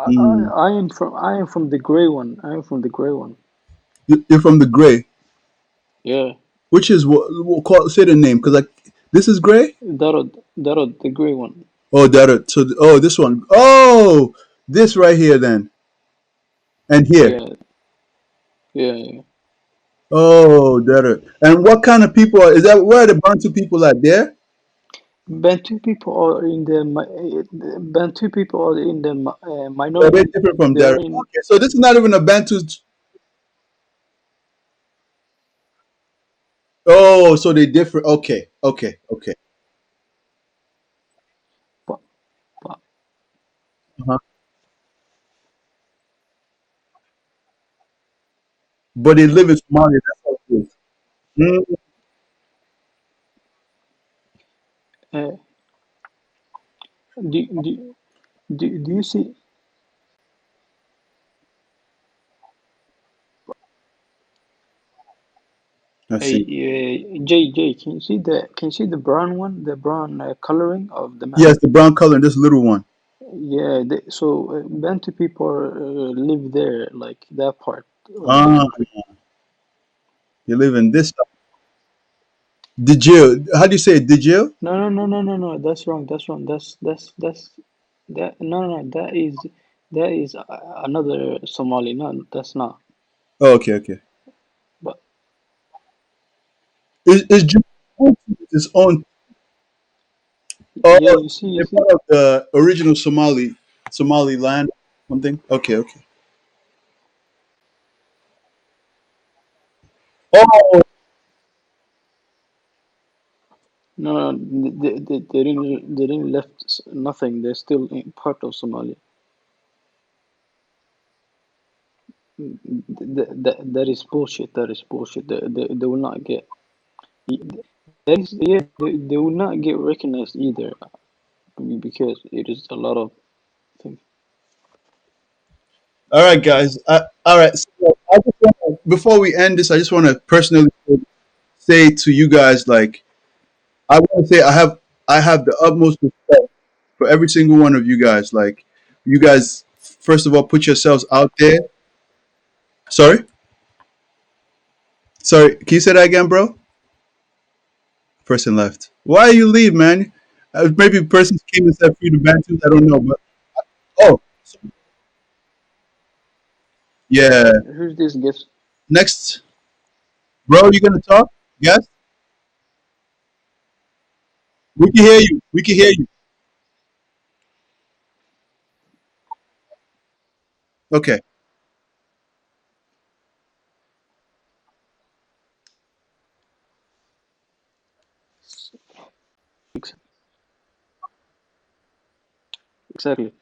Mm. I am from the gray one. I am from the gray one. You're from the gray, Yeah. which is what we'll call. Say the name, because like this is gray. Darod, the gray one. Oh, that. So, this one. Oh, this right here then, and here. Yeah. Yeah. Yeah. Oh, that. And what kind of people is that? Where are the Bantu people at there? Bantu people are in the They're a bit minority. different from They there. are in. Okay, so this is not even a Bantu. Oh, so they different. Okay, okay, okay. But, but Uh-huh. But they live in Somalia. That's how it is. Mm. uh, do, do, do you see? I see. J, can you see the brown one, the brown coloring of the map? Yes, the brown color and this little one. Yeah, so Bantu people live there, like that part of the Ah, country. you live in this. Dijil. How do you say it? Dijil? No, no, no, no, no, no. That's wrong. That's wrong. That's that. No, no, no. That is another Somali. No, that's not. Oh, okay, okay. But Is Djibouti its own? Oh, yeah, you they're see. part of the original Somaliland, something. Okay, okay. Oh, No, no, they didn't left nothing. They're still in part of Somalia. That is bullshit. That is bullshit. They will not get. That is, yeah, they will not get recognized either. because it is a lot of things. All right, guys. All right. So I just wanna, before we end this, I just want to personally say to you guys, like, I want to say I have the utmost respect for every single one of you guys. Like, you guys, first of all, put yourselves out there. Sorry, sorry. Can you say that again, bro? Person left. Why you leave, man? Maybe the person came and said free to Bantu. I don't know, but oh, yeah. Who's this guest? Next, bro, you gonna talk? Yes, we can hear you. We can hear you. Okay. Ex- Exactly.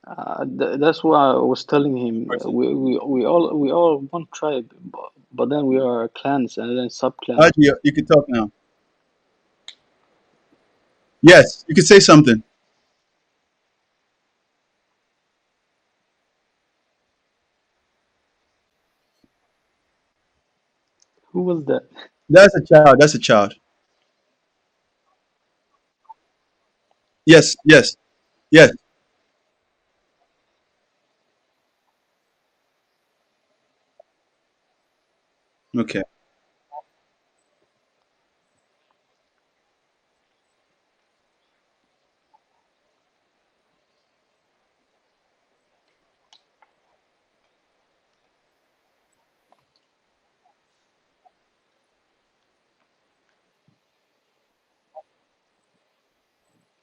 That's why I was telling him we all one tribe, but then we are clans and then sub clans. Haji, you can talk now. Yes, you can say something. Who was that? That's a child. That's a child. Yes, yes, yes. Okay.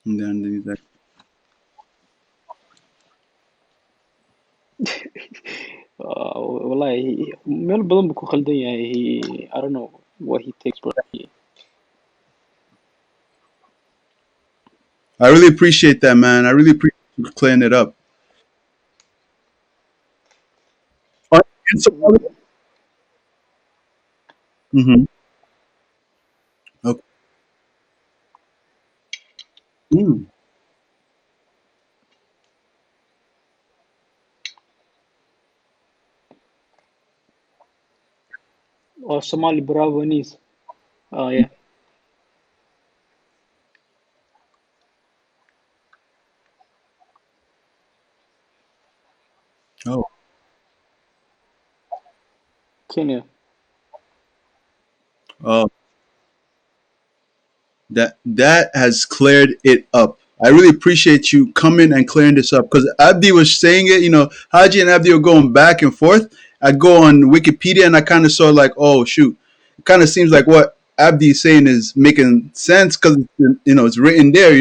And then he's like, والله meel badan buu ku khaldan yahay. I don't know what he takes, but I really appreciate that, man. I really appreciate you clearing it up. Uh, in Somalia? Mm-hmm. Okay. Mm. or Somali Bravanese. Oh yeah, Oh. Kenya. Oh. That has cleared it up. I really appreciate you coming and clearing this up because Abdi was saying it. Haji and Abdi were going back and forth. I go on Wikipedia and I kind of saw like, oh shoot, it kind of seems like what Abdi is saying is making sense because it's written there.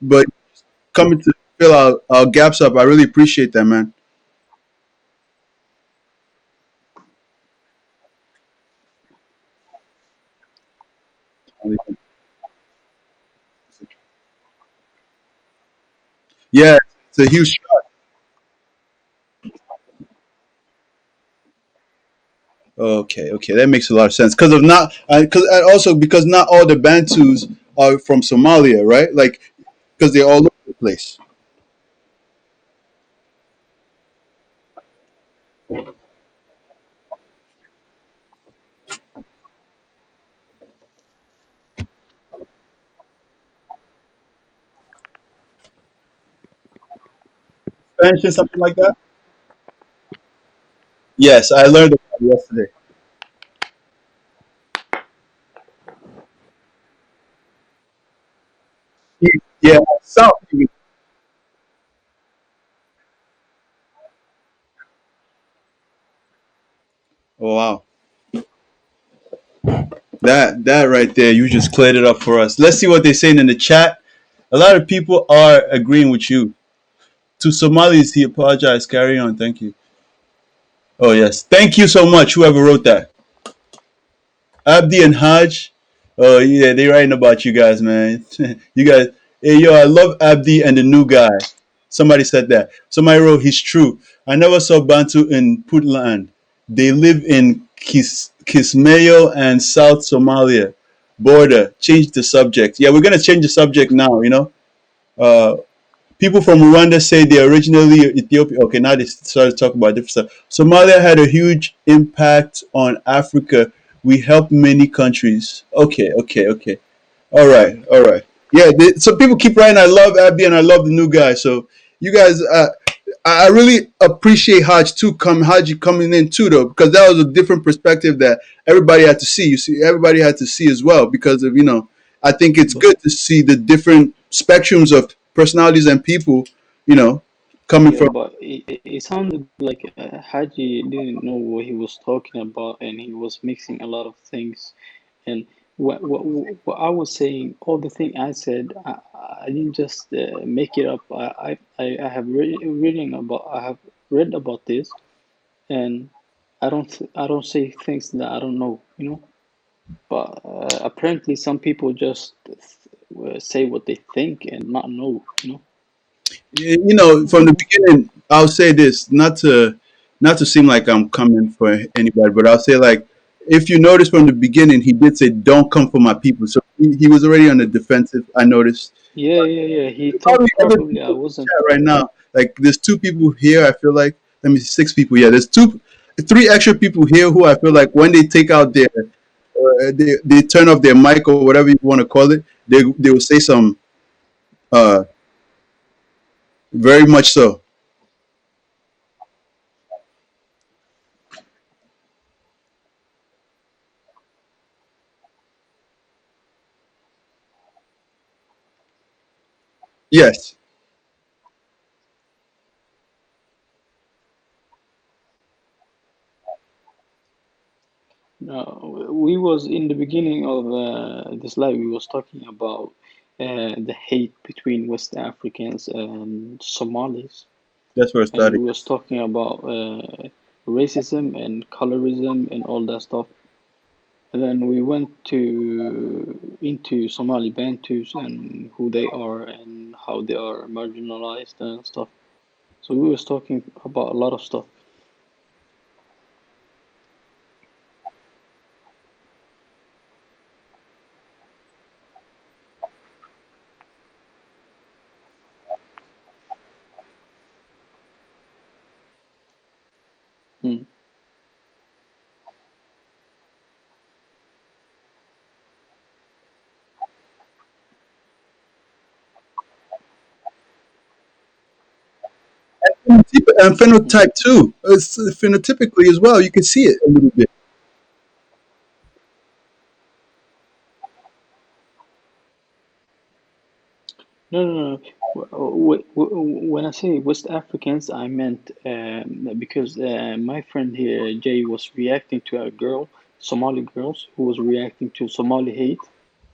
But coming to fill our gaps up, I really appreciate that, man. Yeah, it's a huge. Okay, okay, that makes a lot of sense because of not because also because not all the Bantus are from Somalia, right? Like because they're all over the place. Spanish or something like that. Yes, I learned about it yesterday. Yeah, South. Oh, wow, that right there, you just cleared it up for us. Let's see what they're saying in the chat. A lot of people are agreeing with you. To Somalis, he apologized. Carry on. Thank you. Oh yes, thank you so much. Whoever wrote that. Abdi and Haj. Oh yeah, they writing about you guys, man. You guys, hey yo, I love Abdi and the new guy. Somebody said that. Somebody wrote, he's true. I never saw Bantu in Puntland. They live in Kismayo and South Somalia. border. Change the subject. Yeah, we're gonna change the subject now. Uh, people from Rwanda say they're originally Ethiopian. Okay, now they started to talk about different stuff. Somalia had a huge impact on Africa. We helped many countries. Okay, okay, okay. All right, all right. Yeah, so people keep writing. I love Abdi and I love the new guy. So you guys, I really appreciate Haji coming in too, though, because that was a different perspective that everybody had to see. You see, everybody had to see as well because of I think it's But good to see the different spectrums of personalities and people, you know, coming yeah, from. but it sounded like Haji didn't know what he was talking about, and he was mixing a lot of things. And what I was saying, all the thing I said, I didn't just make it up. I have I have read about this, and I don't say things that I don't know, you know. But apparently, some people just say what they think and not know, you know. From the beginning, I'll say this, not to seem like I'm coming for anybody, but I'll say, like, if you notice from the beginning, he did say, "Don't come for my people." So he was already on the defensive. I noticed. Yeah, yeah, yeah. He There's thought probably other probably I people in the wasn't. chat right now. Like, there's two people here. I feel like, let me see, six people. Yeah, there's three extra people here who I feel like when they take out they turn off their mic or whatever you want to call it, they will say some, uh, very much so. Yes, We was in the beginning of this live. We was talking about the hate between West Africans and Somalis, that's where it and started. we was talking about racism and colorism and all that stuff. And then we went to into Somali Bantus and who they are and how they are marginalized and stuff. So we was talking about a lot of stuff. Mm. And Mm. phenotype too. It's phenotypically as well. You can see it a little bit. No, no, no. When I say West Africans, I meant because my friend here, Jay, was reacting to a girl, Somali girls, who was reacting to Somali hate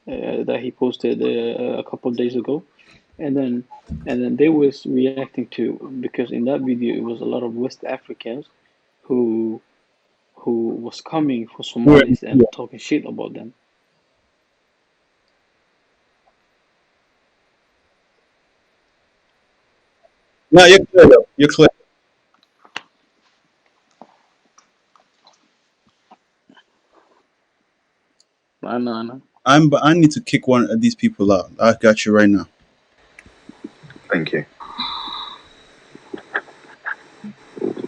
that he posted a couple of days ago, and then they was reacting to because in that video it was a lot of West Africans who was coming for Where, Somalis yeah. and talking shit about them. No, you're clear though. You're clear. I know. I need to kick one of these people out. I got you right now. Thank you.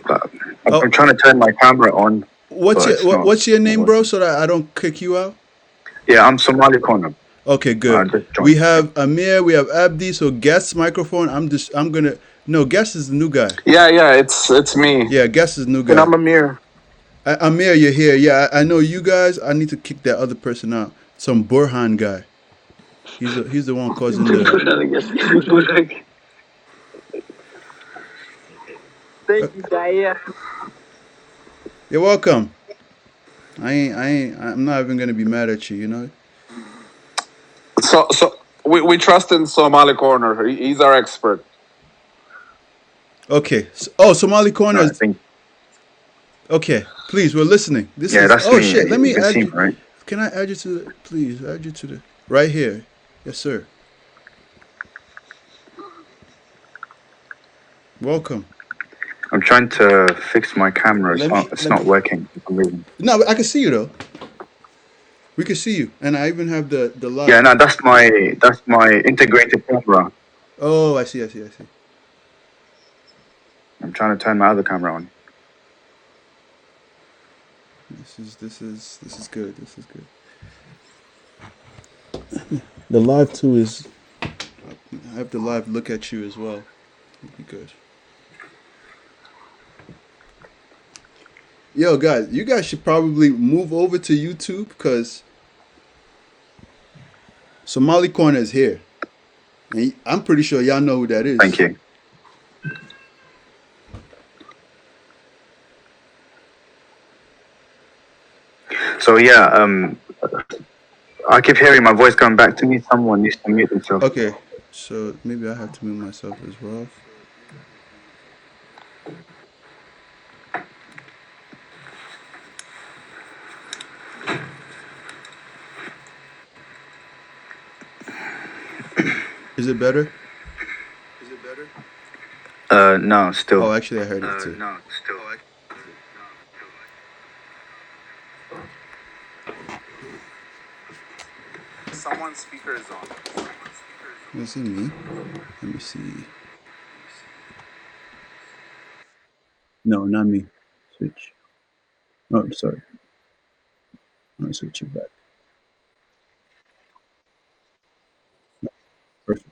But Oh, I'm trying to turn my camera on, but it's not what's your name, bro? working. So that I don't kick you out. Yeah, I'm Somali Connor. Okay, I good. just We joined. have Amir. We have Abdi. So guest microphone. I'm gonna. No, guest is the new guy. Yeah, yeah, it's me. Yeah, guest is the new And guy. I'm Amir. Amir, you're here. Yeah, I know you guys. I need to kick that other person out. Some Burhan guy. He's the one causing the. Thank you, Daya. You're welcome. I'm not even gonna be mad at you. You know. So we trust in Somali Corner. He's our expert. Okay. Oh, Somali No, I corners. think, Okay, please, we're listening. This yeah, is. that's Oh me. shit! Let You me can add see me, you. right? Can I add you to the? Please add you to the. Right here. Yes, sir. Welcome. I'm trying to fix my camera. Let me. It's Let not me. working for some reason. No, I can see you though. We can see you, and I even have the live. Yeah, no, that's my integrated camera. Oh, I see. I'm trying to turn my other camera on. This is good. This is good. The live too is. I have the live look at you as well. It'd be good. Yo, guys, you guys should probably move over to YouTube because Somali Corner is here. And I'm pretty sure y'all know who that is. Thank you. So yeah, I keep hearing my voice coming back to me. Someone needs to mute themselves. Okay, so maybe I have to mute myself as well. Is it better? No, still. Oh, actually, I heard it too. No, still. Someone's speaker is on. Is it me? Let me see. No, not me. Switch. Oh, I'm sorry. I'll switch it back. Perfect.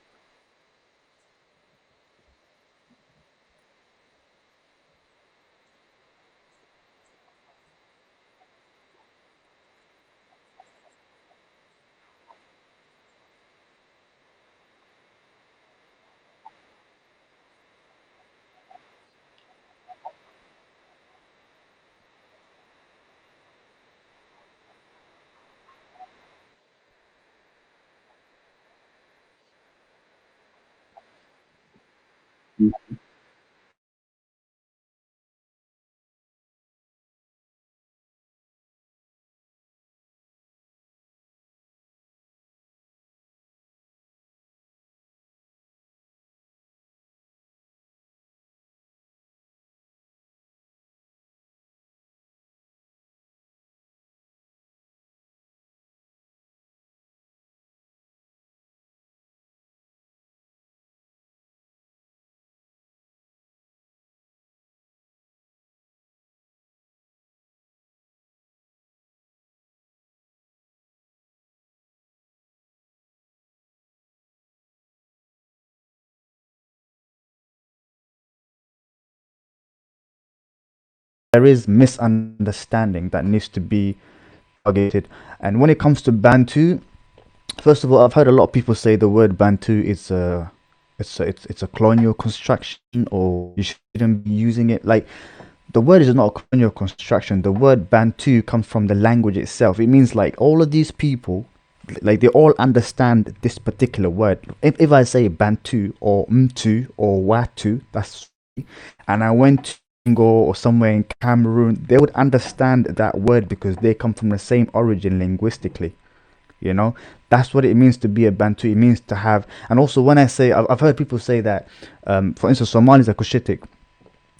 There is misunderstanding that needs to be targeted. And when it comes to Bantu, first of all, I've heard a lot of people say the word Bantu is it's a colonial construction, or you shouldn't be using it. Like, the word is not a colonial construction. The word Bantu comes from the language itself. It means like all of these people, like they all understand this particular word. If I say Bantu or Mtu or Watu, that's, and I went to Congo or somewhere in Cameroon, they would understand that word because they come from the same origin linguistically. You know, that's what it means to be a Bantu. It means to have, and also when I say, I've heard people say that, for instance, Somalis are Cushitic,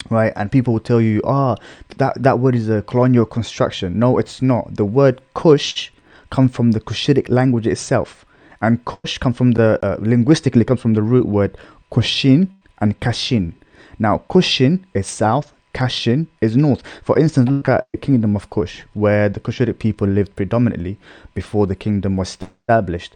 right? And people will tell you, that word is a colonial construction. No, it's not. The word Kush comes from the Cushitic language itself, and Kush comes from the linguistically comes from the root word Kushin and Kashin. Now, Kushin is south, Kashin is north. For instance, look at the kingdom of Kush, where the Kushitic people lived predominantly before the kingdom was established.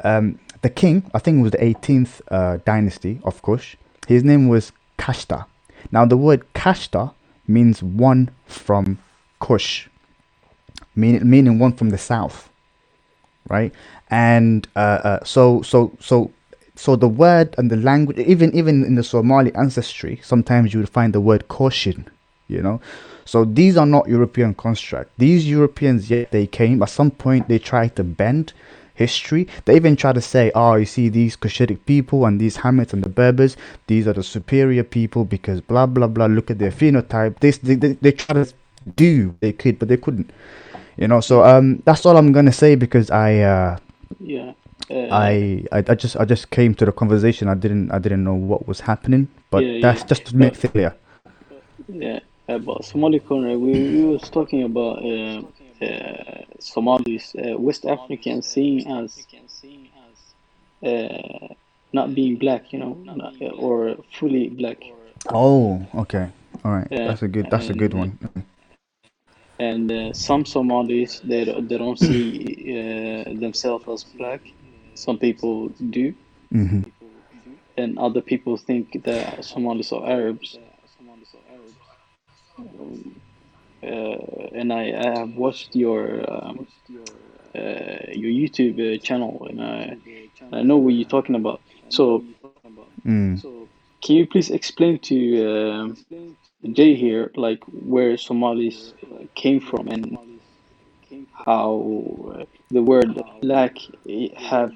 The king, I think it was the 18th dynasty of Kush, his name was Kashta. Now, the word Kashta means one from Kush, meaning one from the south, right? And so the word and the language, even in the Somali ancestry, sometimes you would find the word caution, you know. So these are not European construct. These Europeans, yet they came at some point, they tried to bend history. They even try to say, oh, you see these Cushitic people and these Hamites and the Berbers, these are the superior people because blah blah blah, look at their phenotype. They try to do they could, but they couldn't, you know. So that's all I'm gonna say, because I just came to the conversation. I didn't know what was happening, but that's just to make it clear. Yeah, about Somali Corner, we was talking about Somalis, West Africans seen as not being black, or fully black. Oh, okay. All right. Uh, That's a good and one. and some Somalis they don't see themselves as black. Some people do, Mm-hmm. and other people think that Somalis are Arabs. And I have watched your YouTube channel, and I know what you're talking about. So, Mm. can you please explain to Jay here, like where Somalis came from and how the word black have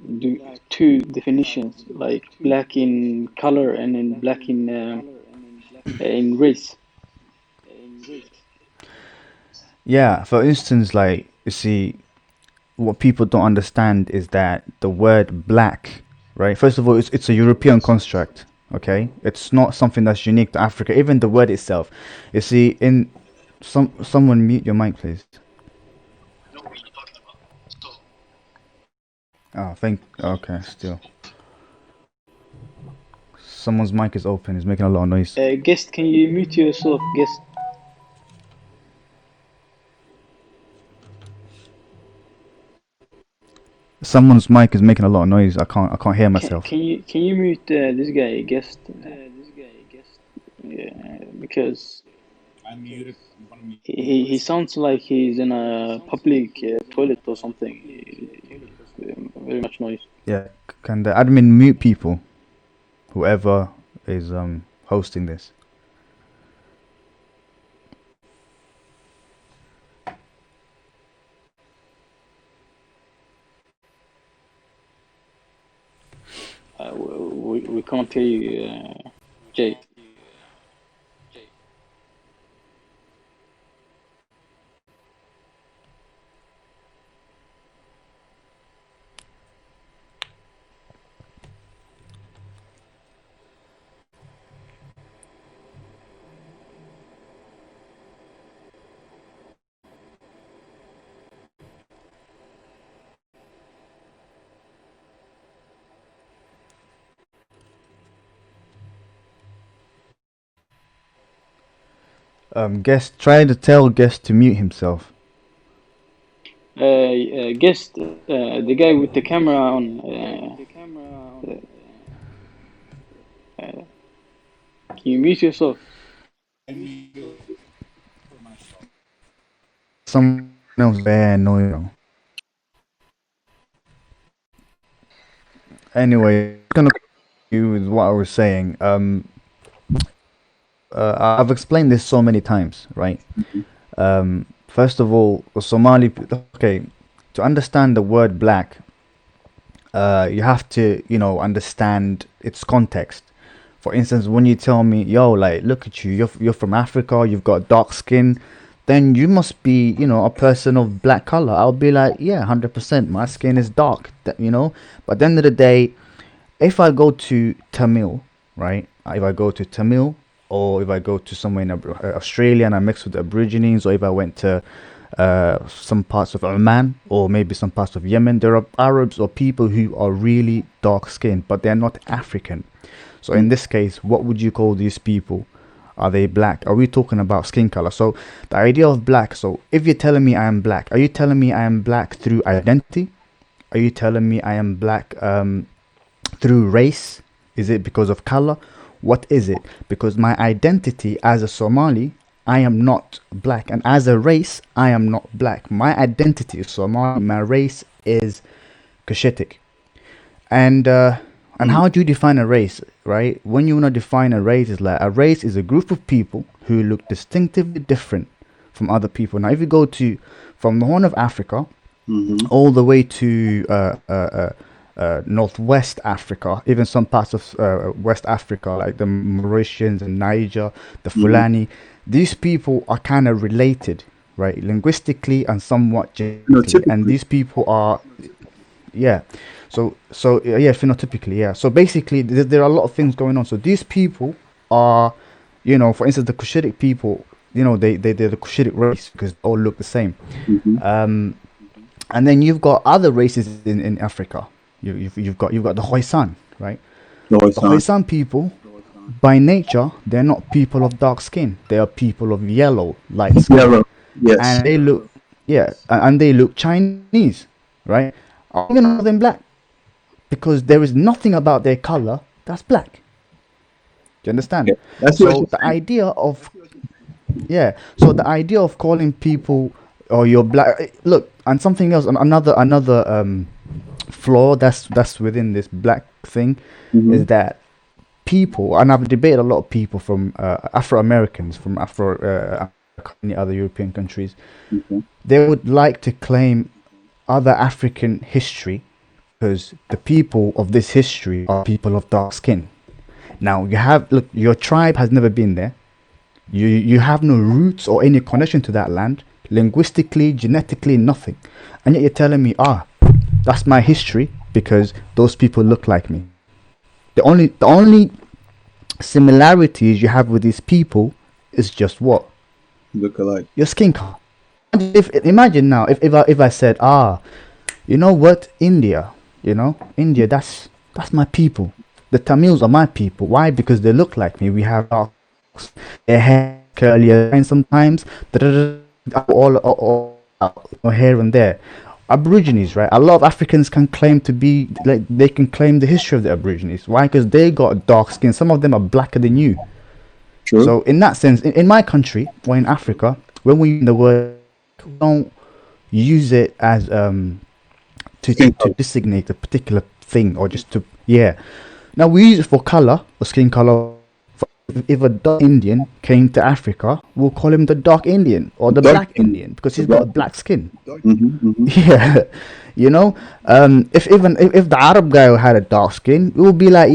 two definitions, like black in color and then black in race. Yeah. For instance, like you see, what people don't understand is that the word black, right? First of all, it's a European construct. Okay, it's not something that's unique to Africa. Even the word itself, you see, in someone mute your mic, please. Oh, thank. Okay, still, someone's mic is open. It's making a lot of noise. Guest, can you mute yourself, guest? Someone's mic is making a lot of noise. I can't hear Can myself. can you can you mute this guy, guest? Because he sounds like he's in a public toilet or something. Very much noise. Yeah, can the admin mute people? Whoever is hosting this. We can't hear you, Jay. Guest, try to tell guest to mute himself. Guest, the guy with the camera on. Can you mute yourself? Someone else very annoying. Anyway, I'm gonna continue with what I was saying. I've explained this so many times, right? First of all, Somali. Okay, to understand the word black, you have to, understand its context. For instance, when you tell me, "Yo, like, look at you. You're from Africa. You've got dark skin." Then you must be, a person of black color. I'll be like, yeah, 100%. My skin is dark, But at the end of the day, if I go to Tamil, right? If I go to Tamil, or if I go to somewhere in Australia and I mix with the Aborigines, or if I went to some parts of Oman, or maybe some parts of Yemen, there are Arabs or people who are really dark skinned, but they're not African. So in this case, what would you call these people? Are they black? Are we talking about skin color? So the idea of black. So if you're telling me I am black, are you telling me I am black through identity? Are you telling me I am black through race? Is it because of color? What is it? Because my identity as a Somali, I am not black, and as a race, I am not black. My identity is Somali. My race is Cushitic. And how do you define a race, right? When you want to define a race, it's like a race is a group of people who look distinctively different from other people. Now, if you go to from the Horn of Africa all the way to Northwest Africa, even some parts of West Africa, like the Mauritians and Niger, the Fulani, these people are kind of related, right? Linguistically and somewhat genetically. And these people are, yeah. So yeah, phenotypically, yeah. So basically, there are a lot of things going on. So these people are, for instance, the Cushitic people, they're the Cushitic race because they all look the same. Mm-hmm. And then you've got other races in Africa. You've got the Khoisan, right? The Khoisan people, by nature, they're not people of dark skin. They are people of yellow, light skin. Yellow, yes. And they look, and they look Chinese, right? I don't even know them black because there is nothing about their color that's black. Do you understand? Yeah, that's so the idea of so the idea of calling people or you're black, look, and something else, another flaw that's within this black thing is that people, and I've debated a lot of people from Afro-Americans from any other European countries, they would like to claim other African history because the people of this history are people of dark skin. Now your tribe has never been there. You have no roots or any connection to that land, linguistically, genetically, nothing, and yet you're telling me, that's my history because those people look like me. The only similarities you have with these people is just what? Look alike. Your skin color. Imagine now if I said, you know what, India, that's my people. The Tamils are my people. Why? Because they look like me. We have their hair curlier and sometimes all here and there. Aborigines, right? A lot of Africans can claim to be like they can claim the history of the Aborigines. Why? Because they got dark skin. Some of them are blacker than you. True. So in that sense, in my country or in Africa, when we use the word, we don't use it as to designate a particular thing or just to Now we use it for color or skin color. If a dark Indian came to Africa, we'll call him the dark Indian or the black Indian because he's got a black skin. Yeah, if the Arab guy had a dark skin, it would be like,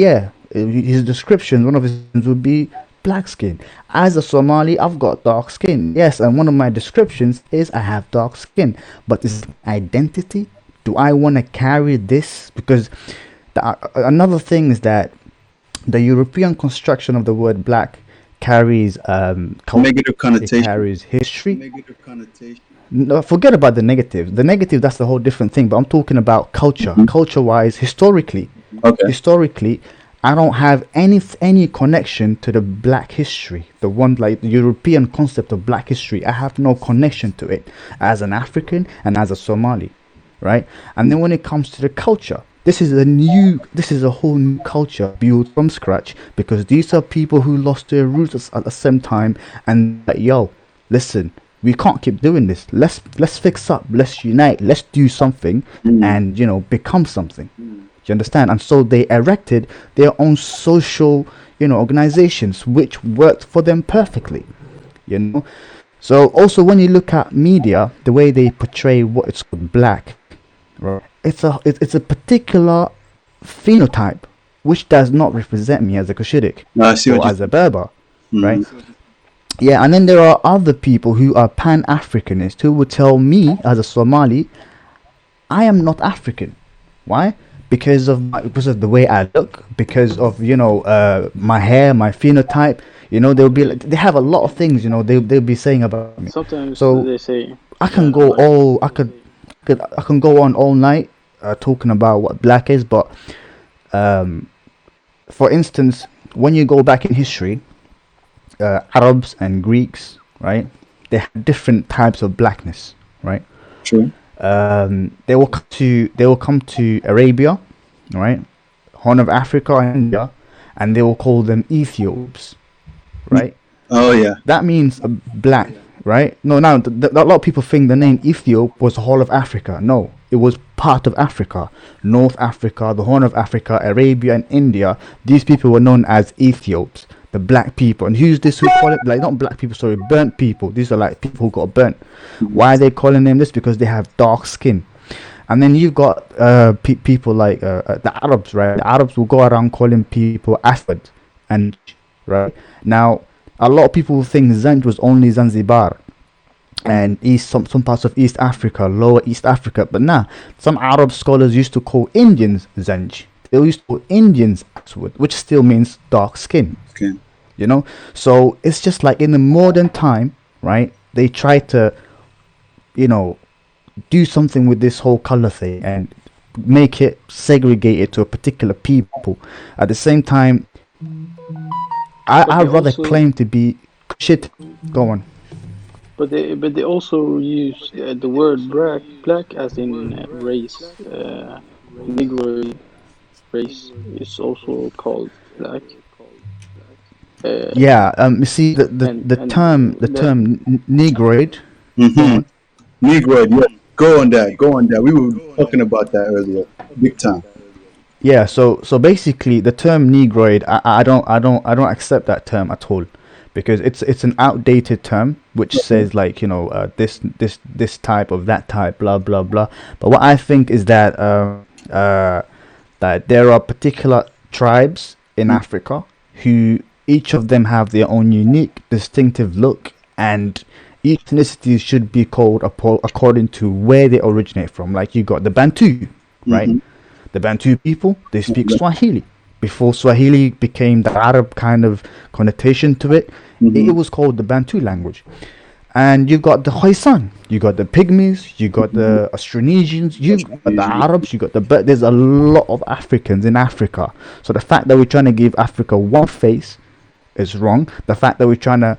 his description, one of his would be black skin. As a Somali, I've got dark skin. Yes, and one of my descriptions is I have dark skin. But is identity? Do I want to carry this? Because another thing is that the European construction of the word black carries culture, negative connotation. it carries history. Negative connotation. No, forget about the negative. The negative, that's the whole different thing. But I'm talking about culture. Culture-wise, historically. Okay. Historically, I don't have any connection to the black history. The one like the European concept of black history. I have no connection to it as an African and as a Somali, right? And then when it comes to the culture, this is a whole new culture built from scratch because these are people who lost their roots at the same time and listen, we can't keep doing this. Let's fix up, let's unite, let's do something and become something. Do you understand? And so they erected their own social, organizations which worked for them perfectly. So also when you look at media, the way they portray what it's called black, right? It's a particular phenotype which does not represent me as a Cushitic or as a Berber, right? Yeah, and then there are other people who are Pan-Africanist who would tell me as a Somali, I am not African. Why? Because of the way I look, because of my hair, my phenotype. They'll be like, they have a lot of things. They'll be saying about me. Sometimes so they say I can go I can go on all night talking about what black is, but for instance, when you go back in history, Arabs and Greeks, right? They have different types of blackness, right? True. They will come to Arabia, right? Horn of Africa and India, and they will call them Ethiops, right? Oh yeah. That means black, right? No, now a lot of people think the name Ethiop was the whole of Africa. No, it was part of Africa, North Africa, the Horn of Africa, Arabia, and India. These people were known as Ethiops, the black people. And who's this? Who call it like not black people? Sorry, burnt people. These are like people who got burnt. Why are they calling them this? Because they have dark skin. And then you've got people like the Arabs, right? The Arabs will go around calling people Aswad, and right now a lot of people think Zanj was only Zanzibar and some parts of East Africa, Lower East Africa, but nah, some Arab scholars used to call Indians Zanj. They used to call Indians Aswad, which still means dark skin. Okay. So it's just like in the modern time, right? They try to, you know, do something with this whole color thing and make it segregated to a particular people. At the same time, but I'd they rather also claim to be shit. Go on. but they also use the word black as in race. Negroid race is also called black. Uh, Yeah. You see, the that term negroid. Go Mm-hmm. on. Negroid, yeah. Go on that. Go on that. We were talking about that earlier. Big time. Yeah. So basically, the term negroid, I don't accept that term at all, because it's an outdated term which says, like, this type of that type, blah blah blah. But what I think is that that there are particular tribes in Africa who each of them have their own unique, distinctive look, and each ethnicity should be called according to where they originate from. Like, you got the Bantu, right? Mm-hmm. The Bantu people, they speak Swahili. Before Swahili became the Arab kind of connotation to it, it Mm-hmm. was called the Bantu language. And you got the Khoisan, you got the Pygmies, you got the Austronesians, you got the Arabs, you got but there's a lot of Africans in Africa. So the fact that we're trying to give Africa one face is wrong. The fact that we're trying to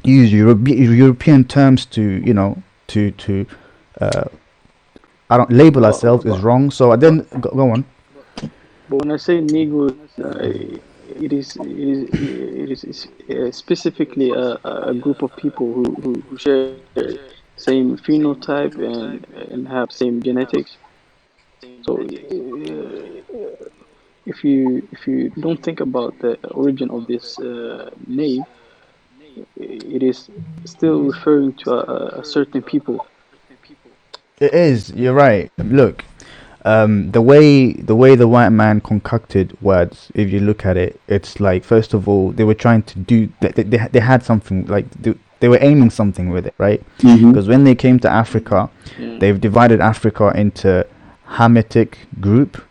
use European terms to, uh, I don't label but, ourselves is wrong. So I but, then go on. but when I say Negro, it is specifically a group of people who share same phenotype and have same genetics. So if you don't think about the origin of this name, it is still referring to a certain people. It is. You're right. Look, the way the white man concocted words, if you look at it, it's like, first of all, they were trying to do they had something, like, they were aiming something with it, right? Mm-hmm. Because when they came to Africa, Yeah. they've divided Africa into Hamitic group,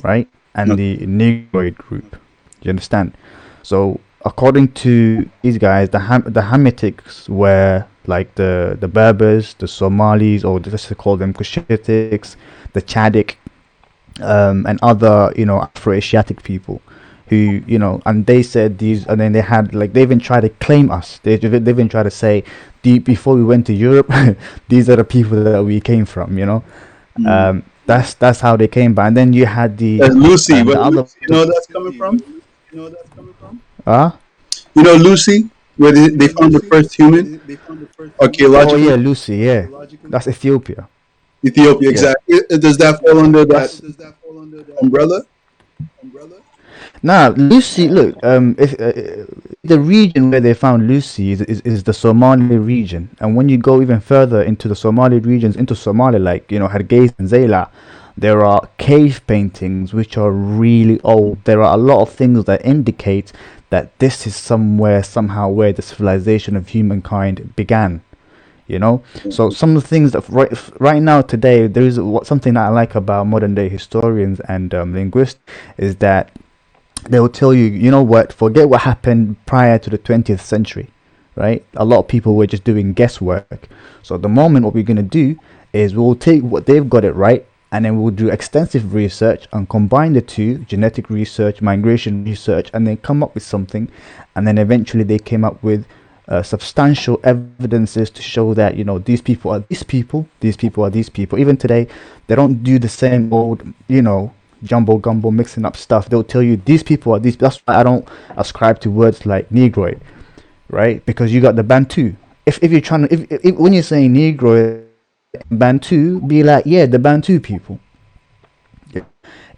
right, and the Negroid group. You understand? So according to these guys, the Hamitics were like the Berbers, the Somalis, or just to call them Cushitics, the Chadic, and other, Afro-Asiatic people who, and they said these, and then they had, like, they even tried to claim us. They even tried to say, before we went to Europe, these are the people that we came from, that's how they came by. And then you had That's Lucy. the Where other, Lucy, you know that's coming from? ah, You know Lucy, where they found the first human oh archaeologically? yeah, Lucy, yeah, that's Ethiopia. Ethiopia, Yeah, exactly. Does that fall under that that's umbrella? Now, Lucy, look, if the region where they found Lucy is the Somali region, and when you go even further into the Somali regions, into Somalia, like, Hargeisa and Zayla, there are cave paintings which are really old. There are a lot of things that indicate that this is somewhere, somehow, where the civilization of humankind began. So some of the things that right now today, there is something that I like about modern day historians and linguists, is that they will tell you, you know what, forget what happened prior to the 20th century, right? A lot of people were just doing guesswork. So at the moment, what we're going to do is we'll take what they've got it right, and then we'll do extensive research and combine the two, genetic research, migration research, and then come up with something. And then eventually they came up with substantial evidences to show that, these people are these people, these people are these people. Even today, they don't do the same old, jumbo gumbo mixing up stuff. They'll tell you these people are these. That's why I don't ascribe to words like Negroid, right? Because you got the Bantu. If you're trying to, if when you're saying Negroid, Bantu, be like, yeah, the Bantu people. Yeah.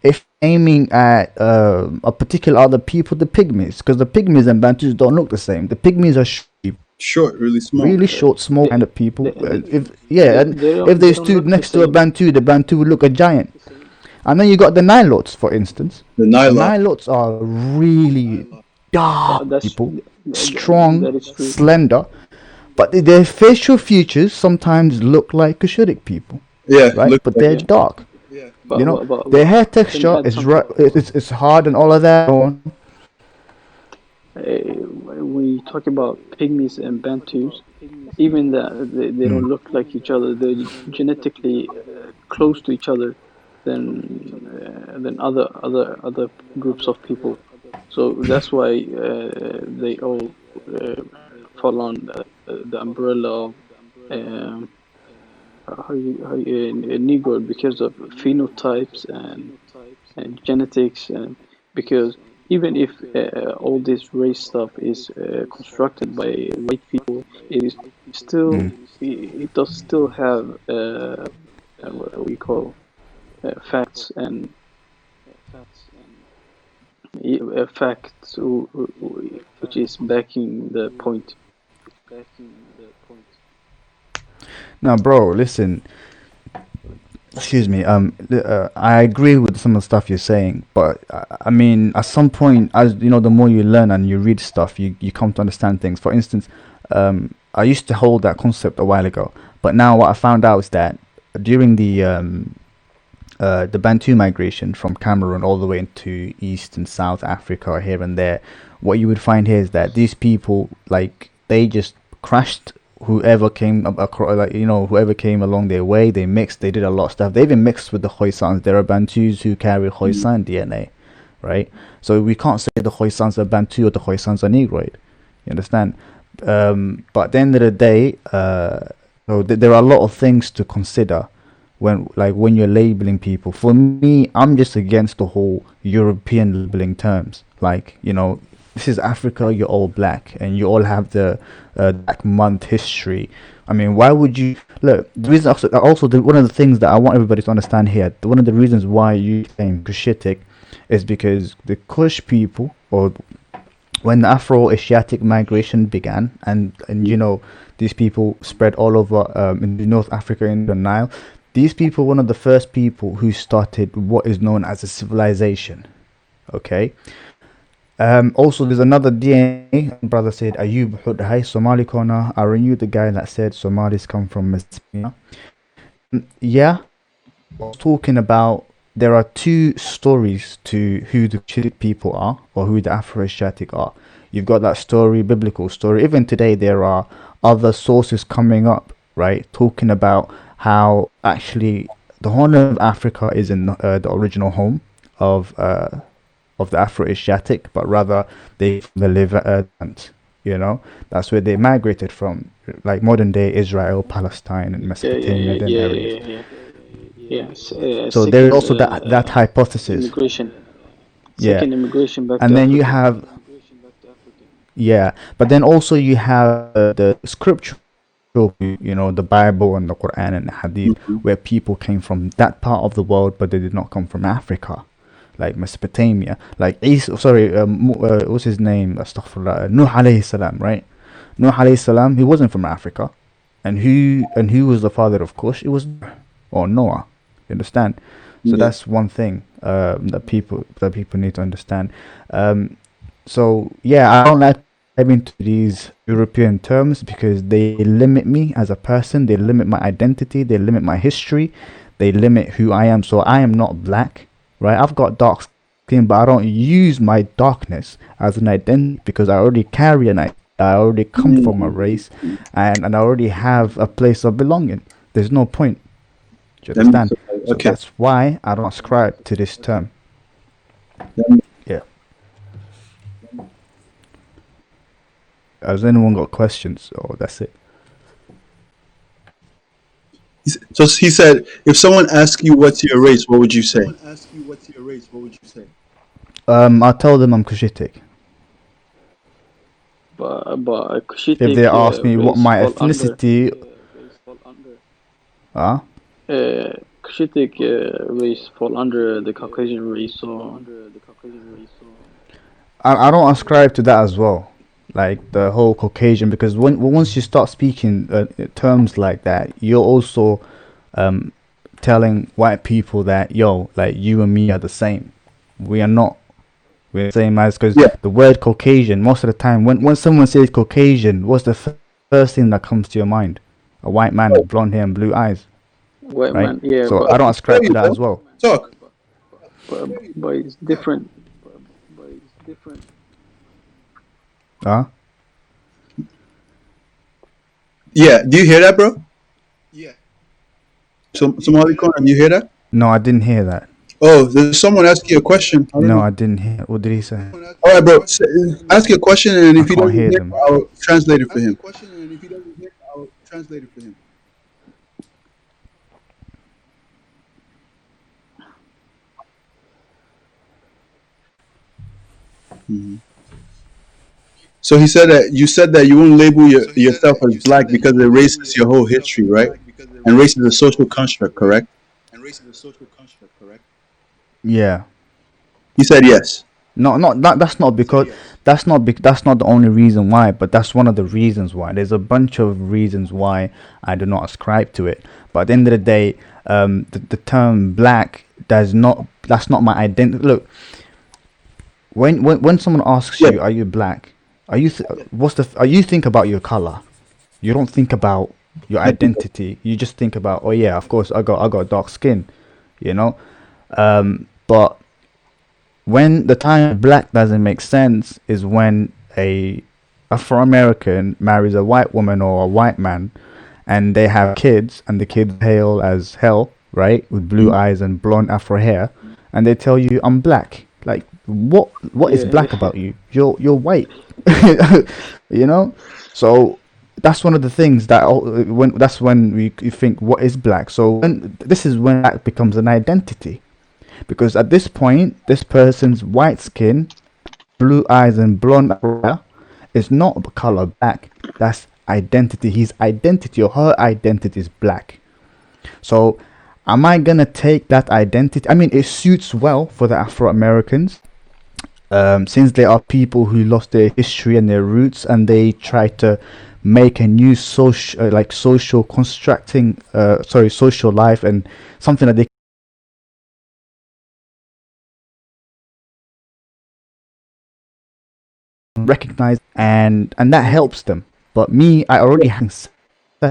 If aiming at a particular other people, the Pygmies, because the Pygmies and Bantus don't look the same. The Pygmies are Short, really small. really short, small kind of people. And if They they don't stood look the next to a same. Bantu, the Bantu would look a giant. And then you got the Nilotes, for instance. The The nylon. Nilotes are really dark That's people, that strong, is true. slender, but their facial features sometimes look like Cushitic people, Yeah, right? look But like they're Yeah, dark. Their hair let me texture add is something. right. It's hard and all of that. When you talk about pygmies and Bantus, even they don't look like each other. They're genetically close to each other than other groups of people. So that's why they all fall on the umbrella of Negro because of phenotypes and genetics, and because even if all this race stuff is constructed by white people, it is still it does still have what we call facts and facts which is backing the point. Now, bro, listen. Excuse me. I agree with some of the stuff you're saying, but I mean, at some point, as you know, the more you learn and you read stuff, you come to understand things. For instance, I used to hold that concept a while ago, but now what I found out is that during the Bantu migration from Cameroon all the way into East and South Africa or here and there, what you would find here is that these people, like, they just crashed whoever came across, like, you know, whoever came along their way. They mixed, they did a lot of stuff. They even mixed with the Khoisans. There are Bantus who carry Khoisan DNA, right? So we can't say the Khoisans are Bantu or the Khoisans are Negroid. You understand? But at the end of the day, so there are a lot of things to consider when you're labeling people. For me, I'm just against the whole European labeling terms. Like, you know, this is Africa, you're all black, and you all have the Black Month history. I mean, why would you look? The reason also one of the things that I want everybody to understand here, one of the reasons why you saying Cushitic, is because the Kush people, or when the Afro-Asiatic migration began, and you know, these people spread all over in North Africa, in the Nile. These people, one of the first people who started what is known as a civilization. Okay. Also, there's another DNA. Brother said, Ayub Hudhai, Somali corner. I renewed the guy that said Somalis come from Mesopotamia. Yeah, I was talking about there are two stories to who the Cushitic people are, or who the Afro-Asiatic are. You've got that story, biblical story. Even today, there are other sources coming up, right, talking about how actually the Horn of Africa is in the original home of the Afro-Asiatic, but rather they the Levant. You know, that's where they migrated from, like modern day Israel, Palestine, and Mesopotamia, then areas. Yes, So there is second also that hypothesis. immigration, Yeah, second immigration back to and then you Africa. have, yeah, but then also you have the scripture, you know, the Bible and the Quran and the Hadith, where people came from that part of the world, but they did not come from Africa, like Mesopotamia, like Isa. Sorry, what's his name? Astaghfirullah. Nuh alayhi salam, right? Nuh alayhi salam. He wasn't from Africa, and who was the father of Cush? It was or Noah. You understand? So that's one thing that people need to understand. So yeah, I don't like diving into these European terms because they limit me as a person. They limit my identity. They limit my history. They limit who I am. So I am not black, right? I've got dark skin, but I don't use my darkness as an identity because I already carry an identity. I already come from a race, and I already have a place of belonging. There's no point. Do you understand? So that's why I don't ascribe to this term. Yeah. Has anyone got questions? Or that's it? So he said, if someone asks you what's your race, what would you say? I'll tell them I'm Cushitic. But If they Cushitic ask me what race my fall under. ethnicity, Cushitic race fall under the Caucasian race, so I don't ascribe to that as well, like the whole Caucasian, because once you start speaking terms like that, you're also telling white people that, yo, like, you and me are the same. We are not. We're the same as, because the word Caucasian, most of the time, when someone says Caucasian, what's the first thing that comes to your mind? A white man with blonde hair and blue eyes, white right? man, yeah, So I don't ascribe to that as well. Talk. but it's different. Huh? Yeah, do you hear that, bro? Somali corner, do you hear that? No, I didn't hear that. Oh, there's someone asking you a question. I don't No, know. I didn't hear. What did he say? All right, bro. Ask your question, and I if he can't doesn't hear hear, them. I'll translate it for him. Mhm. So he said that you said that you won't label yourself as black because it erases your whole history, right? And race is a social construct, correct? Yeah. He said yes. No, not that. That's not because that's not the only reason why, but that's one of the reasons why. There's a bunch of reasons why I do not ascribe to it. But at the end of the day, the term black does not. That's not my identity. Look, when someone asks Yeah. you, "Are you black?" Are you what's the? Are you think about your color? You don't think about your identity. You just think about, oh yeah, of course I got dark skin, you know. But when the time black doesn't make sense is when a Afro-American marries a white woman or a white man, and they have kids, and the kids pale as hell, right, with blue eyes and blonde Afro hair, and they tell you I'm black. Like what is Yeah, black about you? You're white, you know. So that's one of the things that when that's when you think what is black. So when this is when black becomes an identity, because at this point, this person's white skin, blue eyes, and blonde hair is not color black. That's identity. His identity or her identity is black. So, am I gonna take that identity? I mean, it suits well for the Afro Americans, since they are people who lost their history and their roots, and they try to make a new social, like social constructing, social life and something that they recognize, and that helps them. But me, I already have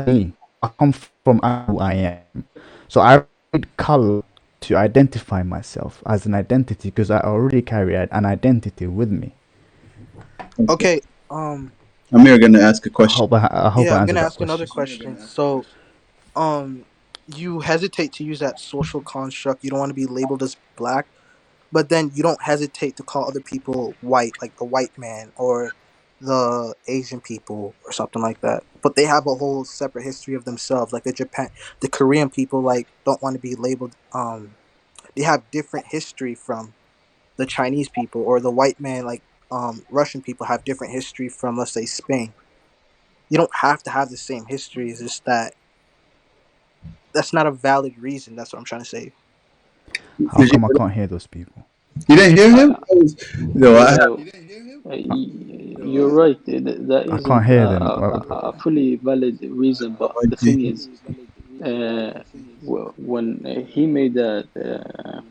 me. I come from who I am, so I need color to identify myself as an identity because I already carry an identity with me. Okay. Amir gonna ask a I question. hope I hope Yeah, I I'm answered gonna that ask another question. question. So, um, you hesitate to use that social construct. You don't want to be labeled as black, but then you don't hesitate to call other people white, like the white man or the Asian people or something like that. But they have a whole separate history of themselves. Like the Korean people, like don't want to be labeled. They have different history from the Chinese people, or the white man, like Russian people have different history from, let's say, Spain. You don't have to have the same history. It's just that that's not a valid reason. That's what I'm trying to say. How come I can't hear those people? You didn't hear him? I, No, well, you're right. That I can't isn't hear them. a fully valid reason, but the thing is, when he made that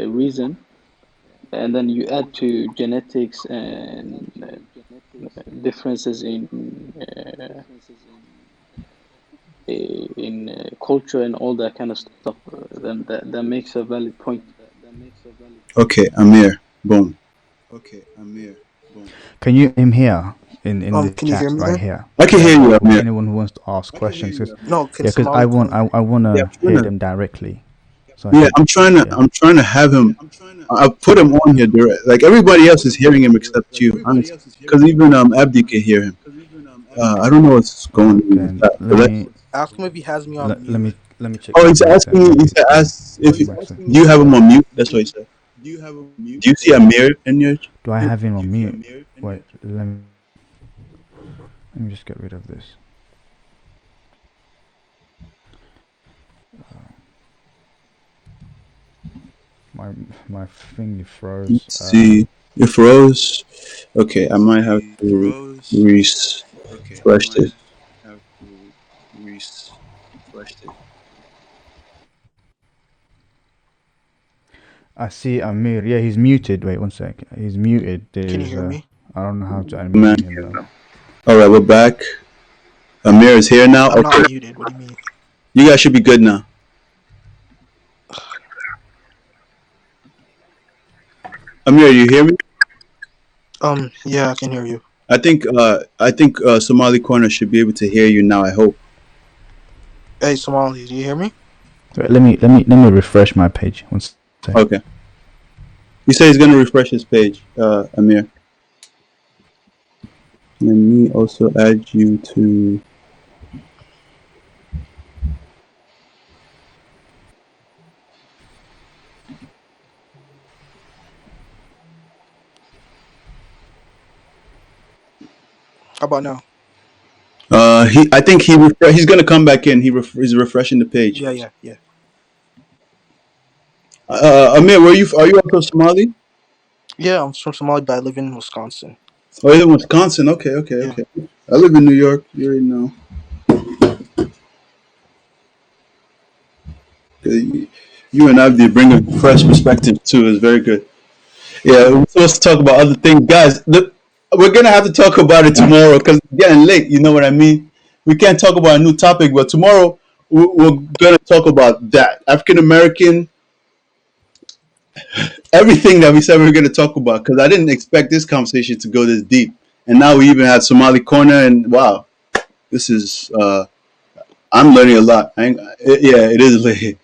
reason, and then you add to genetics and differences in culture and all that kind of stuff, then that makes a valid point. Okay, Amir. Boom. Can you him here in the Can you hear chat me right then? here? I can hear you, For Amir. anyone who wants to ask questions, No, can because Somali I Yeah, wanna hear them directly, so I yeah. can yeah. I'm trying to have him. I put him on here direct. Like everybody else is hearing him except you, honestly. Because even Abdi can hear him. I don't know what's going on Okay, with that. let But me ask him if he has me on let mute. me let me check oh, his he's back asking. channel. He said, "Ask if Check you, back channel. do you have him on mute." That's what he said. Do you see Amir in your? Do I have him on mute? Wait, let me just get rid of this. My my thing froze. Let's see. It froze. Okay, I might have to refresh it. I see Amir. Yeah, he's muted. Wait one sec. He's muted. Can you There's hear me? I don't know how to Man. unmute him though. All right, we're back. Amir is here now. I'm not Okay, muted. What do you mean? you guys should be good now. Amir, you hear me? Yeah, I can hear you. I think Somali Corner should be able to hear you now. I hope. Hey, Somali, do you hear me? Wait, let me refresh my page. One second. Okay. He said he's gonna refresh his page, Amir. Let me also add you to. How about now? I think he's gonna come back in. He's refreshing the page. Yeah. Amir, are you also Somali? Yeah, I'm from Somalia, but I live in Wisconsin. Oh, you're in Wisconsin. Okay. Yeah. I live in New York. You already know. You and Abdi bring a fresh perspective too. It's very good. Yeah, we're supposed to talk about other things, guys. We're gonna have to talk about it tomorrow because it's getting late. You know what I mean? We can't talk about a new topic, but tomorrow we're gonna talk about that African American, everything that we said we were gonna talk about. Because I didn't expect this conversation to go this deep, and now we even had Somali corner, and wow, this is I'm learning a lot. Yeah, it is late.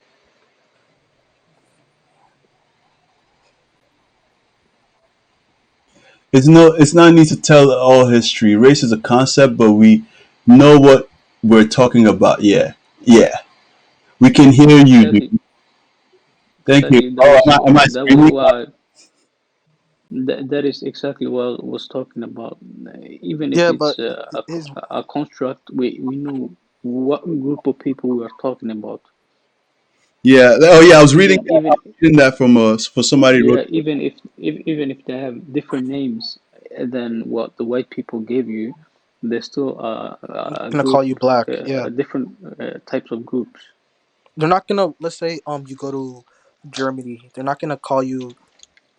It's not need to tell all history. Race is a concept, but we know what we're talking about. Yeah. We can hear you, Exactly, dude. Thank you. exactly. Oh, am I That was screaming? why that is exactly what I was talking about. Even if Yeah, it's but his a construct, we know what group of people we are talking about. Yeah. Oh, yeah. I was reading. Even I even was reading that from for somebody wrote. Yeah, even if they have different names than what the white people gave you, they're still a gonna call group, you black. Yeah, different types of groups. they're not gonna. Let's say you go to Germany, they're not gonna call you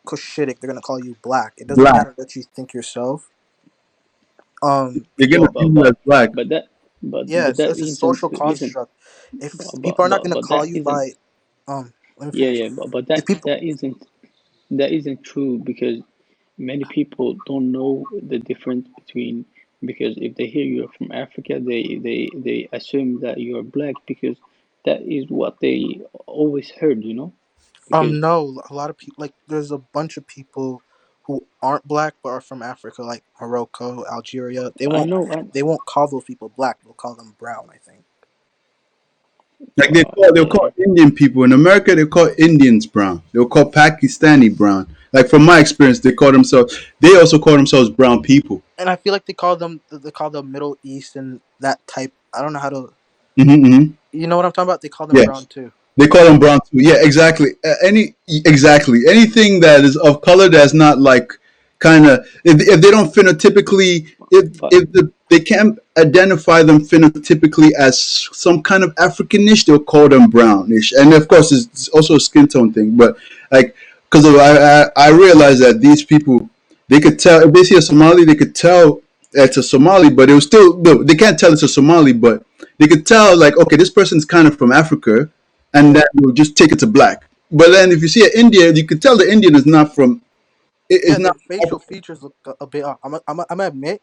Cushitic. They're gonna call you black. It doesn't Black. matter what you think yourself. They're gonna Well, view you as black. but that Yeah, that it's a isn't social construct. If people are not gonna but call that you isn't by let me yeah finish. yeah but If people that isn't true because many people don't know the difference between because if they hear you're from Africa, they assume that you're black because that is what they always heard, you know? Because no, a lot of people like there's a bunch of people who aren't black but are from Africa, like Morocco, Algeria. I know, They won't call those people black. They'll call them brown. I think. Like uh, they'll call uh, Indian people in America. They call Indians brown. They'll call Pakistani brown. Like from my experience, They also call themselves brown people. And I feel like they call them Middle East and that type. I don't know how to. Hmm. You know what I'm talking about? They call them Yeah. brown too. They call them brown too. Yeah, exactly. Exactly anything that is of color that's not like kind of if they don't phenotypically but they can't identify them phenotypically as some kind of Africanish, they'll call them brownish. And of course, it's also a skin tone thing. But like because I realize that these people they could tell if they see a Somali, they could tell it's a Somali, but it was still no, they can't tell it's a Somali, but they could tell like okay, this person's kind of from Africa and Yeah, then you'll just take it to black. But then if you see an Indian, you can tell the Indian is not from. It's yeah. not. Their facial features look a bit. I'm gonna admit,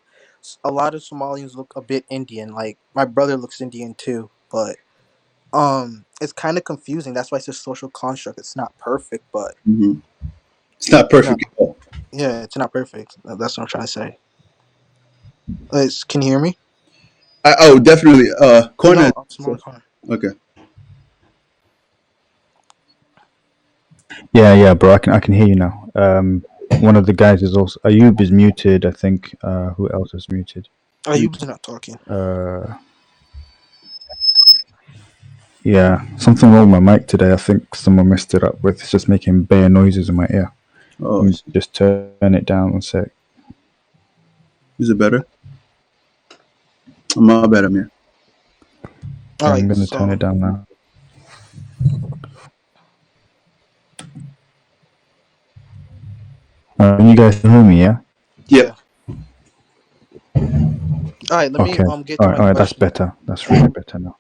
a lot of Somalians look a bit Indian. Like my brother looks Indian too, but it's kind of confusing. That's why it's a social construct. It's not perfect, but Mhm. It's not you know, perfect at all. yeah, it's not perfect. That's what I'm trying to say. Can you hear me? Oh, definitely. Corner. No, I'm Somali corner. Okay. Yeah, bro. I can hear you now. One of the guys is also Ayub is muted. I think. Who else is muted? You was not talking. Uh, yeah, something wrong with my mic today. I think someone messed it up with. It's just making bare noises in my ear. Oh, Let me just turn it down one sec. is it better? My bad, Amir. All Yeah, right, I'm gonna turn so it down now. You guys can hear me, yeah? Yep. yeah. All right, let me Okay. get to my All right. That's question. better. That's really better now.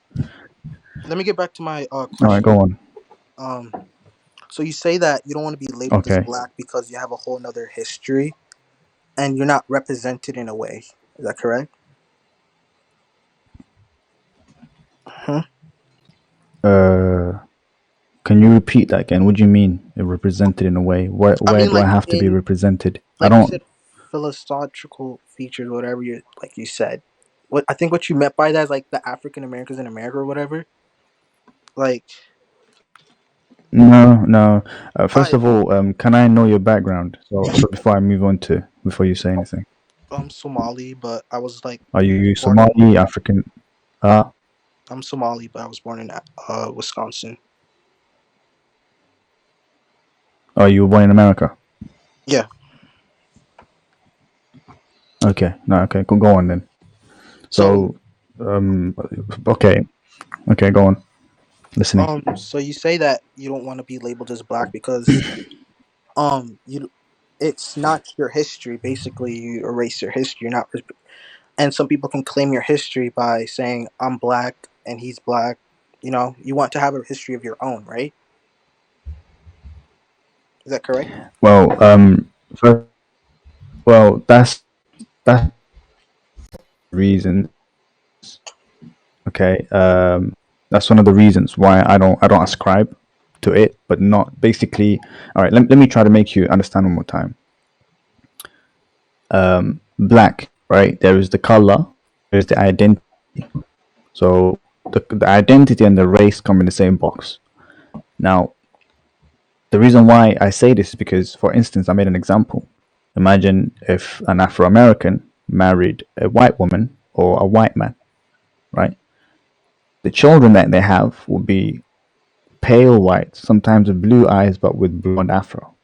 Let me get back to my All right, question. go on. Um, so you say that you don't want to be labeled as Okay. black because you have a whole nother history. and you're not represented in a way. Is that correct? Hmm. Can you repeat that again? What do you mean represented in a way? I Where mean, do I like have to be in, represented? I like you don't. said, philosophical features, whatever you like. You said what I think what you meant by that is like the African Americans in America or whatever. Like No, no. First I of all, can I know your background? So before I move on to before you say anything, I'm Somali, but I was like are you born in. Somali, African? Uh, I'm Somali, but I was born in Wisconsin. are you born in America? Yeah. Okay, no, okay, go on then. So So, okay, okay, go on. Listening. so you say that you don't want to be labeled as black because you it's not your history. Basically, you erase your history. You're not, and some people can claim your history by saying I'm black and he's black. You know, you want to have a history of your own, right? Is that correct? Well, first, well, that's the reason. Okay, that's one of the reasons why I don't ascribe to it, but not basically. All right, let me try to make you understand one more time. Black, right? There is the color, there is the identity. So the identity and the race come in the same box. Now, the reason why I say this is because, for instance, I made an example. Imagine if an Afro American married a white woman or a white man, right? The children that they have will be pale white, sometimes with blue eyes, but with blonde afro.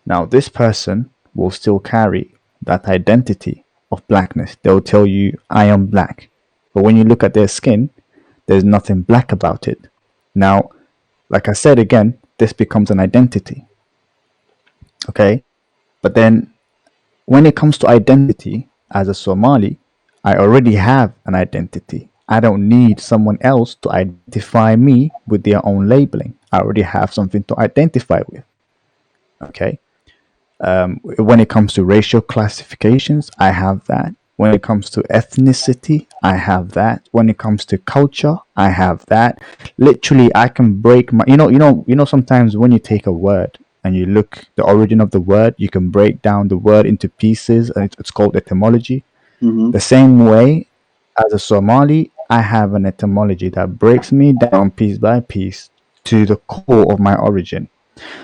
Now, this person will still carry that identity of blackness. They'll tell you, I am black. But when you look at their skin, there's nothing black about it. Now, like I said again, this becomes an identity. Okay? But then when it comes to identity, as a Somali, I already have an identity. I don't need someone else to identify me with their own labeling. I already have something to identify with. Okay? When it comes to racial classifications, I have that. When it comes to ethnicity, I have that. When it comes to culture, I have that. Literally, I can break my. Sometimes when you take a word and you look the origin of the word, you can break down the word into pieces, and it's called etymology. Mm-hmm. The same way, as a Somali, I have an etymology that breaks me down piece by piece to the core of my origin.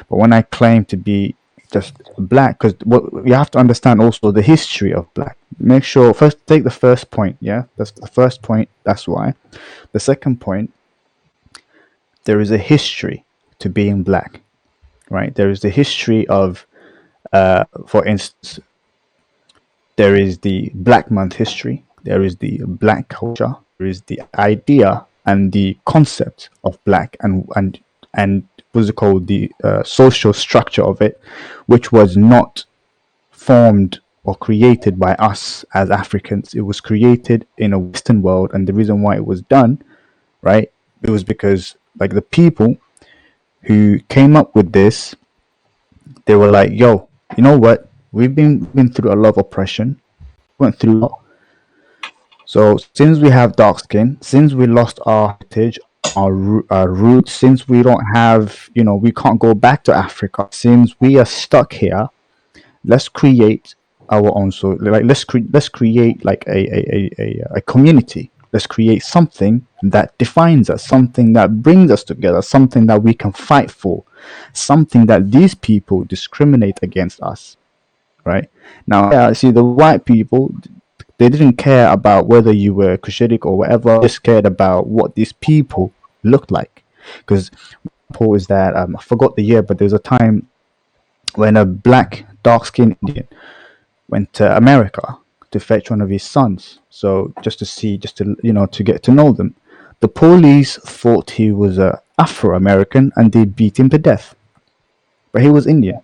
But when I claim to be just black, because what you have to understand also the history of black. Make sure first take the first point. Yeah, that's the first point. That's why. The second point, there is a history to being black, right? There is the history of, for instance, there is the Black Month history. There is the black culture. There is the idea and the concept of black and what's it called, the social structure of it, which was not formed or created by us as Africans. It was created in a Western world, and the reason why it was done, right, it was because like the people who came up with this, they were like, "Yo, you know what? We've been through a lot of oppression, went through a lot. So since we have dark skin, since we lost our heritage, our roots, since we don't have, we can't go back to Africa, since we are stuck here, let's create our own. So like let's create like a community. Let's create something that defines us, something that brings us together, something that we can fight for, something that these people discriminate against us, right? Now, yeah, see, the white people, they didn't care about whether you were Cushitic or whatever. They just cared about what these people looked like. Because Paul is that I forgot the year, but there's a time when a black, dark-skinned Indian went to America to fetch one of his sons. So just to see, just to to get to know them. The police thought he was a Afro-American and they beat him to death, but he was Indian,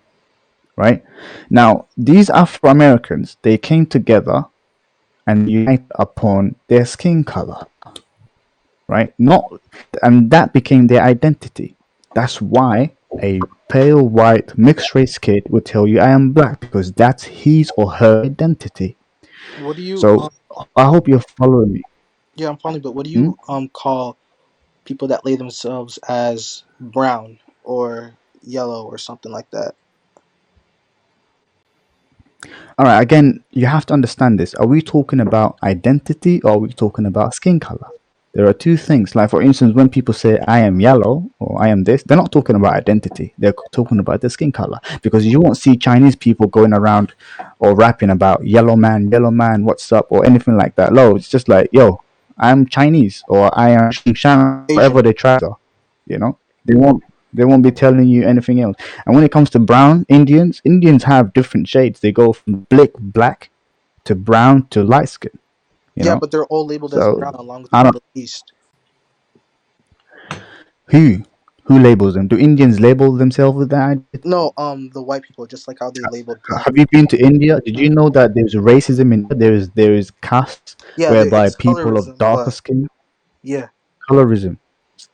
right? Now these Afro-Americans, they came together and unite upon their skin color, right? Not, and that became their identity. That's why a pale white mixed race kid would tell you I am black because that's his or her identity. What do you So I hope you're following me. yeah, I'm following, but what do Hmm? you call people that lay themselves as brown or yellow or something like that? All right, again, you have to understand this. Are we talking about identity or are we talking about skin color? There are two things. Like, for instance, when people say I am yellow or I am this, they're not talking about identity. They're talking about the skin color. Because you won't see Chinese people going around or rapping about yellow man, what's up, or anything like that. No, it's just like, yo, I'm Chinese or I am Xinjiang, Asian. whatever they try to, you know? They won't be telling you anything else. And when it comes to brown Indians have different shades. They go from black to brown to light skin. You Yeah, know. but they're all labeled as So brown along with the I don't Middle East. who who labels them. Do Indians label themselves with that identity? No, the white people, just like how they labeled black Have you people. been to India? Did you know that there's racism in India? There is castes Yeah, whereby it's people of colorism, darker but skin, yeah, colorism.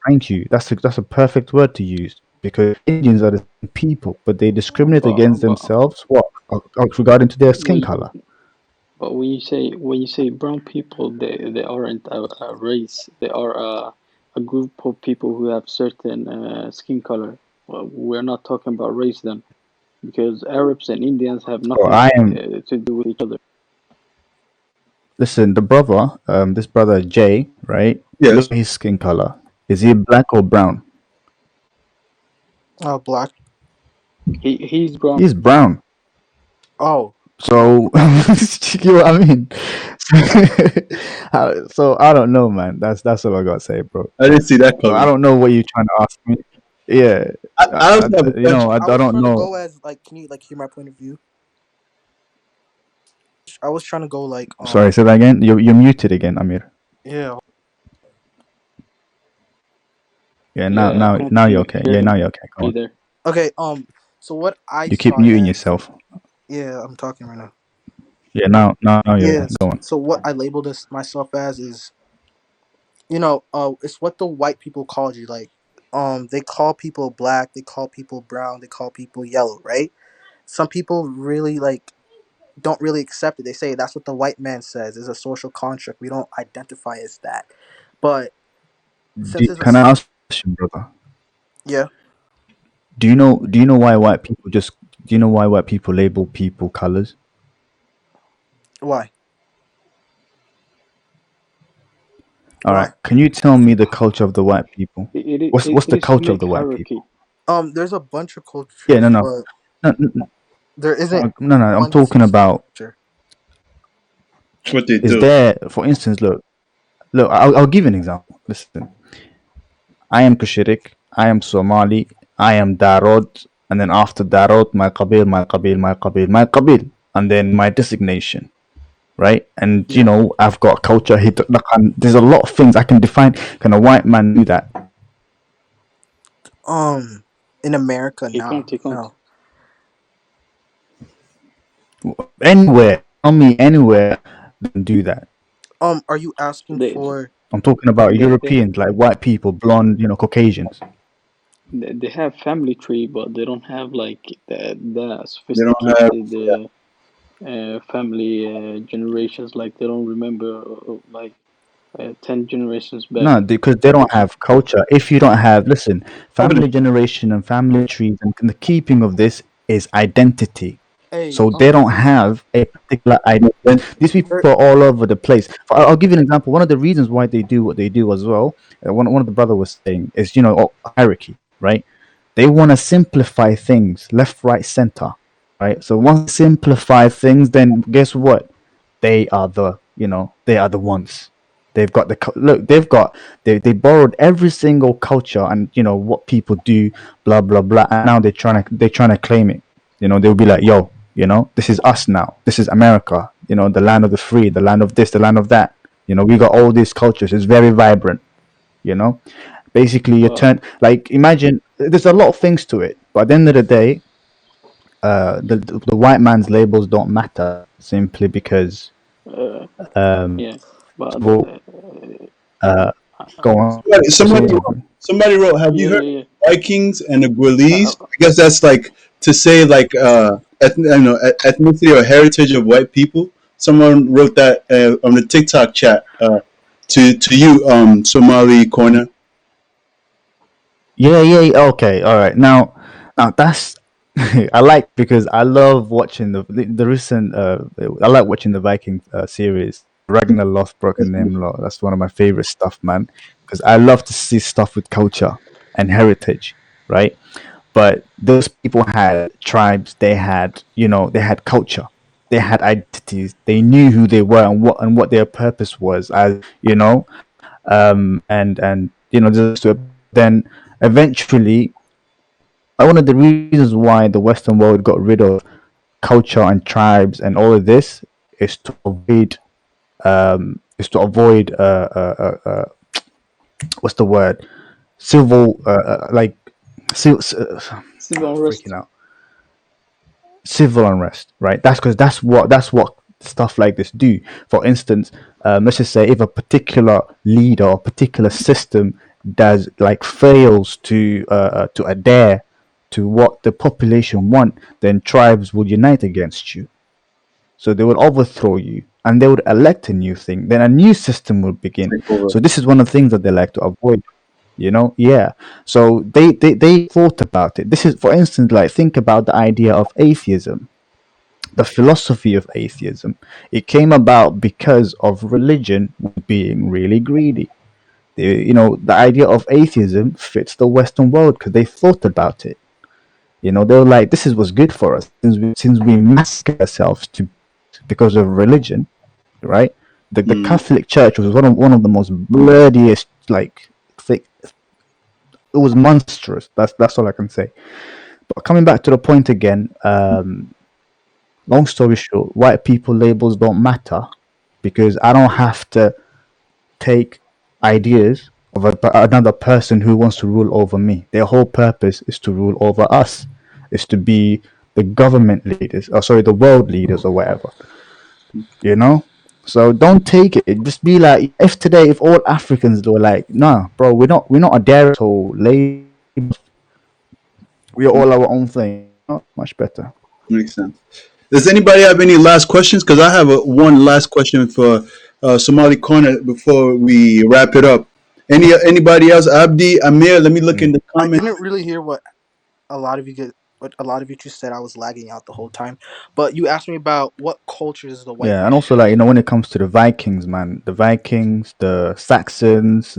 Thank you. That's a perfect word to use because Indians are the same people, but they discriminate against But themselves. What regarding to their skin we color? but when you say brown people, they aren't a race. They are a group of people who have certain skin color. Well, we're not talking about race then, because Arabs and Indians have So nothing I am. to do with each other. Listen, the brother, this brother Jay, right? Look Yes. at his skin color. Is he black or brown? black. He's brown. He's brown. Oh, So you know what I mean? So I don't know, man. That's all I gotta say, bro. I didn't see that So I coming. don't know what you're trying to ask me. Yeah, I also have a question. I I was don't trying to know. go as like, can you like hear my point of view? I was trying to go like Sorry, say that again. You're muted again, Amir. yeah. Yeah, Yeah, I can't now you're okay. Yeah, now you're okay. Go on. either. Okay, so what I You keep saw it muting as, yourself. yeah, I'm talking right now. Yeah, now you're okay. Yes. Go on. So what I labeled this myself as is, it's what the white people called you. Like, they call people black, they call people brown, they call people yellow, right? Some people really like don't really accept it. They say that's what the white man says. It's a social construct. We don't identify as that. But since it's a Can I ask a question, brother? yeah, Do you know why white people just do you know why white people label people colors? why? All right. Why? Can you tell me the culture of the white people? What's It the is to culture of make the white people? hierarchy. There's a bunch of Yeah, cultures, but no, no, there isn't no. I'm one talking specific about. culture. What they Is do. there, for instance, look. I'll give you an example. Listen, I am Kushirik. I am Somali. I am Darod, and then after Darod, my qabil, my qabil, my qabil, my qabil, and then my designation. Right, and Yeah. I've got culture. There's a lot of things I can define. Can a white man do that? In America, He can't. no. Anywhere, tell me anywhere they can do that. Are you asking They, for? I'm talking about they Europeans, like white people, blonde, Caucasians. they have family tree, but they don't have like the They don't have. sophisticated family generations. Like they don't remember like 10 generations back. No, because they don't have culture. If you don't have, listen, family generation and family trees, and the keeping of this is identity. Hey, So they don't have a particular identity. And these people er, are all over the place. I'll give you an example. One of the reasons why they do what they do as well, one of the brother was saying, is hierarchy, right? They want to simplify things, left, right, center, right? So once they simplify things, then guess what? They are the ones. They've got look. They borrowed every single culture and what people do, blah blah blah. And now they're trying to claim it. They'll be like, yo, this is us now. This is America. The land of the free, the land of this, the land of that. We got all these cultures. It's very vibrant. You know, basically you But turn like imagine. There's a lot of things to it, but at the end of the day, the white man's labels don't matter simply because uh, um, yeah, but well, uh, go on. Somebody, Say somebody wrote. something. Somebody wrote. Have you yeah, heard yeah, yeah. Vikings and the Uh, Guerlis. I guess that's like to say like ethnicity or heritage of white people. Someone wrote that on the TikTok chat to you, Somali corner. Yeah, yeah, yeah, okay, all right. Now that's I like because I love watching the recent. I like watching the Viking series. Ragnar Lothbrok and Nimrod. That's one of my favorite stuff, man. Because I love to see stuff with culture and heritage, right? But those people had tribes. They had, they had culture. They had identities. They knew who they were and what their purpose was. As and just then eventually one of the reasons why the Western world got rid of culture and tribes and all of this is to avoid what's the word, civil like civil, civil freaking unrest. out, civil unrest, right? That's what stuff like this do. For instance, let's just say if a particular leader or particular system does like fails to adhere to what the population want, then tribes would unite against you. So they would overthrow you and they would elect a new thing. Then a new system would begin. Take over. So this is one of the things that they like to avoid. Yeah. So they thought about it. This is, for instance, like think about the idea of atheism, the philosophy of atheism. It came about because of religion being really greedy. The idea of atheism fits the Western world because they thought about it. They were like, this is what's good for us since we massacre ourselves to because of religion, right? The Mm, Catholic Church was one of the most bloodiest, like, thick. It was monstrous. That's all I can say. But coming back to the point again, long story short, white people labels don't matter because I don't have to take ideas of another person who wants to rule over me. Their whole purpose is to rule over us, is to be the government leaders, or sorry, the world leaders or whatever. You know. So don't take it. Just be like, if all Africans were like, nah, bro, we're not a dare to label. We are all our own thing. Not much better. makes sense. Does anybody have any last questions? Because I have one last question for Somali corner before we wrap it up. Anybody else? Abdi, Amir. Let me look in Mm. the I comments. didn't really hear a lot of you get what a lot of you just said. I was lagging out the whole time. But you asked me about what culture is the white Yeah, and man. also like when it comes to the Vikings, man, the Vikings, the Saxons,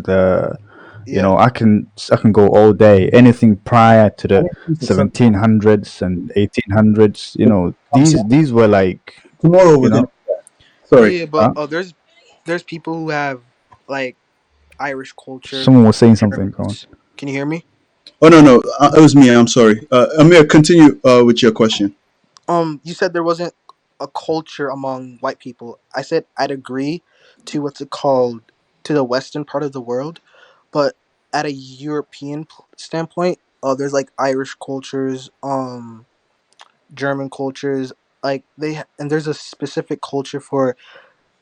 Yeah. I can go all day. Anything prior to I the didn't think of something. 1700s and 1800s, these were like, Tomorrow you we're gonna. know, Sorry. Yeah, but huh? there's people who have like Irish culture, Someone was saying something. Go on. Germans. Can you hear me? Oh no no, it was me. I'm sorry. Amir, continue with your question. You said there wasn't a culture among white people. I said I'd agree to what's it called, to the western part of the world, but at a European standpoint, there's like Irish cultures, German cultures, like and there's a specific culture for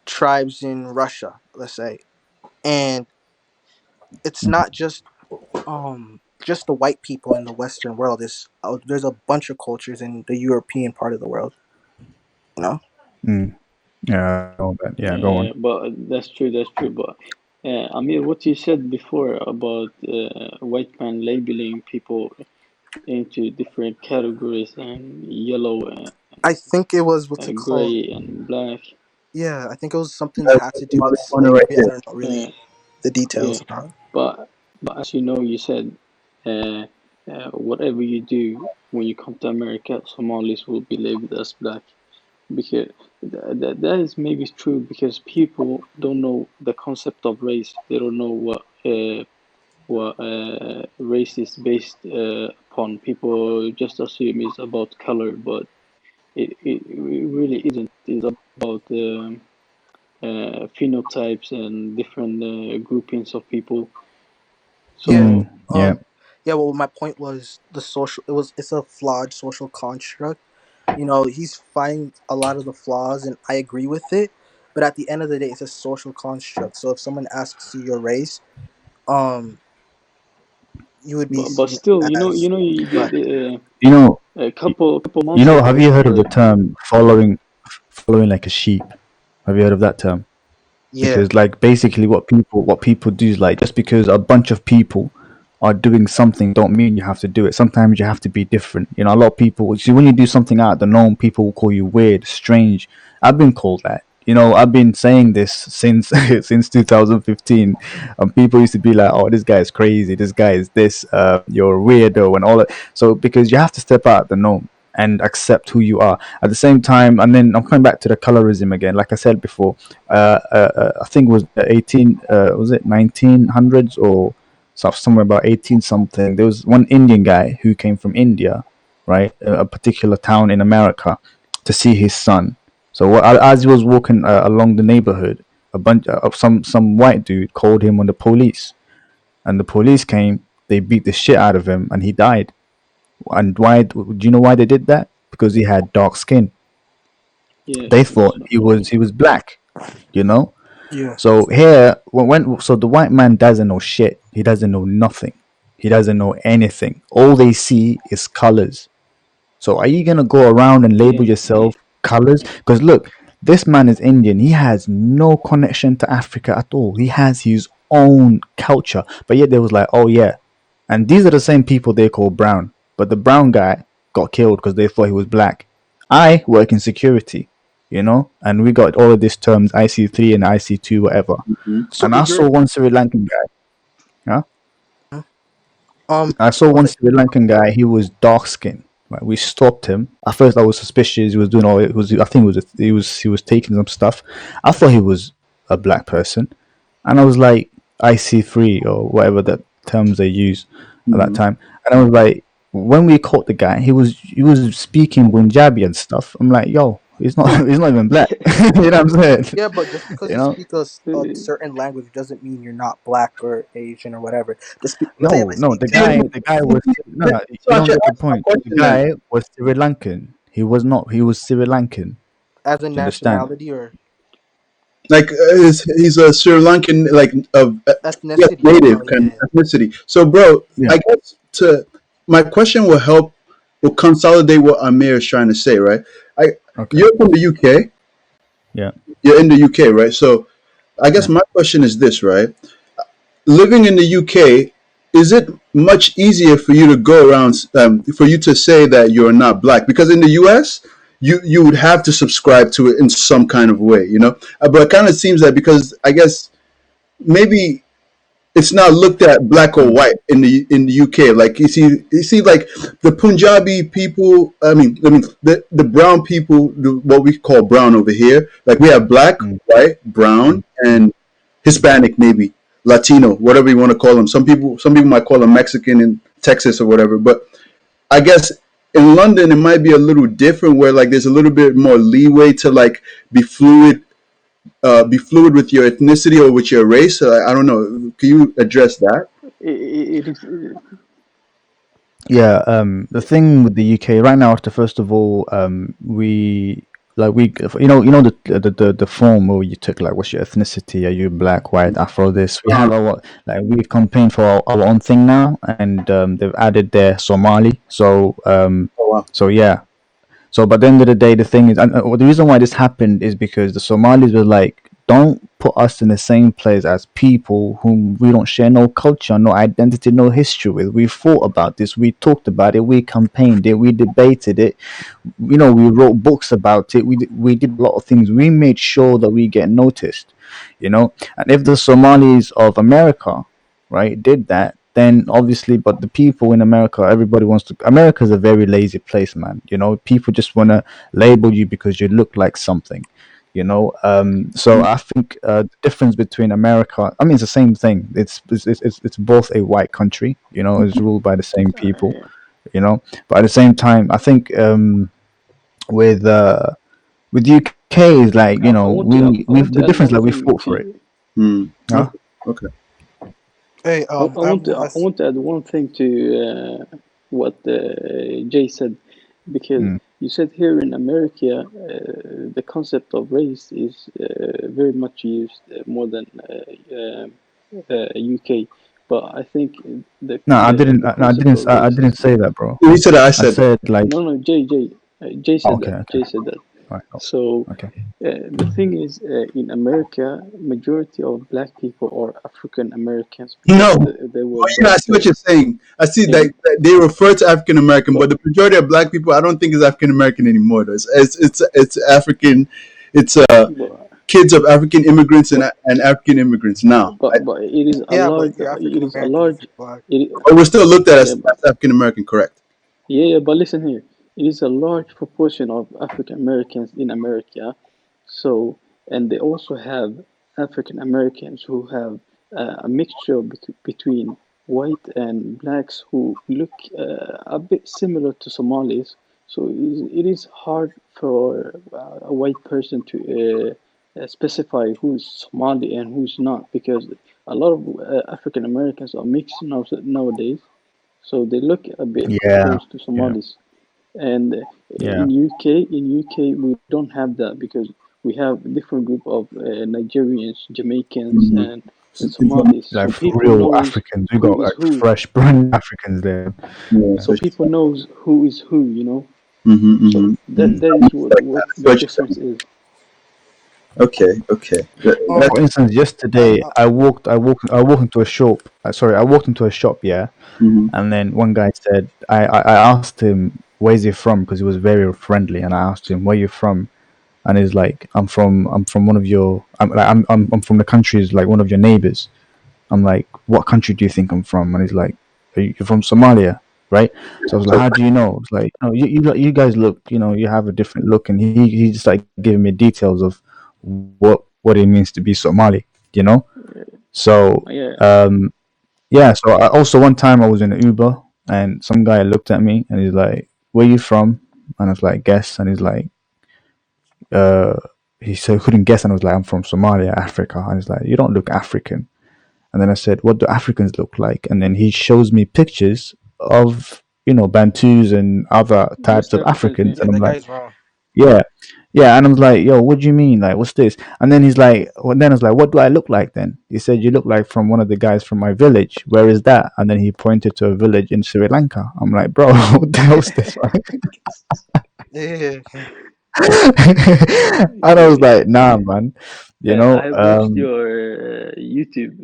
tribes in Russia, let's say, and it's not just the white people in the Western world. There's a bunch of cultures in the European part of the world. You know. Mm. Yeah, I know that. Yeah, go on. But that's true. That's true. But Amir, what you said before about white man labeling people into different categories and yellow I think it was what's it called? gray and black. Yeah, I think it was something that had to do with Corner right slavery. I there. don't know Uh, really the yeah, details about it. but as you know, you said uh, whatever you do when you come to America, Somalis will be labeled as black because that is maybe true because people don't know the concept of race. They don't know what race is based upon. People just assume it's about color, but it really isn't. It's about phenotypes and different groupings of people. Yeah. So, Mm. Yeah. Yeah. Well, my point was the social. It's a flawed social construct. He's finding a lot of the flaws, and I agree with it. But at the end of the day, it's a social construct. So if someone asks you your race, um, you would be But seen still, as black. You know, a y- couple you months know. Have you ago, heard of the term following like a sheep? Have you heard of that term? Yeah, Because like basically what people do is like just because a bunch of people are doing something don't mean you have to do it. Sometimes you have to be different. You know, a lot of people see when you do something out of the norm, people will call you weird, strange. I've been called that. You know, I've been saying this since since 2015. People used to be like, "Oh, this guy is crazy. This guy is this. You're a weirdo," and all that. So because you have to step out of the norm and accept who you are at the same time. And then I'm coming back to the colorism again. Like I said before, I think it was 18, was it 1900s or somewhere about 18 something. There was one Indian guy who came from India, right, a particular town in America, to see his son. So as he was walking along the neighborhood, a bunch of some white dude called him on the police, and the police came. They beat the shit out of him, and he died. And why? Do you know why they did that? Because he had dark skin. yes, They yes. thought he was black. You know. yeah, So here, so the white man doesn't know shit. He doesn't know nothing. He doesn't know anything. All they see is colors. So are you gonna go around and label Yeah, yourself colors? Because look, this man is Indian. He has no connection to Africa at all. He has his own culture. But yet they was like, oh yeah, and these are the same people they call brown. But the brown guy got killed because they thought he was black. I work in security, you know, and we got all of these terms IC3 and IC2, whatever. Mhm. so And I you're saw one Sri Lankan guy. Huh? um I saw go one ahead. Sri Lankan guy. He was dark skinned. Right? We stopped him. At first, I was suspicious. He was doing all. It was. I think it was. He was taking some stuff. I thought he was a black person, and I was like, IC3 or whatever the terms they use at that Mhm. time. And I was like, when we caught the guy, he was speaking Punjabi and stuff. I'm like, yo, he's not. He's not even black. You know what I'm saying? Yeah, but just because You you know? speak a certain language doesn't mean you're not black or Asian or whatever. Let's say if No, I no. speak The Yeah, guy, Tamil, the guy was no, no. so You I don't should get the ask my point. The question then. guy was Sri Lankan. He was not. He was Sri Lankan. as a Do you understand? nationality or Like he's a Sri Lankan, like of yeah, ethnicity. native Oh kind yeah, of ethnicity. So, bro, Yeah. I guess to my question will consolidate what Amir is trying to say, right? I Okay. You're from the UK. Yeah. You're in the UK, right? So, I guess Yeah. my question is this, right? Living in the UK, is it much easier for you to go around, for you to say that you're not black? Because in the US, you would have to subscribe to it in some kind of way, you know. But it kind of seems that because I guess maybe it's not looked at black or Mm. white in the UK. Like you see, like the Punjabi people. I mean, the brown people, what we call brown over here. Like we have black, Mm. white, Mm. brown, Mm. and Hispanic, maybe Latino, whatever you want to call them. Some people might call them Mexican in Texas or whatever. But I guess in London it might be a little different, where like there's a little bit more leeway to like be fluid be fluid with your ethnicity or with your race. I don't know. Can you address that? it is. Yeah. The thing with the UK right now, after first of all, we like we the form where you took like what's your ethnicity? Are you black, white, Afro? This we have our like we've campaigned for our own thing now, and they've added their Somali. Oh wow. So yeah. So, but at the end of the day, the thing is, and the reason why this happened is because the Somalis were like, don't put us in the same place as people whom we don't share no culture, no identity, no history with. We thought about this, we talked about it, we campaigned it, we debated it, we wrote books about it, we did a lot of things. We made sure that we get noticed, and if the Somalis of America, right, did that, then obviously, but the people in America, everybody wants to. America's a very lazy place, man. People just want to label you because you look like something. So I think the difference between America, I mean, it's the same thing. It's both a white country. It's ruled by the same people. Yeah. But at the same time, I think with UK is like I want to. I we want the to add difference one like we thing fought for it. to. Hmm. Huh? Okay. Okay. hey, I I have want to. one I last. want to add one thing to what Jay said, because Mm, you said here in America, the concept of race is very much used more than UK. but I think the No, I the didn't. the I concept didn't. of I didn't racism. say that, bro. He said that. I I said that. said like, No, no, Jay said okay, that. okay, Jay said that. right, oh, So okay. the thing is, in America, majority of black people are African Americans because No, they were yeah, I brought see what there. you're saying. I see And that they refer to African American, but but the majority of black people, I don't think is African American anymore. Though. It's African. It's but kids of African immigrants but and African immigrants now. but it is a Yeah, but large. you're It African is a American if large. you're black. It, But we're still looked at yeah, but as African American, correct? yeah, but listen here. It is a large proportion of African Americans in America. So, and they also have African Americans who have a mixture between white and blacks who look a bit similar to Somalis. So it is hard for a white person to specify who's Somali and who's not because a lot of African Americans are mixed nowadays. So they look a bit Yeah, close to yeah, Somalis. And yeah. in UK we don't have that because we have a different group of Nigerians, Jamaicans, Mm-hmm. and Somalis. So Like for people real knows Africans, we who got is like who. fresh brand Africans there. Yeah, So so people knows who is who, you know. mm-hmm, So mm-hmm, mm-hmm. that is what I see the what you're difference saying. is. Okay, okay. For instance, I, yesterday I walked into a shop. Sorry, I walked into a shop, yeah, mm-hmm. and then one guy said, I asked him where's he from because he was very friendly, and I asked him where you from, and he's like, I'm from one of your, I'm from the countries like one of your neighbors. I'm like, what country do you think I'm from? And he's like, you're from Somalia, right? So I was like, how do you know? It's like, no, you guys look, you have a different look, and he just like giving me details of what it means to be Somali, you know. So Yeah, yeah. So I, also one time I was in an Uber, and some guy looked at me, and he's like, where you from? And I was like, guess, and he's like, uh. He so couldn't guess, and I was like, I'm from Somalia, Africa. And he's like, you don't look African. And then I said, what do Africans look like? And then he shows me pictures of, Bantus and other types West of Africans, Africans. man. yeah, And I'm that like, guy's wrong. yeah, yeah. And I was like, yo, what do you mean? Like, what's this? And then he's like, well, then I was like, what do I look like then? He said, you look like from one of the guys from my village. Where is that? And then he pointed to a village in Sri Lanka. I'm like, bro, what the hell's this? Yeah, And I was like, nah, man, I have watched your YouTube.